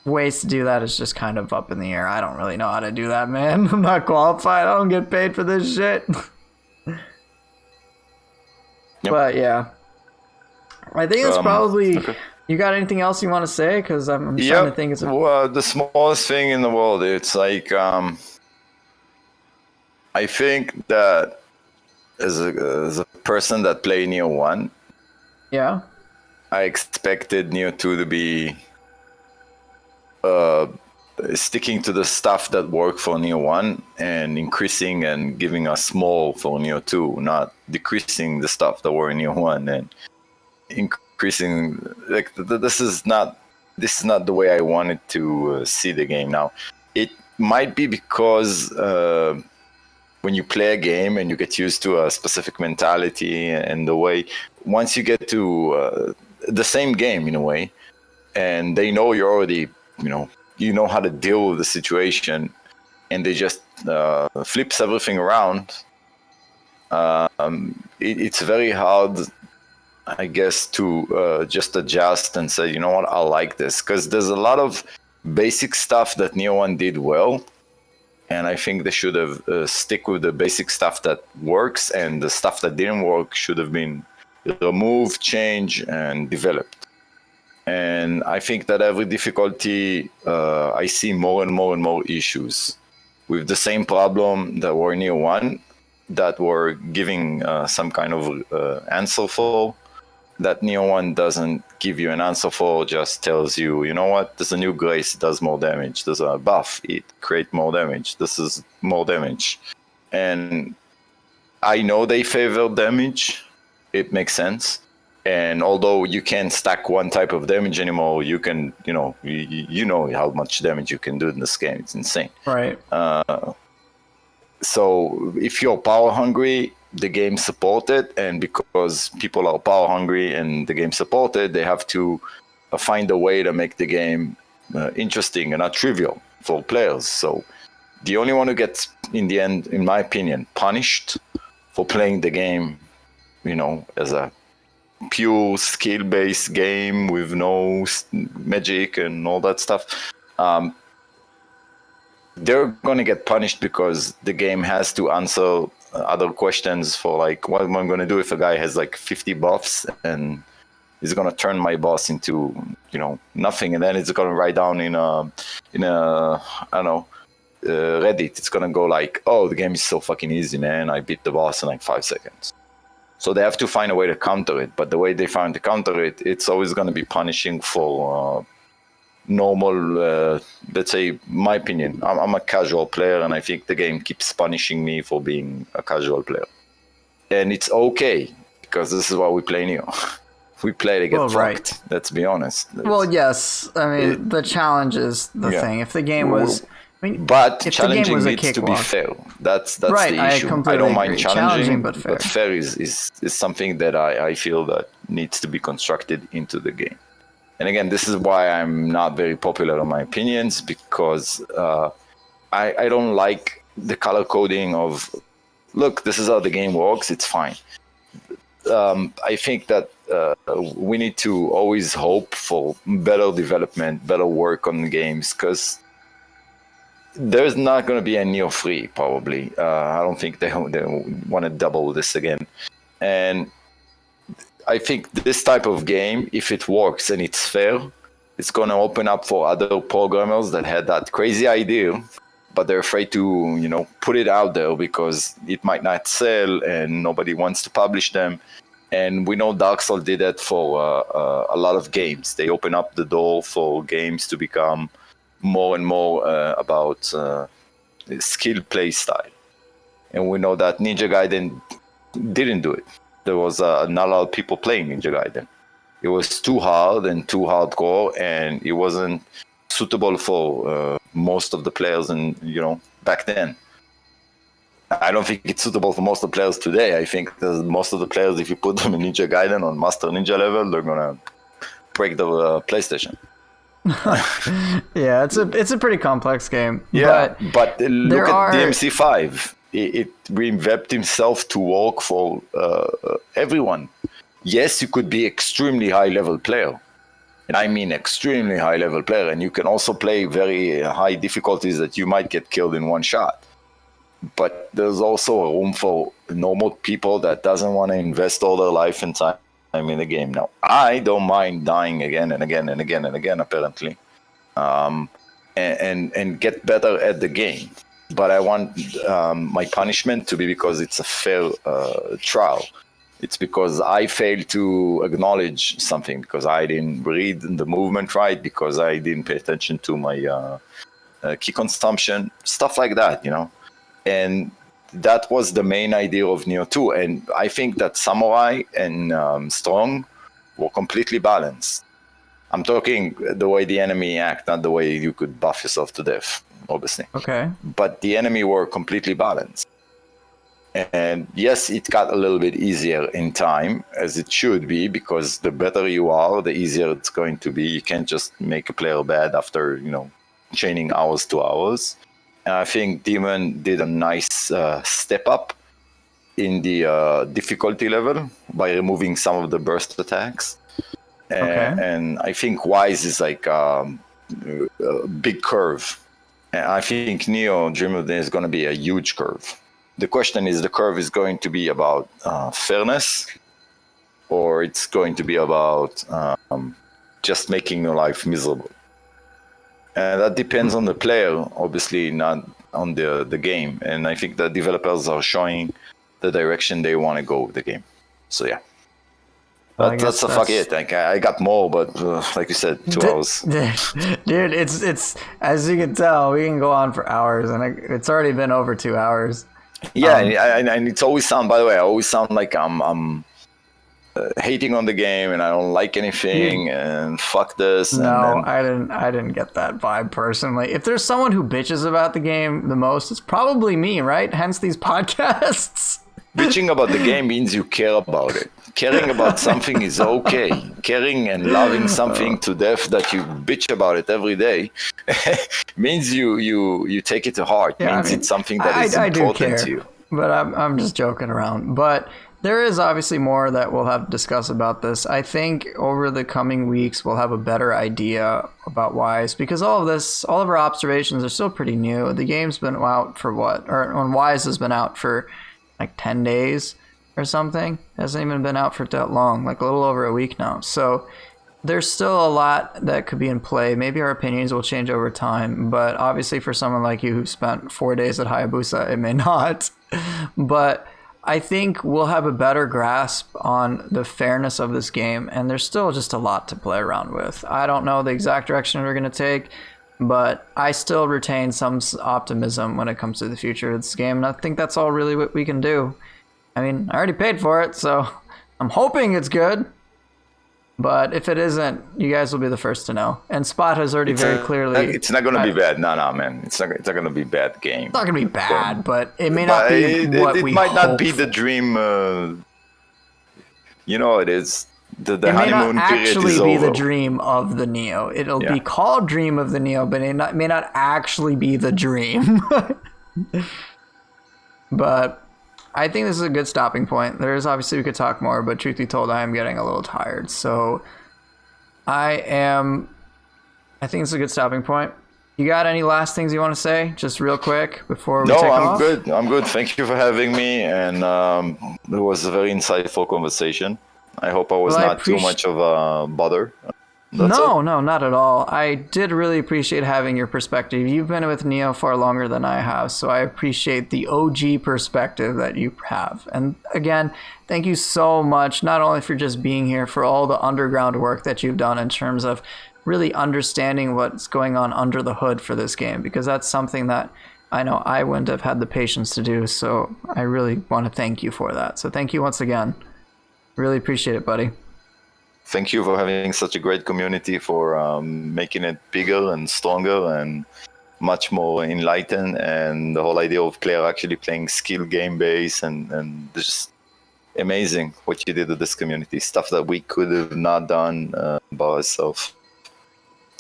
ways to do that is just kind of up in the air. I don't really know how to do that, man. I'm not qualified. I don't get paid for this shit. Yep. But yeah, I think it's probably. Okay. You got anything else you want to say? Because I'm trying to think. Well, the smallest thing in the world. It's like I think that as a person that played Nioh 1, Yeah. I expected Nioh 2 to be sticking to the stuff that worked for Nioh 1 and increasing and giving us more for Nioh 2, not decreasing the stuff that were in Nioh 1 and increasing. Like this is not the way I wanted to see the game. Now, it might be because when you play a game and you get used to a specific mentality and the way, once you get to the same game in a way, and they know you're already, you know how to deal with the situation, and they just flips everything around. It's very hard, I guess, to just adjust and say, you know what, I like this, because there's a lot of basic stuff that Nioh 1 did well, and I think they should have stick with the basic stuff that works, and the stuff that didn't work should have been removed, changed, and developed. And I think that every difficulty, I see more and more and more issues with the same problem that were in Nioh 1, that were giving some kind of answer for, that Nioh 1 doesn't give you an answer for, just tells you, you know what, there's a new Grace, it does more damage. There's a buff, it creates more damage. This is more damage. And I know they favor damage. It makes sense. And although you can't stack one type of damage anymore, you can, you know how much damage you can do in this game. It's insane. Right. So if you're power hungry, the game support it, and because people are power hungry and the game support it, they have to find a way to make the game interesting and not trivial for players. So the only one who gets, in the end, in my opinion, punished for playing the game, as a pure skill-based game with no magic and all that stuff, they're going to get punished because the game has to answer other questions for, like, what am I going to do if a guy has like 50 buffs and he's going to turn my boss into, nothing, and then it's going to write down in a I don't know, Reddit, it's going to go like, oh, the game is so fucking easy, man, I beat the boss in like 5 seconds. So they have to find a way to counter it, but the way they find to counter it, it's always going to be punishing for normal, let's say, my opinion. I'm a casual player, and I think the game keeps punishing me for being a casual player. And it's okay, because this is why we play Nioh. We play to get fucked, right. Let's be honest. Well, yes. I mean, the challenge is the thing. If the game was... but challenging needs to be fair. That's right, the issue. I don't mind challenging, but fair is something that I feel that needs to be constructed into the game. And again, this is why I'm not very popular in my opinions, because I don't like the color coding of, look, this is how the game works, it's fine. I think that we need to always hope for better development, better work on the games, because there's not going to be a Nioh 3, probably. I don't think they want to double this again. And I think this type of game, if it works and it's fair, it's going to open up for other programmers that had that crazy idea, but they're afraid to, put it out there because it might not sell and nobody wants to publish them. And we know Dark Souls did that for a lot of games. They open up the door for games to become more and more about skill play style. And we know that Ninja Gaiden didn't do it. There was not a lot of people playing Ninja Gaiden. It was too hard and too hardcore, and it wasn't suitable for most of the players back then. I don't think it's suitable for most of the players today. I think that most of the players, if you put them in Ninja Gaiden on Master Ninja level, they're gonna break the PlayStation. Yeah, it's a pretty complex game. Yeah, but look at are... DMC5. It revamped himself to work for everyone. Yes, you could be extremely high-level player. And I mean extremely high-level player. And you can also play very high difficulties that you might get killed in one shot. But there's also a room for normal people that doesn't want to invest all their life and time in the game. Now, I don't mind dying again and again and again and again, apparently, and get better at the game. But I want my punishment to be because it's a fair trial. It's because I failed to acknowledge something, because I didn't read the movement right, because I didn't pay attention to my key consumption, stuff like that, you know. And that was the main idea of Nioh 2. And I think that Samurai and Strong were completely balanced. I'm talking the way the enemy act, not the way you could buff yourself to death, obviously. Okay. But the enemy were completely balanced. And yes, it got a little bit easier in time, as it should be, because the better you are, the easier it's going to be. You can't just make a player bad after, you know, chaining hours to hours. And I think Demon did a nice step up in the difficulty level by removing some of the burst attacks. And I think Wise is like a big curve. And I think Nioh Dream of Day is going to be a huge curve. The question is, the curve is going to be about fairness, or it's going to be about just making your life miserable. And that depends on the player, obviously, not on the game. And I think the developers are showing the direction they want to go with the game. So yeah, that's it. Like, I got more, but like you said, 2 hours. Dude, it's as you can tell, we can go on for hours, and it's already been over 2 hours. Yeah, and it's always sound. By the way, I always sound like I'm hating on the game and I don't like anything and fuck this. No, I didn't get that vibe personally. If there's someone who bitches about the game the most, it's probably me, right? Hence these podcasts. Bitching about the game means you care about it. Caring about something is okay. Caring and loving something to death that you bitch about it every day means you take it to heart. Yeah, means it's something that is important to you. But I'm just joking around. But there is obviously more that we'll have to discuss about this. I think over the coming weeks we'll have a better idea about Wise, because all of our observations are still pretty new. The game's been out for Wise has been out for like 10 days or something. It hasn't even been out for that long, like a little over a week now. So there's still a lot that could be in play. Maybe our opinions will change over time, but obviously for someone like you who spent 4 days at Hayabusa, it may not. But I think we'll have a better grasp on the fairness of this game, and there's still just a lot to play around with. I don't know the exact direction we're going to take, but I still retain some optimism when it comes to the future of this game, and I think that's all really what we can do. I mean, I already paid for it, so I'm hoping it's good. But if it isn't, you guys will be the first to know. And Spot has already very clearly... It's not going to be bad. No, man. It's not going to be bad game. It's not going to be bad, but it may not be what we hope. It might not be the dream... it is. The honeymoon period is over. It may not actually be the dream of the Nioh. It'll be called Dream of the Nioh, but it may not actually be the dream. But... I think this is a good stopping point. There is obviously we could talk more, but truth be told, I am getting a little tired. So I think it's a good stopping point. You got any last things you want to say, just real quick before we take off? No, I'm good. Thank you for having me, and it was a very insightful conversation. I hope I was not too much of a bother. No, not at all. I did really appreciate having your perspective. You've been with Nioh far longer than I have, so I appreciate the OG perspective that you have. And again, thank you so much, not only for just being here, for all the underground work that you've done in terms of really understanding what's going on under the hood for this game, because that's something that I know I wouldn't have had the patience to do, so I really want to thank you for that. So thank you once again. Really appreciate it, buddy. Thank you for having such a great community, for making it bigger and stronger and much more enlightened. And the whole idea of player actually playing skill game base and just amazing what you did with this community. Stuff that we could have not done by ourselves.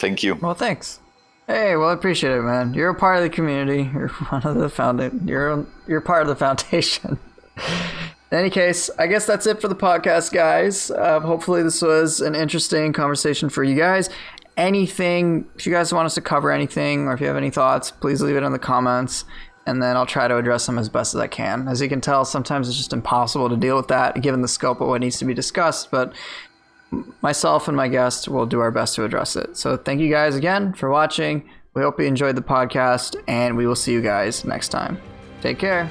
Thank you. Well, thanks. Hey, well, I appreciate it, man. You're a part of the community. You're one of the founding. You're part of the foundation. In any case, I guess that's it for the podcast, guys. Hopefully this was an interesting conversation for you guys. Anything, if you guys want us to cover anything, or if you have any thoughts, please leave it in the comments, and then I'll try to address them as best as I can. As you can tell, sometimes it's just impossible to deal with that, given the scope of what needs to be discussed, but myself and my guest will do our best to address it. So thank you guys again for watching. We hope you enjoyed the podcast, and we will see you guys next time. Take care.